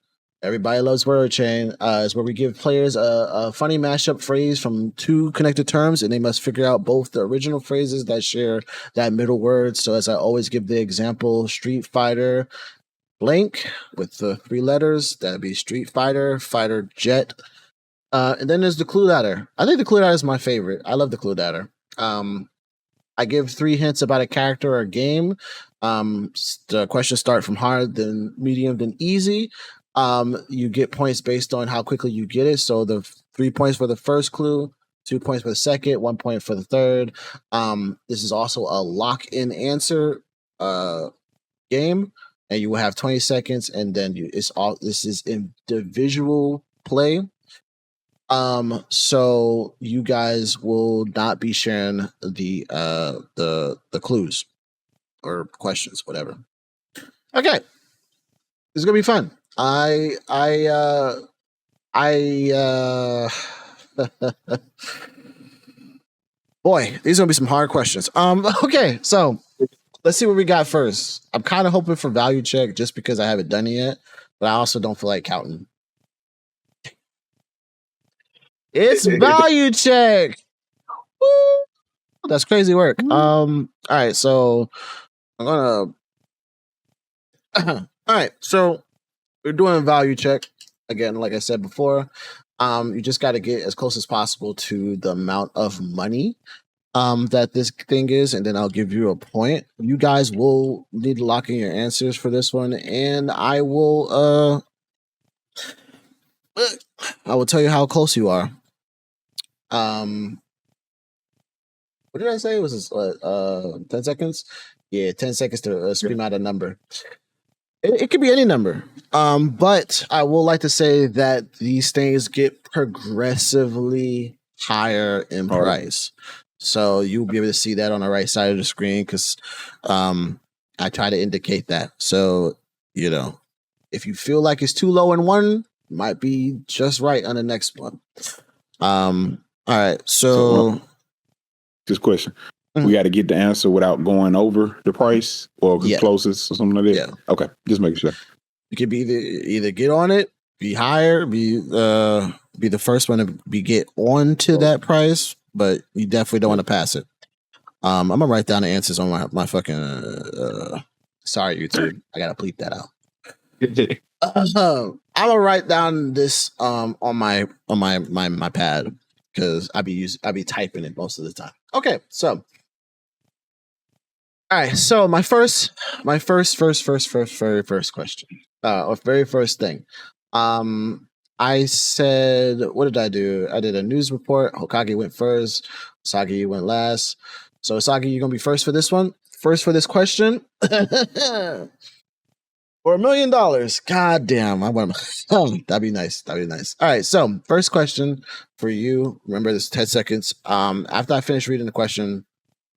Everybody loves word chain. Is where we give players a funny mashup phrase from 2 connected terms, and they must figure out both the original phrases that share that middle word. So as I always give the example, Street Fighter blank with the 3 letters, that'd be Street Fighter, Fighter Jet. And then there's the clue ladder. I think the clue ladder is my favorite. I love the clue ladder. I give 3 hints about a character or a game. The questions start from hard, then medium, then easy. You get points based on how quickly you get it. So the 3 points for the first clue, 2 points for the second, 1 point for the third. This is also a lock-in answer game, and you will have 20 seconds, and then this is individual play. So you guys will not be sharing the clues or questions, whatever. Okay. It's gonna be fun. Boy, these are gonna be some hard questions. Okay, so let's see what we got first. I'm kind of hoping for value check just because I haven't done it yet, but I also don't feel like counting. It's value check. Woo! That's crazy work. All right, so I'm gonna. All right, so we're doing a value check again. Like I said before, you just got to get as close as possible to the amount of money that this thing is, and then I'll give you a point. You guys will need to lock in your answers for this one, and I will tell you how close you are. What did I say? It was 10 seconds? Yeah, 10 seconds to scream out a number. It could be any number. But I will like to say that these things get progressively higher in Harder. price. So you'll be able to see that on the right side of the screen because I try to indicate that. So, if you feel like it's too low in one, might be just right on the next one. All right. So this question. Mhm. We got to get the answer without going over the price or the Yeah. closest or something like that. Yeah. Okay, just making sure. You could be either get on it, be higher, be the first one to get on to that price, but you definitely don't want to pass it. I'm gonna write down the answers on my fucking. Sorry, YouTube. I gotta bleep that out. I'm gonna write down this on my pad because I be typing it most of the time. Okay, so. All right, so my very first question, or very first thing, I said, what did I do? I did a news report. Hokage went first. Oosagii went last. So Oosagii, you're gonna be first for this one. First for this question, for $1 million. God damn, I want. That'd be nice. That'd be nice. All right, so first question for you. Remember, this 10 seconds. After I finish reading the question,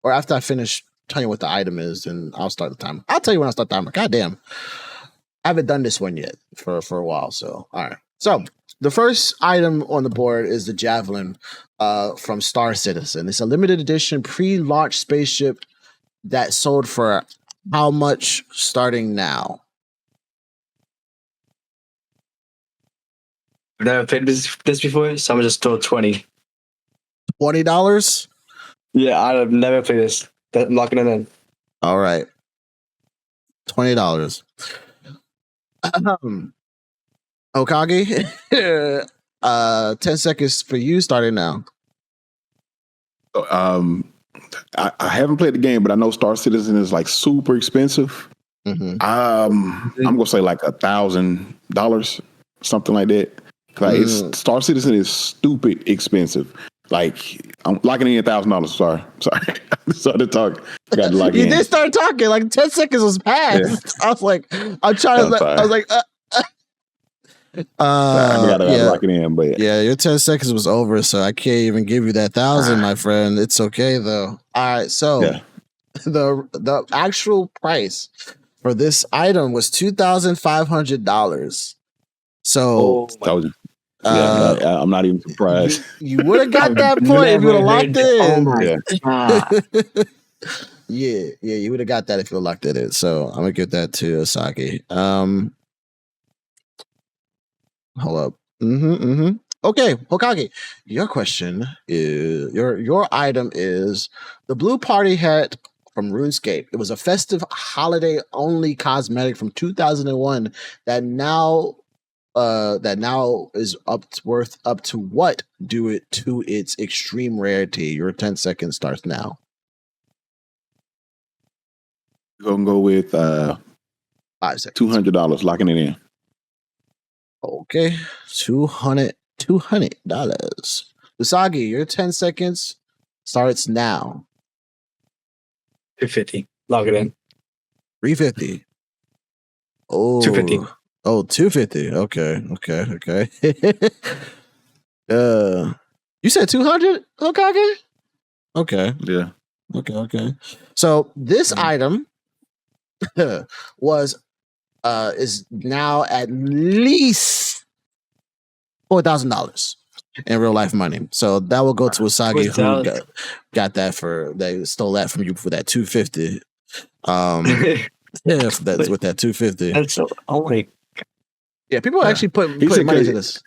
or after I finish telling you what the item is, and I'll start the timer. I'll tell you when I start the timer. God damn. I haven't done this one yet for a while. So, all right. So, the first item on the board is the Javelin from Star Citizen. It's a limited edition pre-launch spaceship that sold for how much starting now? I've never played this before, so I'm just throw 20. $20? Yeah, I've never played this. I'm locking it in. All right. $20. Hokage, 10 seconds for you starting now. I haven't played the game, but I know Star Citizen is like super expensive. Mm-hmm. I'm gonna say like $1,000, something like that. Like Star Citizen is stupid expensive. Like I'm locking in $1,000. Sorry. I started talking. Got to lock You in. did start talking. Like 10 seconds was past. Yeah. I was like, I'm trying to. I was like, I gotta yeah, lock it in. But yeah, your 10 seconds was over, so I can't even give you that 1,000, my friend. It's okay though. All right, so the actual price for this item was $2,500. So. I'm not even surprised. You would have got that point if you would have locked it in. Yeah, you would have got that if you would have locked it in. So I'm gonna give that to Oosagii. Hold up. Okay, Hokage. Your question is your item is the blue party hat from RuneScape. It was a festive holiday only cosmetic from 2001 that now is worth up to what due it to its extreme rarity. Your 10 seconds starts now. We're gonna go with 5 seconds. $200, locking it in. Okay, $200. Oosagii, your 10 seconds starts now. 250. Lock it in. 350. Oh, 250. Oh, 250. Okay. You said 200, Hokage? Okay. Yeah. Okay. So this item is now at least $4,000 in real life money. So that will go to Oosagii, who got that they stole that from you for that 250. Yeah, that's with that 250. That's so. Oh my. Yeah, people actually put money into this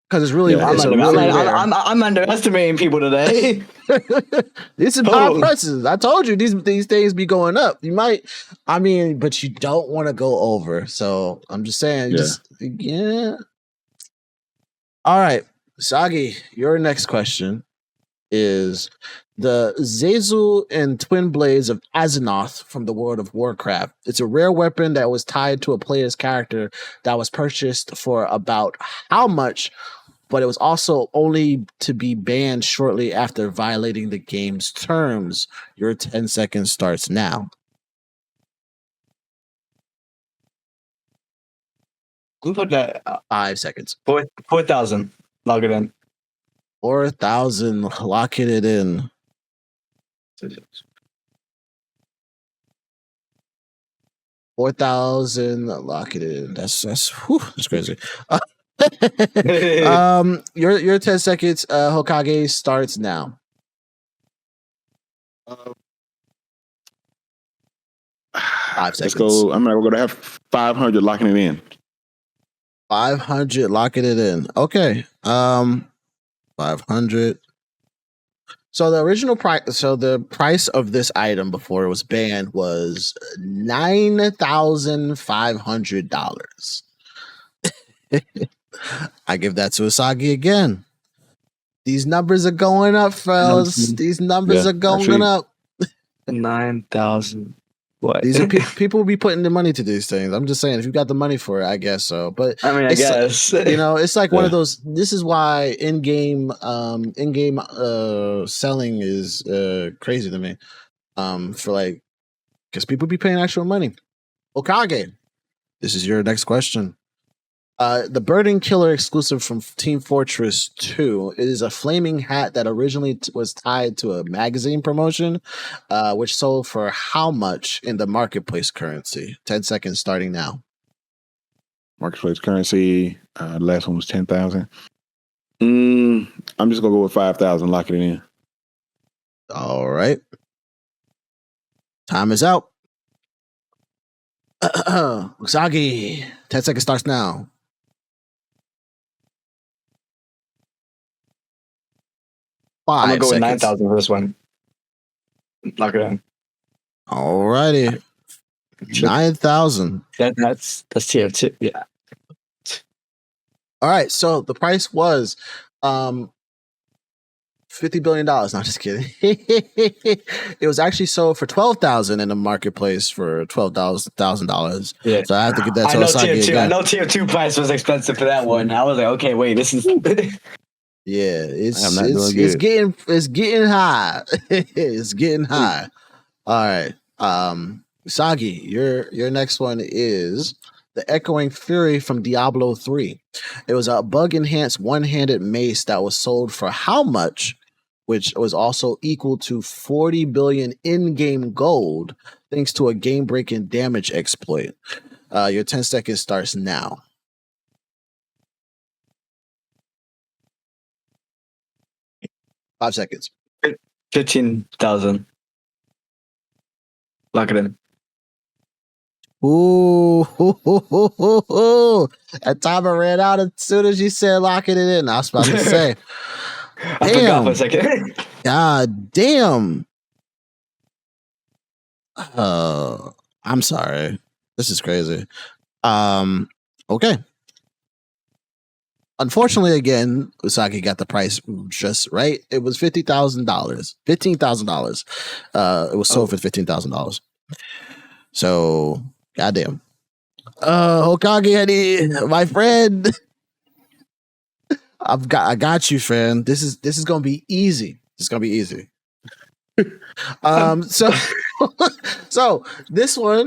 because it's really. Yeah, I'm underestimating people today. These are high prices. I told you these things be going up. You might, but you don't want to go over. So I'm just saying, All right, Sagi, your next question is the Zezu and Twin Blades of Azeroth from the World of Warcraft. It's a rare weapon that was tied to a player's character that was purchased for about how much, but it was also only to be banned shortly after violating the game's terms. Your 10 seconds starts now. I'm putting that 5 seconds. 4,000. Log it in. 4,000. Locking it in. 4,000. Lock it in. That's crazy. Your 10 seconds, Hokage, starts now. 5 seconds. Let's go. We're going to have 500 locking it in. 500 locking it in. Okay. 500. So the original price, the price of this item before it was banned was $9,500. I give that to Oosagii again. These numbers are going up, fellas. These numbers are going up. 9,000. What? These are people will be putting the money to these things. I'm just saying, if you got the money for it, I guess so. But I mean, I guess it's like one of those. This is why in-game selling is crazy to me. Because people be paying actual money. Hokage, this is your next question. The Burden Killer exclusive from Team Fortress 2 is a flaming hat that originally was tied to a magazine promotion, which sold for how much in the marketplace currency? 10 seconds starting now. Marketplace currency, the last one was 10,000. I'm just going to go with 5,000, lock it in. All right. Time is out. Oosagii, 10 seconds starts now. 5 I'm going to go with seconds. 9,000 for this one. Lock it in. All righty. 9,000. That's tier 2. Yeah. All right. So the price was $50 billion. No, just kidding. It was actually sold for $12,000 in the marketplace for $12,000. Yeah. So I have to get that to I know Oosagii tier 2. again. I know tier 2 price was expensive for that one. I was like, okay, wait, this is. Yeah, it's good. getting high. It's getting high. All right. Oosagii, your next one is the Echoing Fury from Diablo 3. It was a bug enhanced one-handed mace that was sold for how much, which was also equal to 40 billion in-game gold, thanks to a game-breaking damage exploit. Your 10 seconds starts now. 5 seconds. 15,000. Lock it in. Ooh, that timer ran out as soon as you said locking it in. I was about to say, I forgot for a second. God damn. I'm sorry. This is crazy. Okay. Unfortunately, again, Oosagii got the price just right. It was $50,000. $15,000. It was sold for $15,000. So, goddamn. Hokage, Eddie, my friend. I got you, friend. This is gonna be easy. It's gonna be easy. So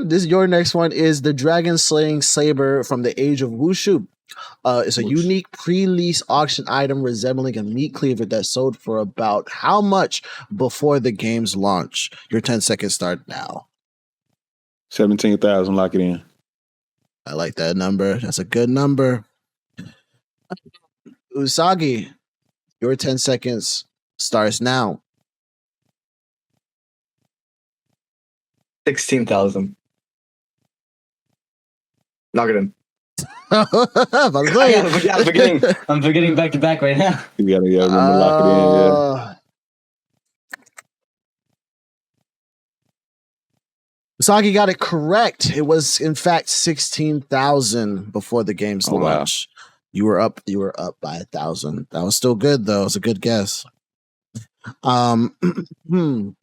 your next one is the Dragon Slaying Saber from the Age of Wushu. It's a unique pre-lease auction item resembling a meat cleaver that sold for about how much before the game's launch? Your 10 seconds start now. 17,000, lock it in. I like that number. That's a good number. Oosagii, your 10 seconds starts now. 16,000. Lock it in. I'm forgetting back to back right now. You gotta remember lock it in. Yeah. Oosagii got it correct. It was in fact 16,000 before the game's launch. Wow. You were up by 1,000. That was still good though. It was a good guess. Oosagii,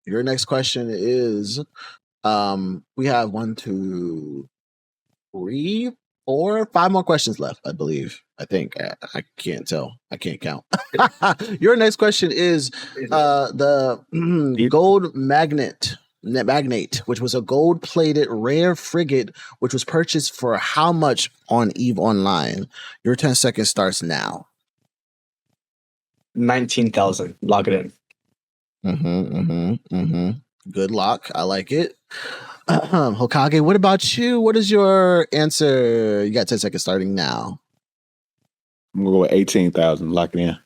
your next question is we have 1, 2, 3, 4, 5 more questions left, I believe. I think. I can't tell. I can't count. Your next question is the gold magnet Magnate, which was a gold-plated rare frigate, which was purchased for how much on EVE Online? Your 10 seconds starts now. 19,000. Lock it in. Good luck. I like it. Hokage, what about you? What is your answer? You got 10 seconds starting now. I'm gonna go with 18,000. Lock it in.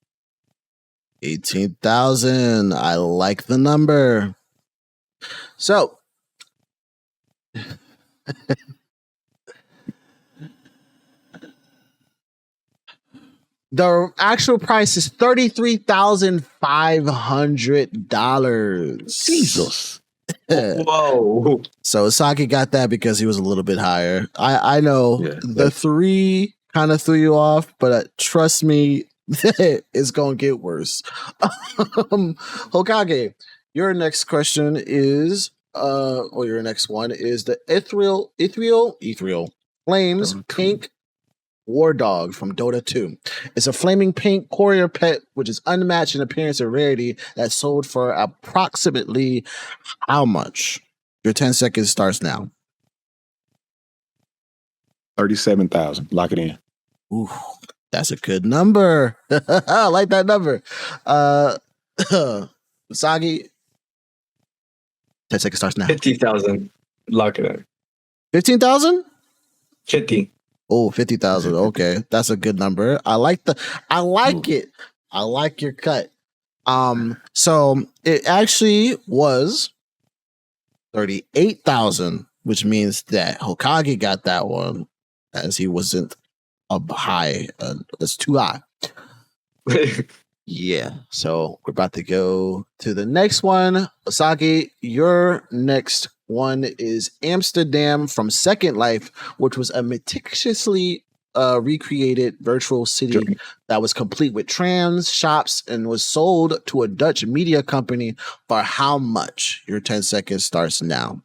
18,000. I like the number. So, the actual price is $33,500. Jesus. Whoa. So Oosagii got that because he was a little bit higher. I know the 3 kind of threw you off, but trust me, it's gonna get worse. Hokage, your next question is, or your next one is the Ethereal Flames Pink War Dog from Dota 2. It's a flaming pink courier pet, which is unmatched in appearance and rarity, that sold for approximately how much? Your 10 seconds starts now. 37,000. Lock it in. Ooh, that's a good number. I like that number. Oosagii, 10 seconds starts now. 50,000. Lock it in. 15,000? 50. Oh, 50,000. Okay. That's a good number. I like it. I like your cut. So it actually was 38,000, which means that Hokage got that one as he wasn't up high. That's too high. Yeah. So we're about to go to the next one. Oosagii, your next one is Amsterdam from Second Life, which was a meticulously recreated virtual city that was complete with trams, shops, and was sold to a Dutch media company for how much? Your 10 seconds starts now.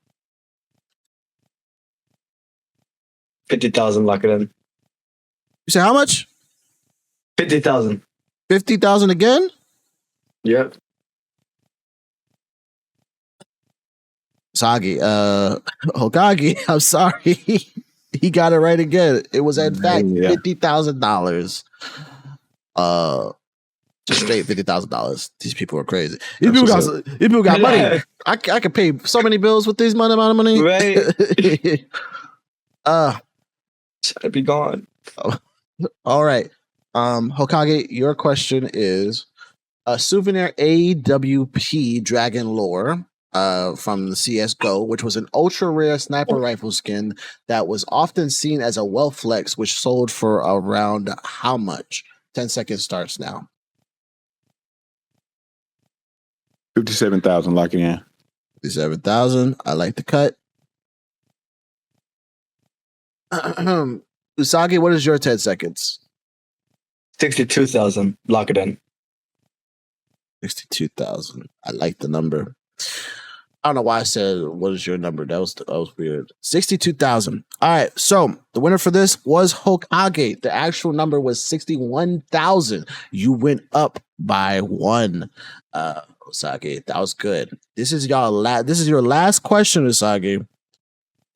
50,000. Lock it in. You say how much? 50,000. 50,000 again? Yep. Oosagii, Hokage, I'm sorry. He got it right again. It was in fact $50,000. Just straight $50,000. These people are crazy. These people got money. I could pay so many bills with this amount of money. Right. Should be gone. All right. Hokage, your question is a souvenir AWP Dragon Lore from the CSGO, which was an ultra rare sniper rifle skin that was often seen as a wealth flex, which sold for around how much? 10 seconds starts now. 57,000. Lock it in. 57,000. I like the cut. Oosagii, what is your 10 seconds? 62,000. Lock it in. 62,000. I like the number. I don't know why I said what is your number. That was weird. 62,000. All right. So the winner for this was Hokage. The actual number was 61,000. You went up by 1. Oosagii, that was good. This is your last question, Oosagii.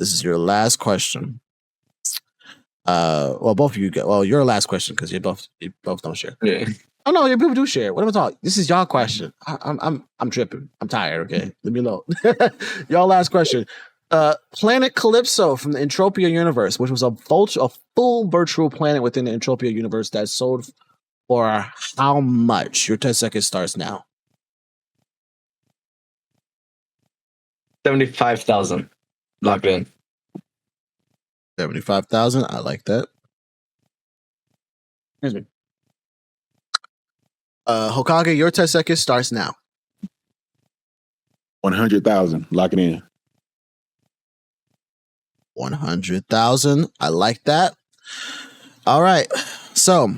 This is your last question. Well, both of you get. Well, your last question because you both don't share. Yeah. Oh no, your people do share. What am I talking? This is y'all question. I'm tripping. I'm tired. Okay, leave me alone. Y'all last question. Planet Calypso from the Entropia universe, which was a full virtual planet within the Entropia universe that sold for how much? Your 10 seconds starts now. 75,000. Locked in. 75,000. I like that. Excuse me. Hokage, your 10 seconds starts now. 100,000. Lock it in. 100,000. I like that. All right. So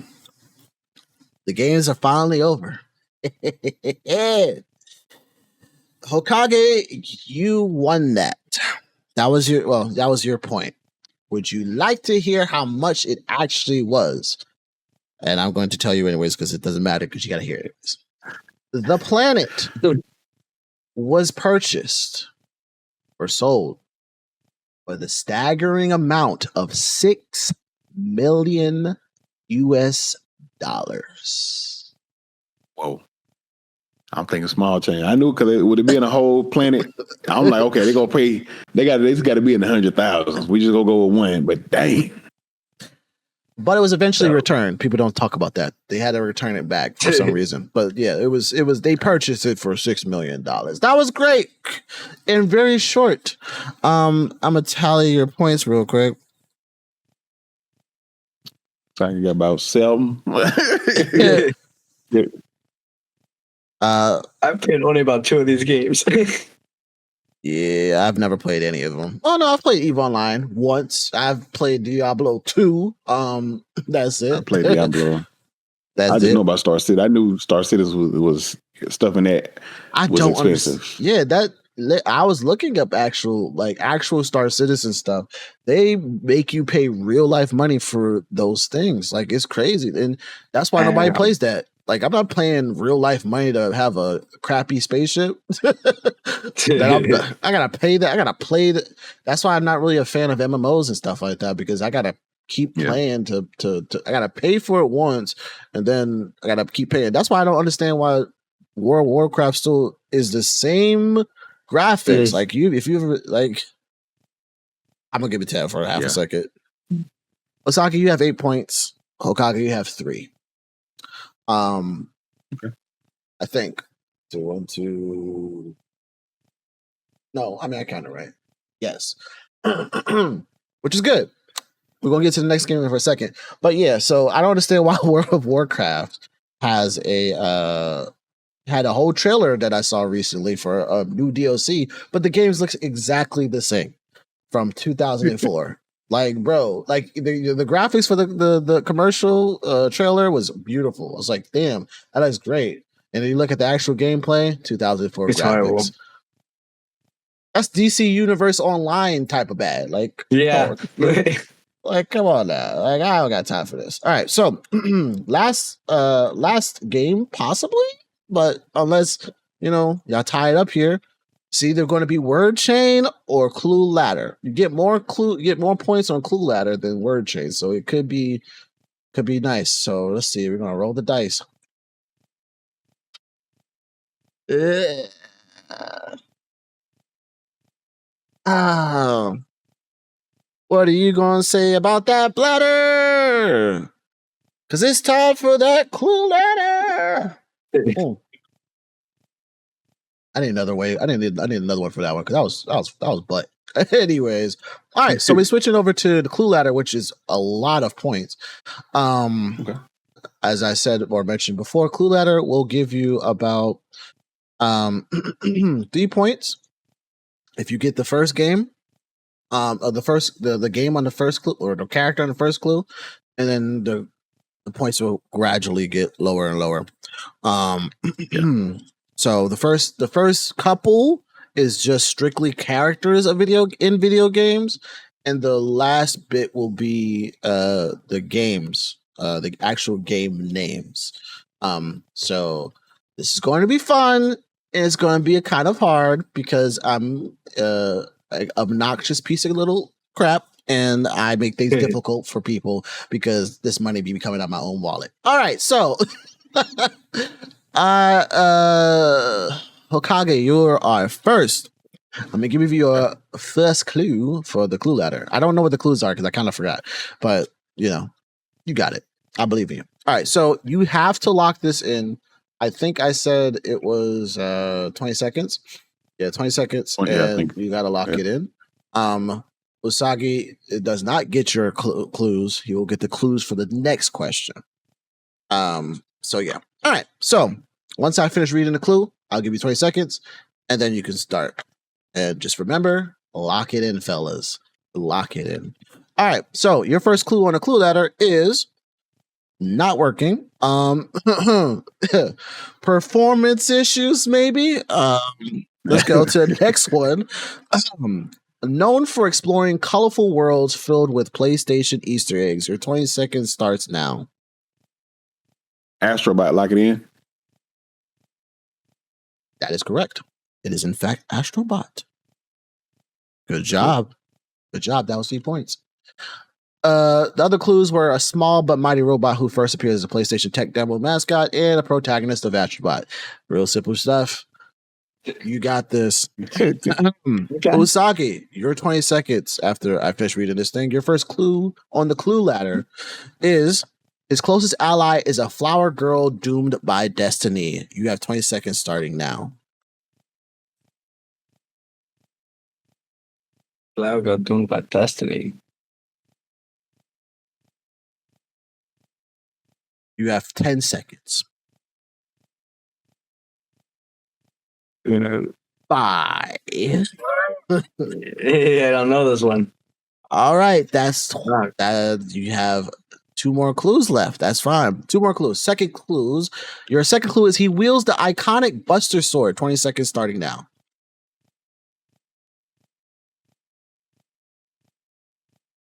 the games are finally over. Hokage, you won that. That was your point. Would you like to hear how much it actually was? And I'm going to tell you anyways because it doesn't matter because you got to hear it anyways. The planet was purchased were sold for the staggering amount of $6 million US. Whoa. I'm thinking small change. I knew because would it be in a whole planet? I'm like, okay, they're gonna pay. It's got to be in the 100,000s. We just gonna go with one, but dang. But it was eventually returned. People don't talk about that. They had to return it back for some reason. But yeah, it was. They purchased it for $6 million. That was great and very short. I'm gonna tally your points real quick. So you got about 7. I've played only about 2 of these games. Yeah, I've never played any of them. Oh no, I've played EVE Online once. I've played Diablo 2. That's it. I played Diablo. I didn't know about Star City. I knew Star Citizen was stuff in that. I was don't expensive. understand. Yeah, that I was looking up actual Star Citizen stuff. They make you pay real life money for those things. Like it's crazy, and that's why nobody plays that. Like I'm not paying real life money to have a crappy spaceship. I gotta pay that. I gotta play that. That's why I'm not really a fan of MMOs and stuff like that because I gotta keep playing to I gotta pay for it once and then I gotta keep paying. That's why I don't understand why World of Warcraft still is the same graphics. Like if you ever like, I'm gonna give it to you for half a second. Oosagii, you have 8 points. Hokage, you have 3. Okay. I think 2, 1, 2. No, I mean I counted right. Yes, which is good. We're gonna get to the next game for a second, but yeah. So I don't understand why World of Warcraft has had a whole trailer that I saw recently for a new DLC, but the games looks exactly the same from 2004. Like, bro, like the graphics for the commercial trailer was beautiful. I was like, damn, that looks great. And then you look at the actual gameplay, 2004 it's graphics. horrible. That's DC Universe Online type of bad. Like, Yeah. like, come on now. Like, I don't got time for this. All right, so last game possibly, but unless y'all tie it up here. It's either going to be word chain or clue ladder. You get more points on clue ladder than word chain, so it could be nice. So let's see. We're gonna roll the dice. What are you gonna say about that bladder? Cause it's time for that clue ladder. I need another way. I need another one for that one because that was butt. Anyways, all right. So we're switching over to the clue ladder, which is a lot of points. Okay. As I said or mentioned before, clue ladder will give you about 3 points if you get the first game, of the game on the first clue or the character on the first clue, and then the points will gradually get lower and lower. So the first couple is just strictly characters of video games, and the last bit will be the games, the actual game names. So this is going to be fun, and it's going to be a kind of hard because I'm an obnoxious piece of little crap, and I make things difficult for people because this money be coming out of my own wallet. All right, so. Hokage, you are first. Let me give you your first clue for the clue ladder. I don't know what the clues are because I kind of forgot, but you got it. I believe in you. All right, so you have to lock this in. I think I said it was 20 seconds. Yeah, 20 seconds, and you got to lock it in. Oosagii does not get your clues. He will get the clues for the next question. So yeah. All right. So once I finish reading the clue, I'll give you 20 seconds and then you can start. And just remember, lock it in, fellas. Lock it in. All right. So your first clue on the clue ladder is not working. Performance issues, maybe. Let's go to the next one. Known for exploring colorful worlds filled with PlayStation Easter eggs. Your 20 seconds starts now. Astrobot, lock it in. That is correct. It is in fact Astrobot. Good job. Good job. That was 3 points. The other clues were a small but mighty robot who first appeared as a PlayStation Tech demo mascot and a protagonist of Astrobot. Real simple stuff. You got this. Oosagii, your 20 seconds after I finish reading this thing. Your first clue on the clue ladder is his closest ally is a flower girl doomed by destiny. You have 20 seconds starting now. Flower girl doomed by destiny. You have 10 seconds. 5. Yeah, I don't know this one. All right, that's you have 2 more clues left. That's fine. 2 more clues. Second clues. Your second clue is he wields the iconic Buster Sword. 20 seconds starting now.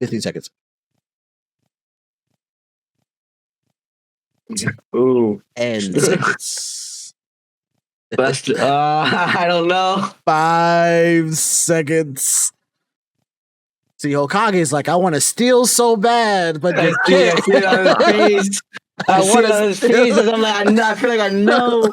$15 seconds. Ooh. 10 seconds. Buster. I don't know. 5 seconds. See, Hokage is like, I want to steal so bad, but you can't. I see it on his face. I see it on his face. I'm like, I feel like I know.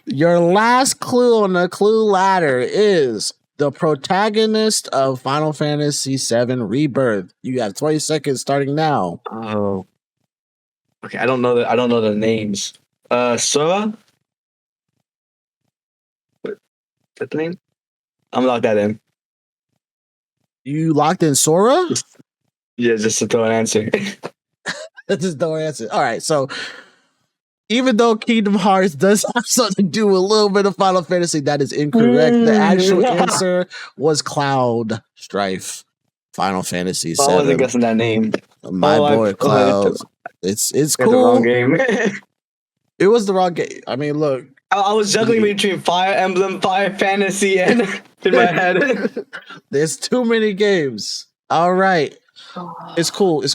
Your last clue on the clue ladder is the protagonist of Final Fantasy VII Rebirth. You have 20 seconds starting now. Oh. Okay, I don't know the names. Sora? What? That the name? I'm locked that in. You locked in Sora? Yeah, just to throw an answer. That's just no answer. All right, so even though Kingdom Hearts does have something to do with a little bit of Final Fantasy, that is incorrect. The actual answer was Cloud Strife. Final Fantasy VII. I wasn't guessing that name. My boy Cloud. It's cool. The wrong game. It was the wrong game. I mean, look. I was juggling between Fire Emblem, Fire Fantasy, and in my head. There's too many games. All right. It's cool. I'm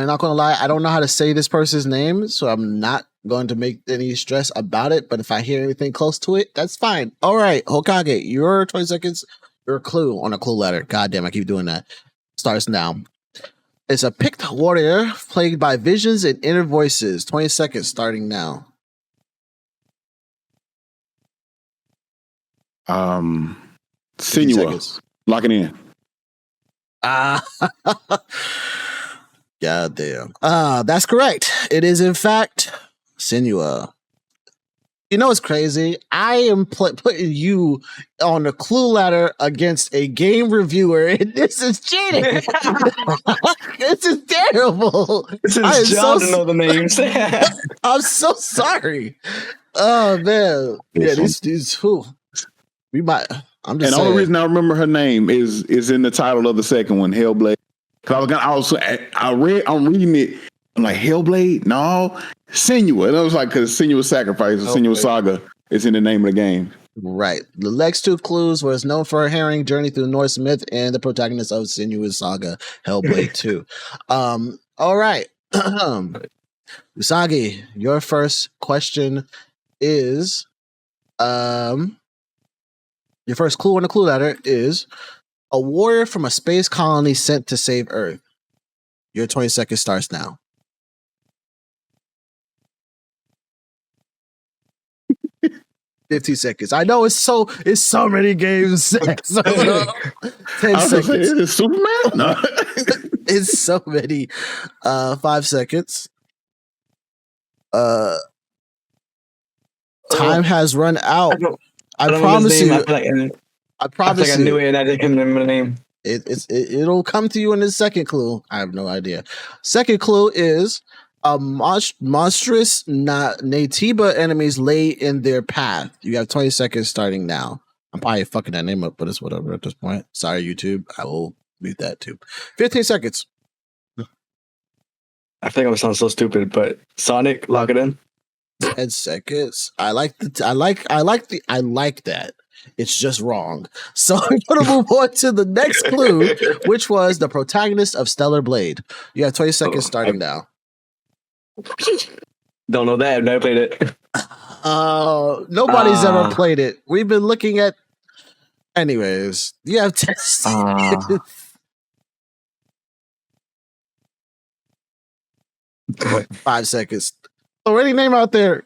not going to lie. I don't know how to say this person's name, so I'm not going to make any stress about it. But if I hear anything close to it, that's fine. All right, Hokage, your 20 seconds, your clue on a clue letter. God damn, I keep doing that. Starts now. It's a picked warrior plagued by visions and inner voices. 20 seconds starting now. Senua. Lock it in. God damn. That's correct. It is, in fact, Senua. You know what's crazy? I am putting you on the clue ladder against a game reviewer, and this is cheating. This is terrible. This is John to know the names. I'm so sorry. Oh man, yeah, these who we might. I'm just. And the saying. only reason I remember her name is in the title of the second one, Hellblade. Because I'm reading it. I'm like, Hellblade? No, Senua. And I was like, because Senua's Sacrifice, or Senua Saga, is in the name of the game. Right. The next 2 clues was known for her harrowing journey through Norse myth and the protagonist of Senua's Saga, Hellblade 2. All right. Oosagii, your first question is your first clue on the clue ladder is a warrior from a space colony sent to save Earth. Your 20 seconds starts now. 50 seconds. I know it's so many games. 10 seconds. It's Superman? No. It's so many. 5 seconds. Time has run out. I promise you. I promise you. I knew it and I didn't remember the name. It'll come to you in the second clue. I have no idea. Second clue is monstrous Natiba enemies lay in their path. You have 20 seconds starting now. I'm probably fucking that name up, but it's whatever at this point. Sorry, YouTube. I will mute that too. 15 seconds. I think I'm sound so stupid, but Sonic, lock it in. 10 seconds. I like that. It's just wrong. So I'm going to move on to the next clue, which was the protagonist of Stellar Blade. You have 20 seconds starting now. Don't know that. I've never played it. Nobody's ever played it. We've been looking at Anyways, you have 10 seconds. 5 seconds. Throw any name out there.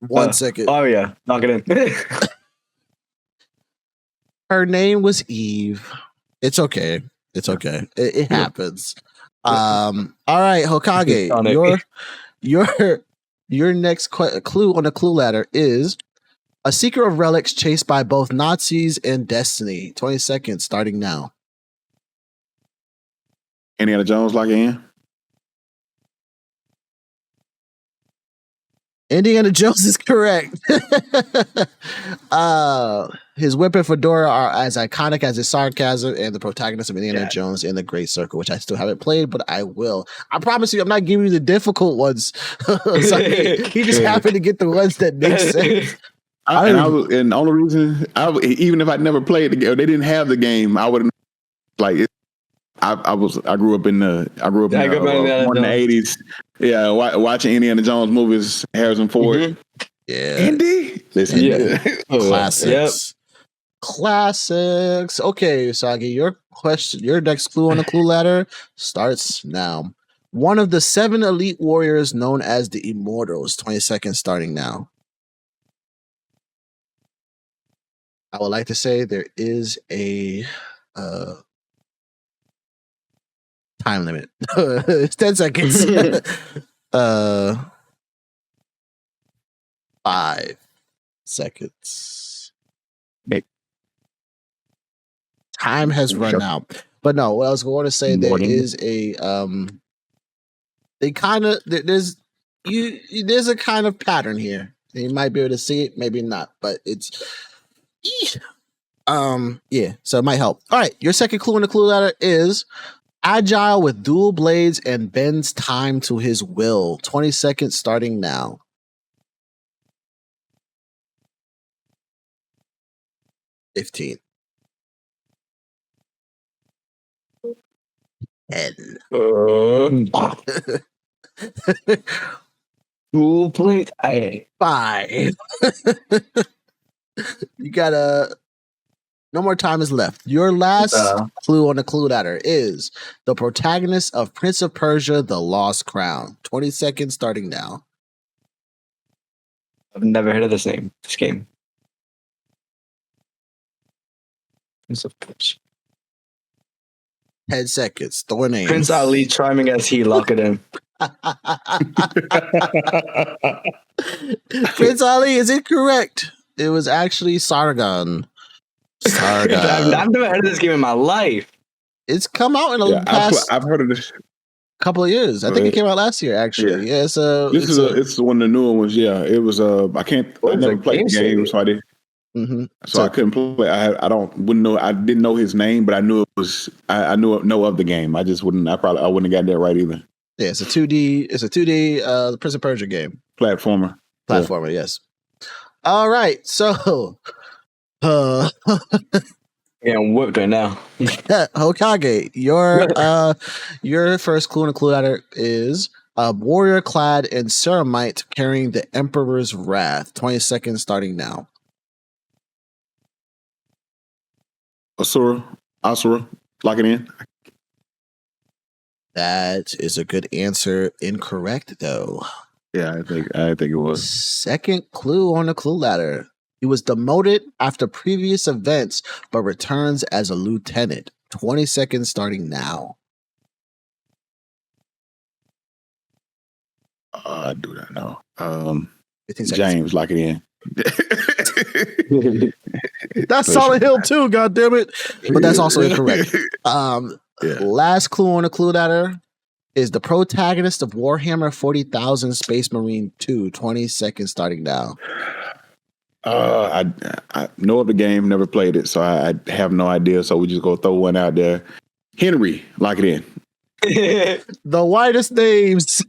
1 second. Oh yeah, knock it in. Her name was Eve. It's okay. It's okay. It happens. All right, Hokage. Your next clue on the clue ladder is a seeker of relics chased by both Nazis and Destiny. 20 seconds starting now. Indiana Jones lock it in? Indiana Jones is correct. His whip and fedora are as iconic as his sarcasm and the protagonist of Indiana Jones in the Great Circle, which I still haven't played, but I will. I promise you, I'm not giving you the difficult ones. He just happened to get the ones that make sense. And the only reason, even if I never played the game, they didn't have the game, I wouldn't like it. I grew up in the 80s. Yeah, watching Indiana Jones movies, Harrison Ford. Mm-hmm. Yeah. Indy? Listen, classics. Yep. Classics. Okay, Oosagii, your next clue on the clue ladder starts now. One of the 7 elite warriors known as the Immortals. 20 seconds starting now. I would like to say there is a time limit. It's 10 seconds. 5 seconds. Time has run out. But no, what I was going to say, there is a there's a kind of pattern here. You might be able to see it, maybe not, but it's so it might help. All right, your second clue on the clue ladder is agile with dual blades and bends time to his will. 20 seconds starting now. 15. 10. Dual blade. 5. You got no more time is left. Your last clue on the clue ladder is the protagonist of Prince of Persia: The Lost Crown. 20 seconds starting now. I've never heard of this game. Prince of Persia. 10 seconds. Throw a name. Prince Ali, charming as he, lock it in. Prince Ali is incorrect. It was actually Sargon. I've never heard of this game in my life. It's come out in the past. I've heard of this couple of years. I think it came out last year, actually. Yeah, it's one of the newer ones. Yeah, it was. I never played the game, so I did. Mm-hmm. So I couldn't play. Wouldn't know. I didn't know his name, but I knew it was. I know of the game. I just wouldn't. I wouldn't have gotten that right either. Yeah, it's a 2D. It's a 2D. Prince of Persia game. Platformer. Yes. All right, so. Yeah, I'm whipped right now. Hokage, your first clue on the clue ladder is a warrior clad in ceramite carrying the Emperor's Wrath. 20 seconds starting now. Asura, lock it in. That is a good answer. Incorrect, though. Yeah, I think it was. Second clue on the clue ladder. He was demoted after previous events, but returns as a lieutenant. 20 seconds starting now. I do not know. 15 seconds. James, lock it in. That's Solid Hill too, goddammit. But that's also incorrect. Last clue on the clue ladder is the protagonist of Warhammer 40,000 Space Marine 2. 20 seconds starting now. I know of the game, never played it, so I have no idea. So we just go throw one out there. Henry, lock it in. The widest names.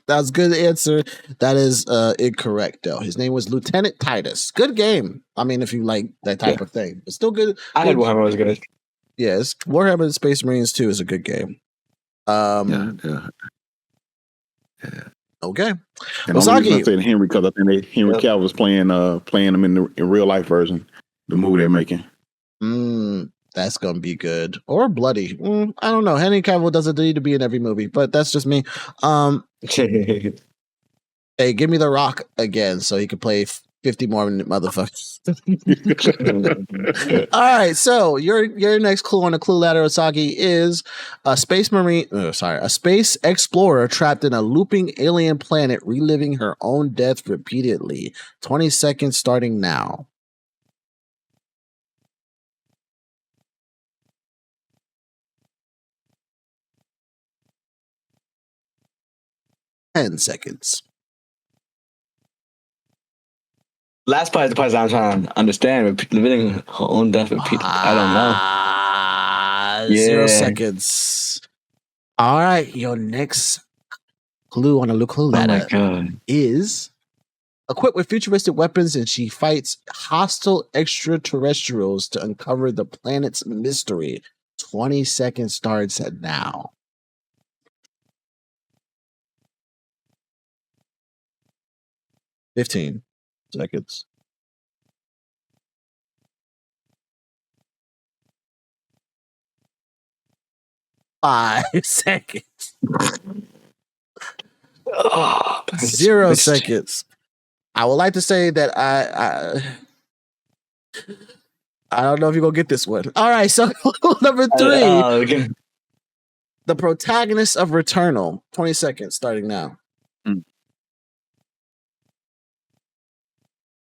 That's a good answer. That is incorrect, though. His name was Lieutenant Titus. Good game. I mean, if you like that type of thing, it's still good. I had Warhammer was good. Yes, Warhammer and Space Marines 2 is a good game. Yeah. Okay. And I'm saying Henry because I think Henry Cavill was playing him in real life version. The movie they're making. That's gonna be good or bloody. I don't know. Henry Cavill doesn't need to be in every movie, but that's just me. Hey, give me The Rock again so he could play 50 more motherfuckers. All right, so your next clue on the clue ladder, Oosagii, is a space explorer trapped in a looping alien planet, reliving her own death repeatedly. 20 seconds starting now. Ten seconds. Last part is the part I'm trying to understand. Living her own death repeat. I don't know. 0 seconds. All right, your next clue on the clue ladder is equipped with futuristic weapons, and she fights hostile extraterrestrials to uncover the planet's mystery. 20 seconds starts now. $15 seconds. $5 seconds. 0 seconds. I would like to say that I don't know if you're gonna get this one. All right, so number 3, the protagonist of Returnal. 20 seconds starting now.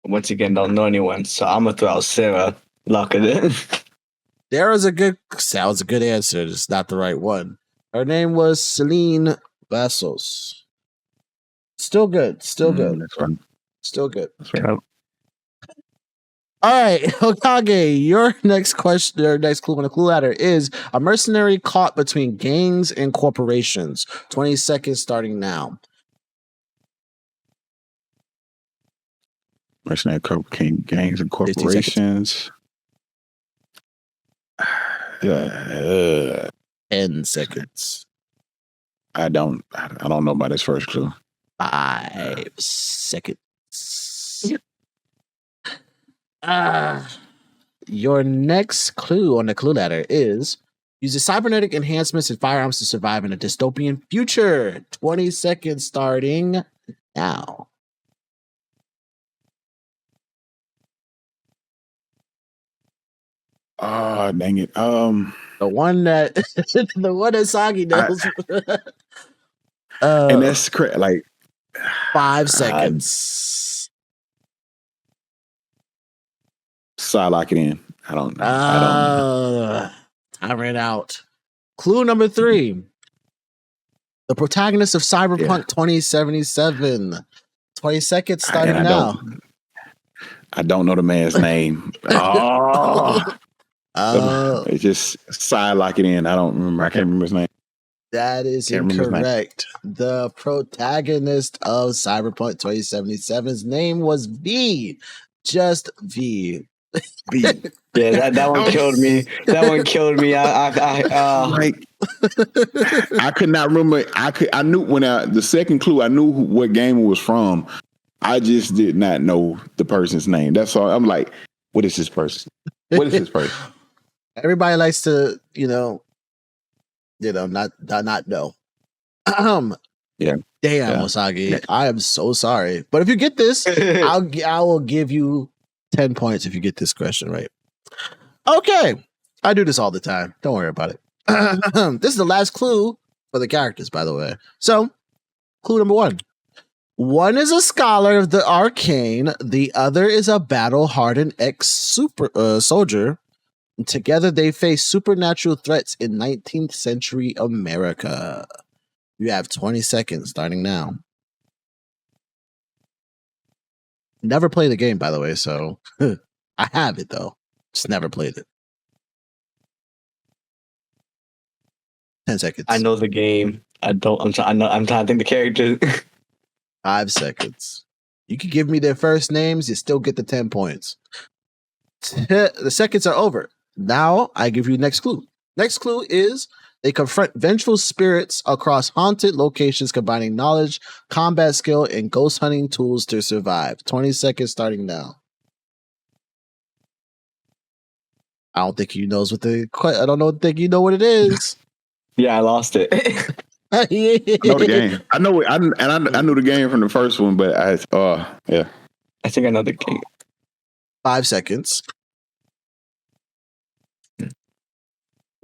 Once again, don't know anyone, so I'm gonna throw out Sarah. Lock it in. Sounds a good answer. It's not the right one. Her name was Celine Vassos. Still good. That's right. Still good. That's right. All right, Hokage, your next question, your next clue on the clue ladder is a mercenary caught between gangs and corporations. 20 seconds starting now. Mercenary gangs and corporations. 10 seconds. I don't know about this first clue. 5 seconds. Your next clue on the clue ladder is uses cybernetic enhancements and firearms to survive in a dystopian future. 20 seconds starting now. Oh, dang it. The one that Sagi knows. And that's correct. Like 5 seconds. So I lock it in. I don't know. I ran out. Clue number 3. The protagonist of Cyberpunk 2077. 20 seconds starting now. I don't know the man's name. It's just side lock it in. I don't remember. I can't remember his name. That is incorrect. The protagonist of Cyberpunk 2077's name was V. Just V. V. Yeah, that one killed me. That one killed me. I could not remember. I knew when the second clue. I knew what game it was from. I just did not know the person's name. That's all. I'm like, what is this person? What is this person? Everybody likes to, not know. Yeah. Damn, Oosagii. Yeah. I am so sorry. But if you get this, I will give you 10 points if you get this question right. Okay. I do this all the time. Don't worry about it. This is the last clue for the characters, by the way. So, clue number 1. One is a scholar of the arcane. The other is a battle-hardened ex-soldier. Together, they face supernatural threats in 19th century America. You have 20 seconds starting now. Never played the game, by the way, so I have it, though. Just never played it. 10 seconds. I know the game. I'm trying to think the character. 5 seconds. You can give me their first names, you still get the 10 points. The seconds are over. Now I give you next clue. Next clue is they confront vengeful spirits across haunted locations, combining knowledge, combat skill, and ghost hunting tools to survive. 20 seconds starting now. I don't think he knows what I don't know. Think you know what it is. Yeah, I lost it. I know the game. I know it. I knew the game from the first one, but yeah. I think I know the game. 5 seconds.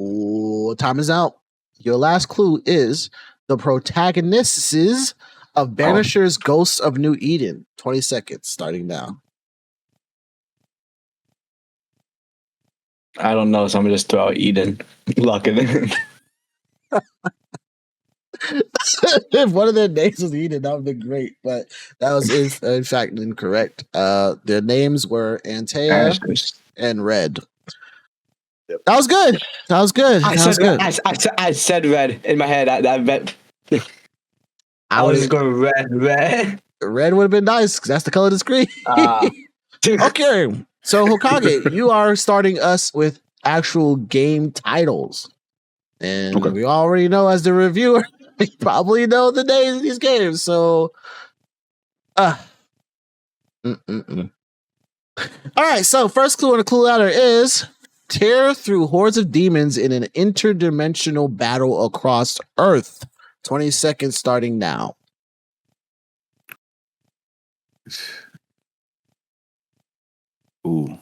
Ooh, time is out. Your last clue is the protagonists of Banisher's Ghosts of New Eden. 20 seconds, starting now. I don't know, so I'm gonna just throw out Eden. Lock it in. If one of their names was Eden, that would be great. But that was in fact incorrect. Their names were Antea and Red. That was good. That was good. I said Red in my head. I bet. I was just going red. Red would have been nice because that's the color of the screen. Okay, so Hokage, you are starting us with actual game titles, and we already know as the reviewer, you probably know the names of these games. So, all right. So first clue on the clue ladder is tear through hordes of demons in an interdimensional battle across Earth. 20 seconds starting now. Ooh.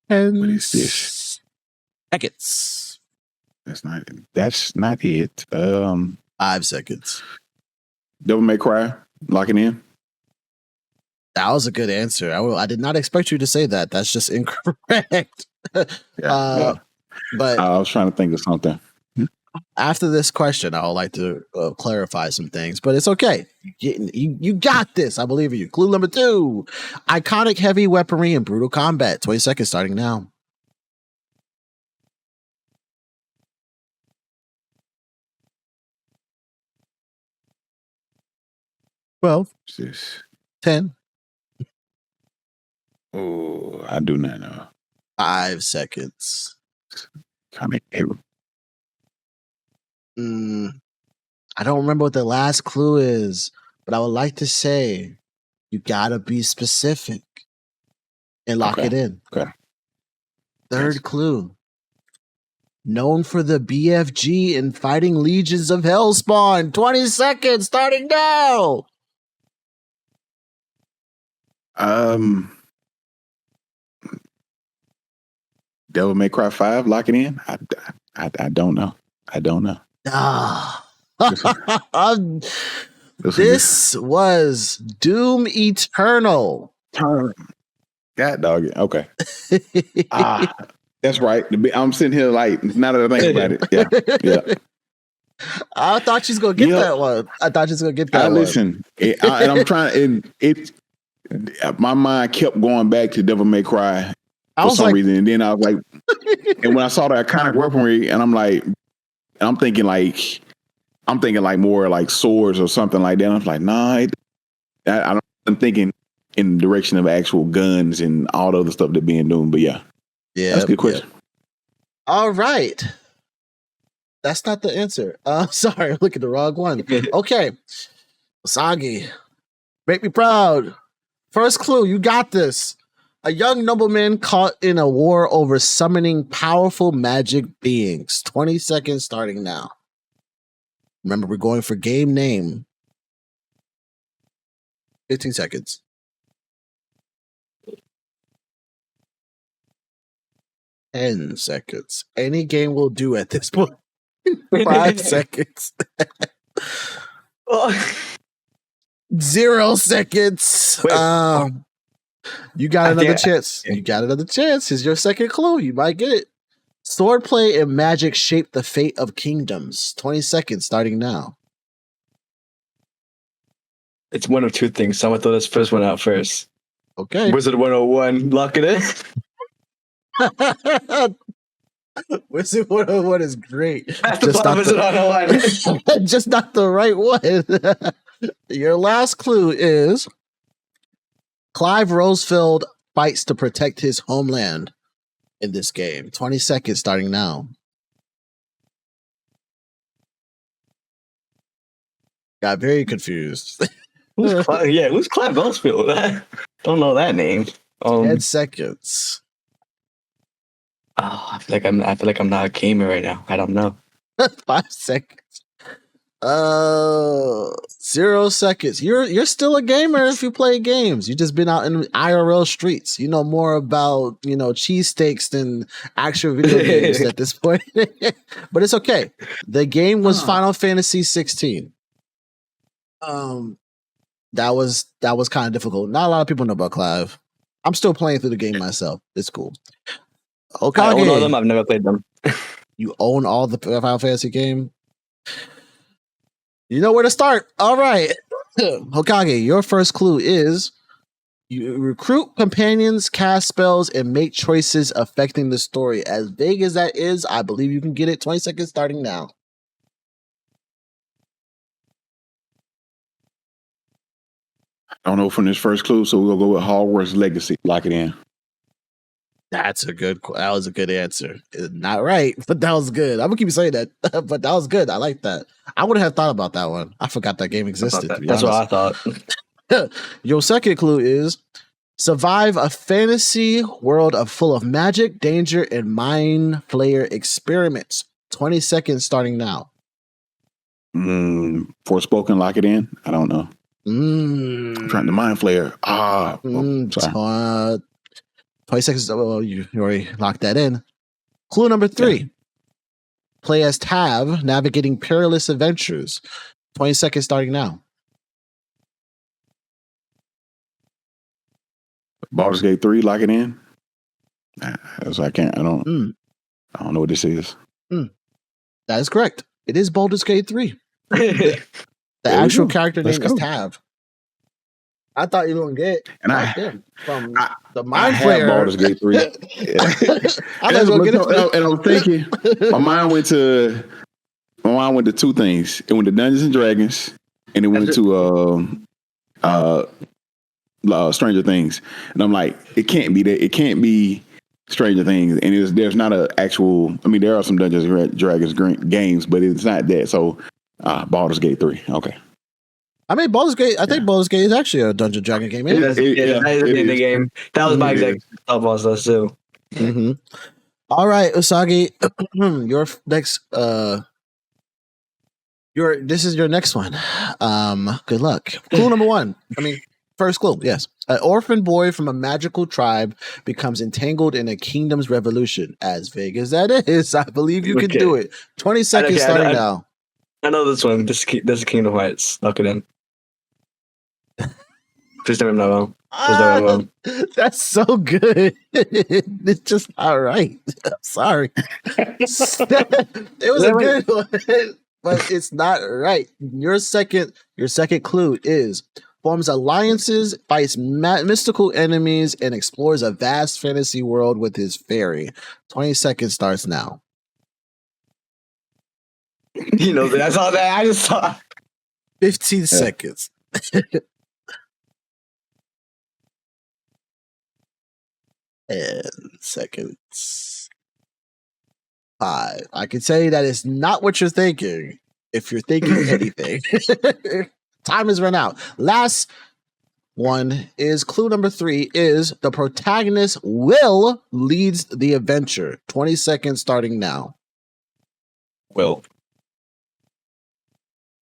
What is this? Seconds. That's not it. 5 seconds. Devil May Cry. Lock it in. That was a good answer. I did not expect you to say that. That's just incorrect. But I was trying to think of something. After this question, I would like to clarify some things, but it's okay. You got this. I believe in you. Clue number 2. Iconic heavy weaponry and brutal combat. 20 seconds starting now. Well, 10. Oh, I do not know. 5 seconds. Comic heavy. I don't remember what the last clue is, but I would like to say you gotta be specific and lock it in. Okay. Third clue. Known for the BFG and fighting legions of Hellspawn. 20 seconds starting now. Devil May Cry 5, lock it in. I don't know. This was Doom Eternal. God dog it. Okay. That's right. I'm sitting here like, now that I think about it. Yeah. I thought she's gonna get that one. Listen, and I'm trying, and my mind kept going back to Devil May Cry for some reason, and then I was like, and when I saw the iconic weaponry, and I'm thinking like more like swords or something like that. I was like, nah, I'm thinking in the direction of actual guns and all the other stuff that being doing. But yeah, that's a good question. All right. That's not the answer. Sorry, look at the wrong one. Okay. Oosagii, make me proud. First clue, you got this. A young nobleman caught in a war over summoning powerful magic beings. 20 seconds starting now. Remember, we're going for game name. 15 seconds. 10 seconds. Any game will do at this point. 5 seconds. 0 seconds. You got another chance. Here's your second clue. You might get it. Swordplay and magic shape the fate of kingdoms. 20 seconds starting now. It's one of two things. So I'm going to throw this first one out first. Okay. Wizard 101. Lock it in. Wizard 101 is great. Just not Wizard 101. Just not the right one. Your last clue is Clive Rosefeld fights to protect his homeland in this game. 20 seconds starting now. Got very confused. Who's Clive Rosefeld? Don't know that name. 10 seconds. I feel like I'm not a gamer right now. I don't know. 5 seconds. 0 seconds. You're still a gamer if you play games. You just been out in IRL streets. You know more about cheesesteaks than actual video games at this point. But it's okay. The game was Final Fantasy 16. That was kind of difficult. Not a lot of people know about Clive. I'm still playing through the game myself. It's cool. Hokage. I own all them. I've never played them. You own all the Final Fantasy game? You know where to start. All right. Hokage, your first clue is you recruit companions, cast spells, and make choices affecting the story. As vague as that is, I believe you can get it. 20 seconds starting now. I don't know from this first clue, so we'll go with Hogwarts Legacy. Lock it in. That was a good answer. Not right, but that was good. I'm gonna keep saying that, but that was good. I like that. I would have thought about that one. I forgot that game existed. That's what I thought. Your second clue is survive a fantasy world full of magic, danger, and mind flayer experiments. 20 seconds starting now. Forspoken, lock it in. I don't know. I'm trying to mind flayer. Sorry. 20 seconds. Well, you already locked that in. Clue number 3. Yeah. Play as Tav, navigating perilous adventures. 20 seconds starting now. Baldur's Gate 3, lock it in. So I don't know what this is. That is correct. It is Baldur's Gate 3. The actual character name is Tav. I thought you were gonna get from the Mind Flayer. Baldur's Gate 3. And I'm thinking, my mind went to two things. It went to Dungeons and Dragons, and it went to Stranger Things. And I'm like, it can't be that. It can't be Stranger Things. And there's not an actual. I mean, there are some Dungeons and Dragons games, but it's not that. So, Baldur's Gate 3. Okay. I mean, Baldur's Gate. I think Baldur's Gate is actually a Dungeon Dragon game. That is in the game. That was my exact thought process too. Mm-hmm. All right, Oosagii, your next. This is your next one. Good luck. Clue number 1. I mean, first clue. Yes, an orphan boy from a magical tribe becomes entangled in a kingdom's revolution. As vague as that is, I believe you can do it. 20 seconds starting now. I know this one. This is Kingdom Hearts. Lock it in. Please don't know. That's so good. It's just not right. I'm sorry. It was a good one, but it's not right. Your second clue is forms alliances, fights mystical enemies, and explores a vast fantasy world with his fairy. 20 seconds starts now. You know, that's all that I just saw. 15 seconds. 10 seconds. 5. I can say that is not what you're thinking. If you're thinking anything, time has run out. Last one is clue number 3 is the protagonist Will leads the adventure. 20 seconds starting now. Will.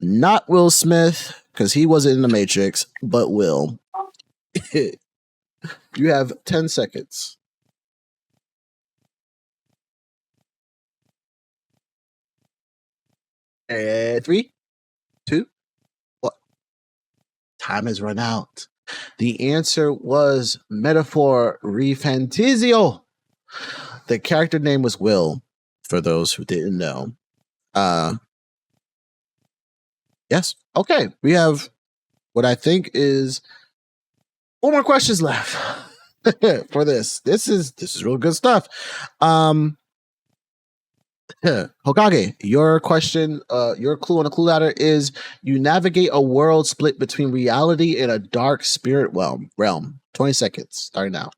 Not Will Smith, because he wasn't in the Matrix, but Will. You have 10 seconds. And 3, 2, 1. Time has run out. The answer was Metaphor Refantizio. The character name was Will, for those who didn't know. Yes. Okay. We have what I think is 4 more questions left for this. This is real good stuff. Hokage, your question, your clue on the clue ladder is you navigate a world split between reality and a dark spirit realm. 20 seconds. Starting now.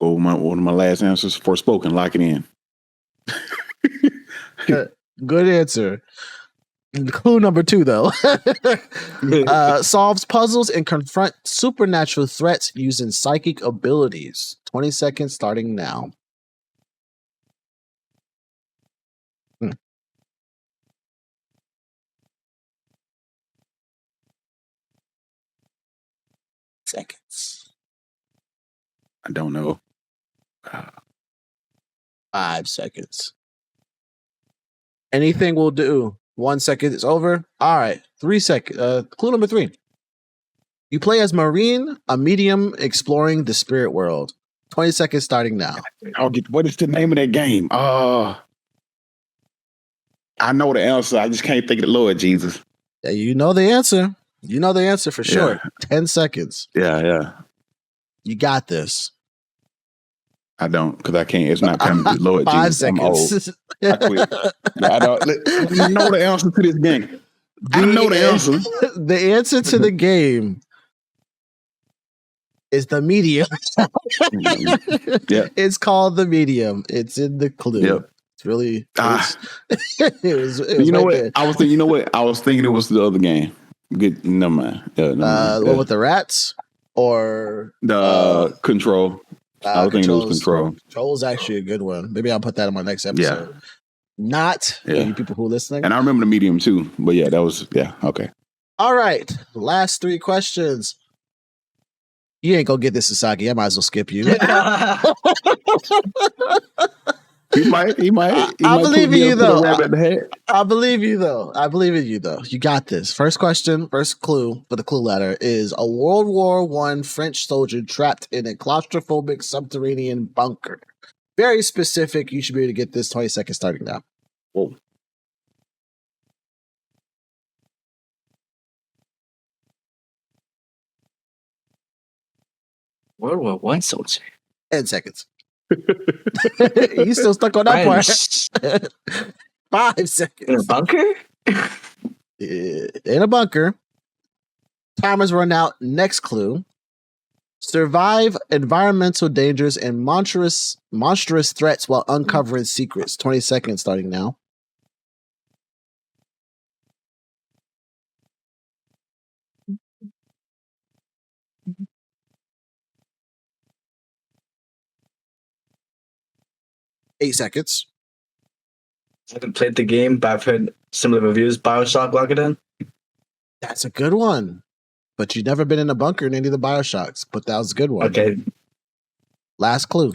Oh, one of my last answers, Forspoken, lock it in. Good answer. Clue number 2, though. Solves puzzles and confront supernatural threats using psychic abilities. 20 seconds starting now. Seconds. I don't know. 5 seconds. Anything will do. 1 second is over. All right. 3 seconds. Clue number 3. You play as Marine, a medium exploring the spirit world. 20 seconds starting now. What is the name of that game? I know the answer. I just can't think of the Lord Jesus. Yeah, you know the answer. You know the answer for sure. Yeah. 10 seconds. Yeah. You got this. I don't, because I can't. It's not coming. Lord 5 Jesus, I'm old. seconds. I quit. I don't. I know the answer to this game. I know the answer. The answer to the game is the medium. Yep. It's called the medium. It's in the clue. Yep. It's really. You know what? there. I was thinking. You know what? I was thinking it was the other game. Good. Never mind. The one with the rats or the Control. I was thinking it was Control. Control is actually a good one. Maybe I'll put that in my next episode. Yeah. Not you people who are listening. And I remember the medium too. But yeah, that was okay. All right. Last 3 questions. You ain't gonna get this, Oosagii. I might as well skip you. He might. I believe in you, though. I believe you, though. I believe in you, though. You got this. First question, first clue for the clue letter is a World War I French soldier trapped in a claustrophobic subterranean bunker. Very specific. You should be able to get this. 20 seconds starting now. Whoa. World War One soldier. 10 seconds. You still stuck on that part. 5 seconds. In a bunker? In a bunker. Timers run out. Next clue. Survive environmental dangers and monstrous threats while uncovering secrets. 20 seconds starting now. Eight seconds. I haven't played the game, but I've heard similar reviews. BioShock, lock it in. That's a good one. But you've never been in a bunker in any of the Bioshocks, but that was a good one. Okay. Last clue.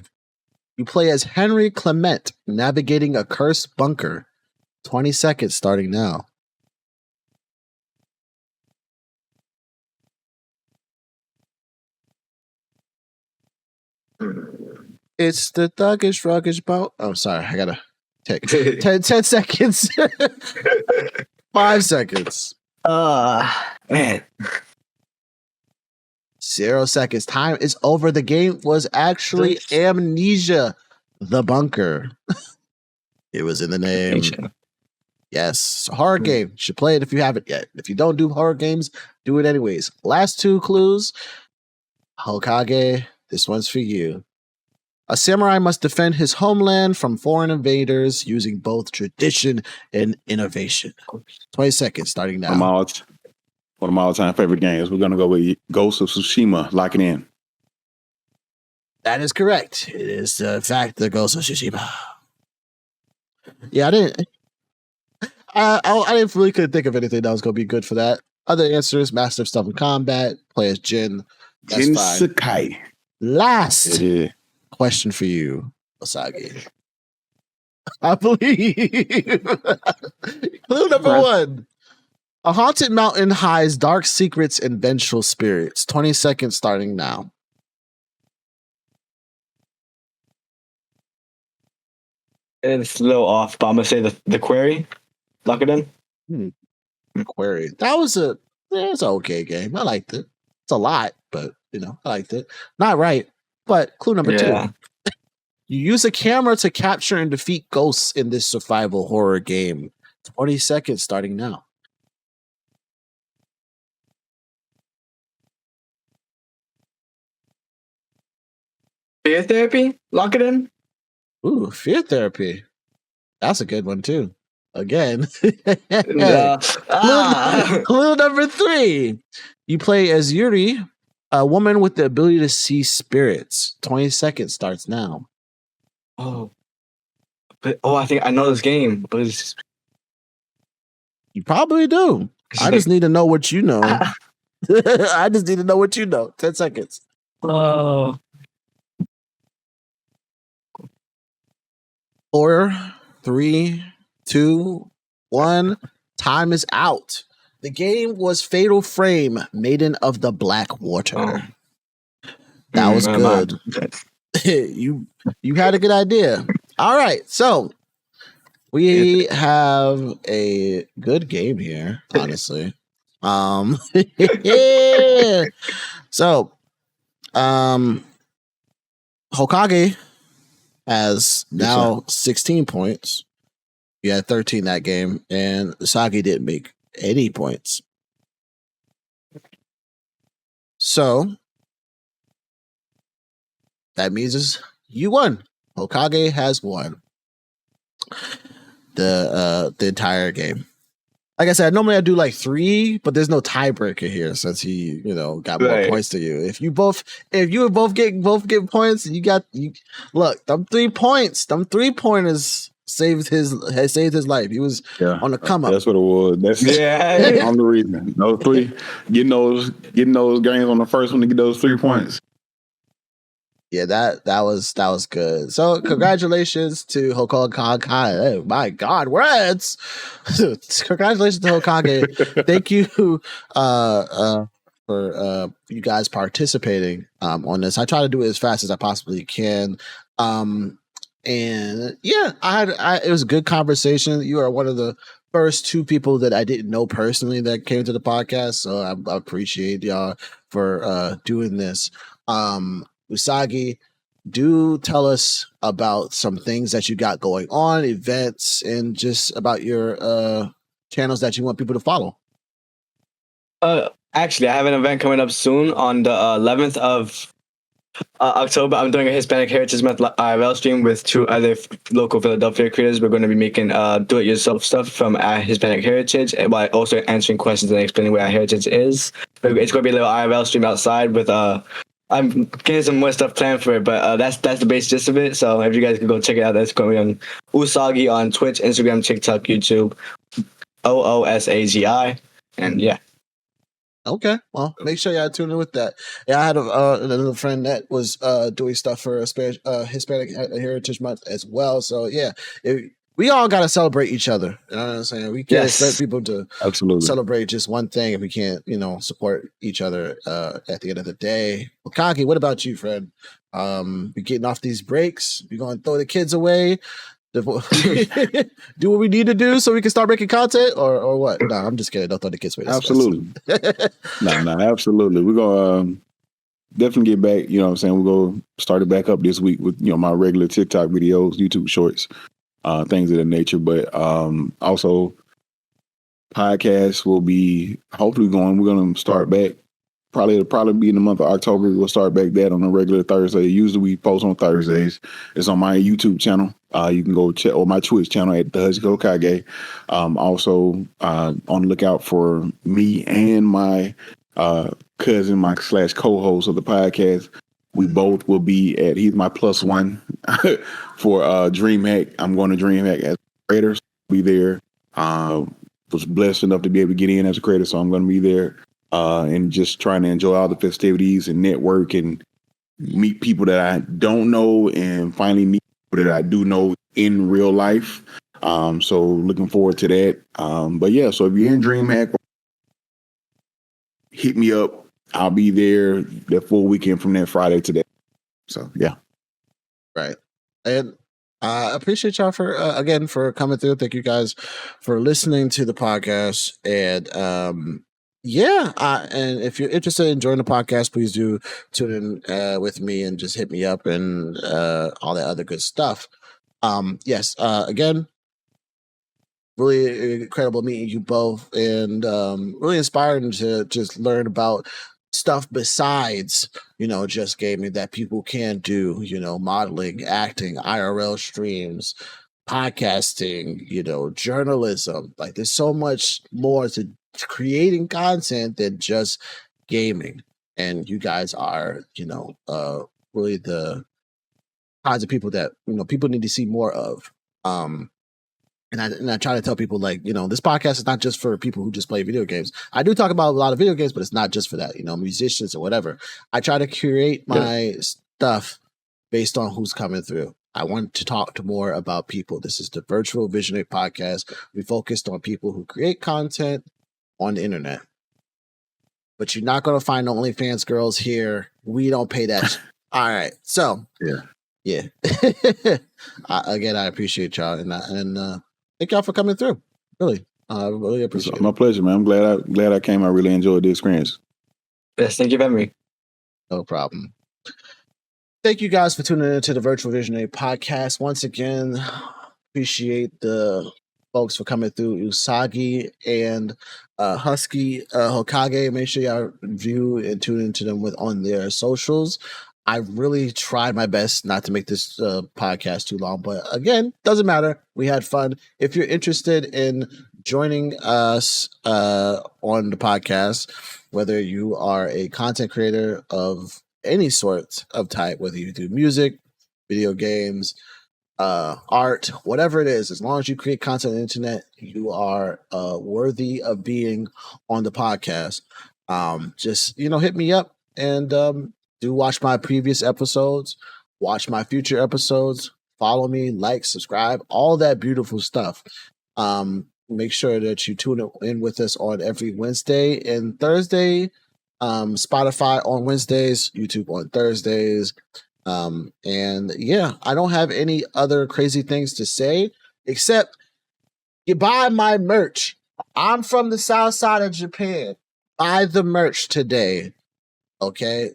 You play as Henry Clement navigating a cursed bunker. 20 seconds starting now. It's the thuggish, ruggish boat. Oh, sorry. I gotta take 10 seconds. 5 seconds. Man. 0 seconds. Time is over. The game was actually Amnesia, the bunker. It was in the name. Yes. Horror game. You should play it if you haven't yet. If you don't do horror games, do it anyways. Last 2 clues. Hokage, this one's for you. A samurai must defend his homeland from foreign invaders using both tradition and innovation. 20 seconds starting now. One of my all-time favorite games. We're going to go with Ghost of Tsushima. Lock it in. That is correct. It is the fact that Ghost of Tsushima. Yeah, I didn't really couldn't think of anything that was going to be good for that. Other answers: Master of Stuff in Combat, play as Jin. That's Jin fine. Sakai. Last question for you, Oosagii. I believe. Clue number 1. A haunted mountain hides dark secrets and vengeful spirits. 20 seconds starting now. It's a little off, but I'm going to say the Quarry. Lock it in. Quarry. That was it's an okay game. I liked it. It's a lot, but I liked it. Not right, but clue number 2. You use a camera to capture and defeat ghosts in this survival horror game. 20 seconds starting now. Fear Therapy? Lock it in. Ooh, Fear Therapy. That's a good one too. again. Uh, Clue number 3. You play as Yuri, a woman with the ability to see spirits. 20 seconds starts now. I think I know this game, but it's You probably do. I just need to know what you know. I just need to know what you know. 10 seconds. Oh. 4, 3, 2, 1. Time is out. The game was Fatal Frame, Maiden of the Black Water. That was good. You had a good idea. All right, so we have a good game here, honestly. Yeah. So, Hokage has now 16 points. You had 13 that game, and Oosagii didn't make any points. So that means you won. Hokage has won the entire game. Like I said, normally I do like 3, but there's no tiebreaker here since he, got more points to you. If you both get points, look, them 3 points, them 3-pointers saved his life. He was on the come up. That's what it was. That's on the reason. Those 3, getting those games on the first one to get those 3 points. Yeah, that was good. So congratulations to Hokage. Oh my God, words! Congratulations to Hokage. Thank you for you guys participating on this. I try to do it as fast as I possibly can. And yeah, it was a good conversation. You are one of the first 2 people that I didn't know personally that came to the podcast, so I appreciate y'all for doing this. Oosagii, do tell us about some things that you got going on, events, and just about your channels that you want people to follow. Actually, I have an event coming up soon on the 11th of October. I'm doing a Hispanic Heritage Month IRL stream with 2 other local Philadelphia creators. We're going to be making do-it-yourself stuff from our Hispanic heritage, and while also answering questions and explaining what our heritage is. It's going to be a little IRL stream outside with I'm getting some more stuff planned for it, but that's the base gist of it. So if you guys can go check it out, that's going to be on Oosagii on Twitch, Instagram, TikTok, YouTube, Oosagi, and yeah. Okay, well, make sure y'all tune in with that. Yeah, I had another friend that was doing stuff for Hispanic Heritage Month as well. So yeah, we all got to celebrate each other. You know what I'm saying? We can't expect people to celebrate just one thing if we can't, support each other at the end of the day. Hokage, what about you, friend? We getting off these breaks. We going to throw the kids away? Do what we need to do so we can start making content, or what? No, I'm just kidding. Don't throw the kids away. Absolutely. No, absolutely. We're gonna definitely get back. You know what I'm saying? We're gonna start it back up this week with my regular TikTok videos, YouTube shorts, things of that nature. But also podcasts will be hopefully going. We're gonna start back. It'll probably be in the month of October. We'll start back that on a regular Thursday. Usually we post on Thursdays. It's on my YouTube channel. You can go check, or my Twitch channel at TheHuskyHokage. Also, on the lookout for me and my cousin, my /co-host of the podcast. We both will be at, he's my +1 for DreamHack. I'm going to DreamHack as a creator. So I'll be there. Was blessed enough to be able to get in as a creator, so I'm going to be there. And just trying to enjoy all the festivities and network and meet people that I don't know and finally meet people that I do know in real life. So looking forward to that. But yeah, so if you're in DreamHack, hit me up. I'll be there that full weekend from that Friday to that. So yeah. Right. And I appreciate y'all for coming through. Thank you guys for listening to the podcast. And and if you're interested in joining the podcast, please do tune in with me and just hit me up and all that other good stuff. Again, really incredible meeting you both, and really inspiring to just learn about stuff besides, just gaming that people can do, modeling, acting, IRL streams, podcasting, journalism. Like there's so much more to creating content than just gaming. And you guys are, really the kinds of people that, people need to see more of. And I try to tell people, like, this podcast is not just for people who just play video games. I do talk about a lot of video games, but it's not just for that, musicians or whatever. I try to curate my stuff based on who's coming through. I want to talk to more about people. This is the Virtual Visionary Podcast. We focused on people who create content on the internet. But you're not going to find OnlyFans girls here. We don't pay that. All right. So, yeah. Again, I appreciate y'all. And thank y'all for coming through. Really. I really appreciate it. My pleasure, man. I'm glad I came. I really enjoyed the experience. Yes, thank you for having me. No problem. Thank you guys for tuning into the Virtual Visionary Podcast. Once again, appreciate the folks for coming through. Oosagii and TheHuskyHokage. Make sure y'all view and tune into them on their socials. I really tried my best not to make this podcast too long, but again, doesn't matter. We had fun. If you're interested in joining us on the podcast, whether you are a content creator of any sort of type, whether you do music, video games, art, whatever it is, as long as you create content on the internet, you are worthy of being on the podcast. Just, hit me up and do watch my previous episodes, watch my future episodes, follow me, like, subscribe, all that beautiful stuff. Make sure that you tune in with us on every Wednesday and Thursday. Spotify on Wednesdays, YouTube on Thursdays. And yeah, I don't have any other crazy things to say except you buy my merch. I'm from the south side of Japan. Buy the merch today. Okay.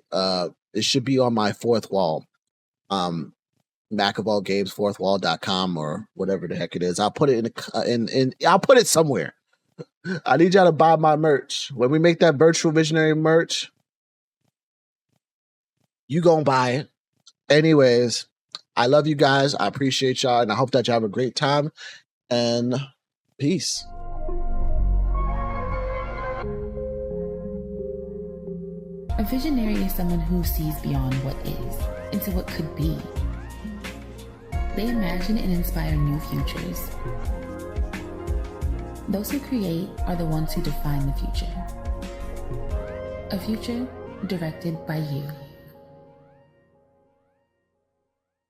It should be on my fourth wall. Mac of all games, fourthwall.com or whatever the heck it is. I'll put it in I'll put it somewhere. I need y'all to buy my merch. When we make that Virtual Visionary merch, you gonna buy it. Anyways, I love you guys. I appreciate y'all, and I hope that you have a great time. And peace. A visionary is someone who sees beyond what is into what could be. They imagine and inspire new futures. Those who create are the ones who define the future. A future directed by you.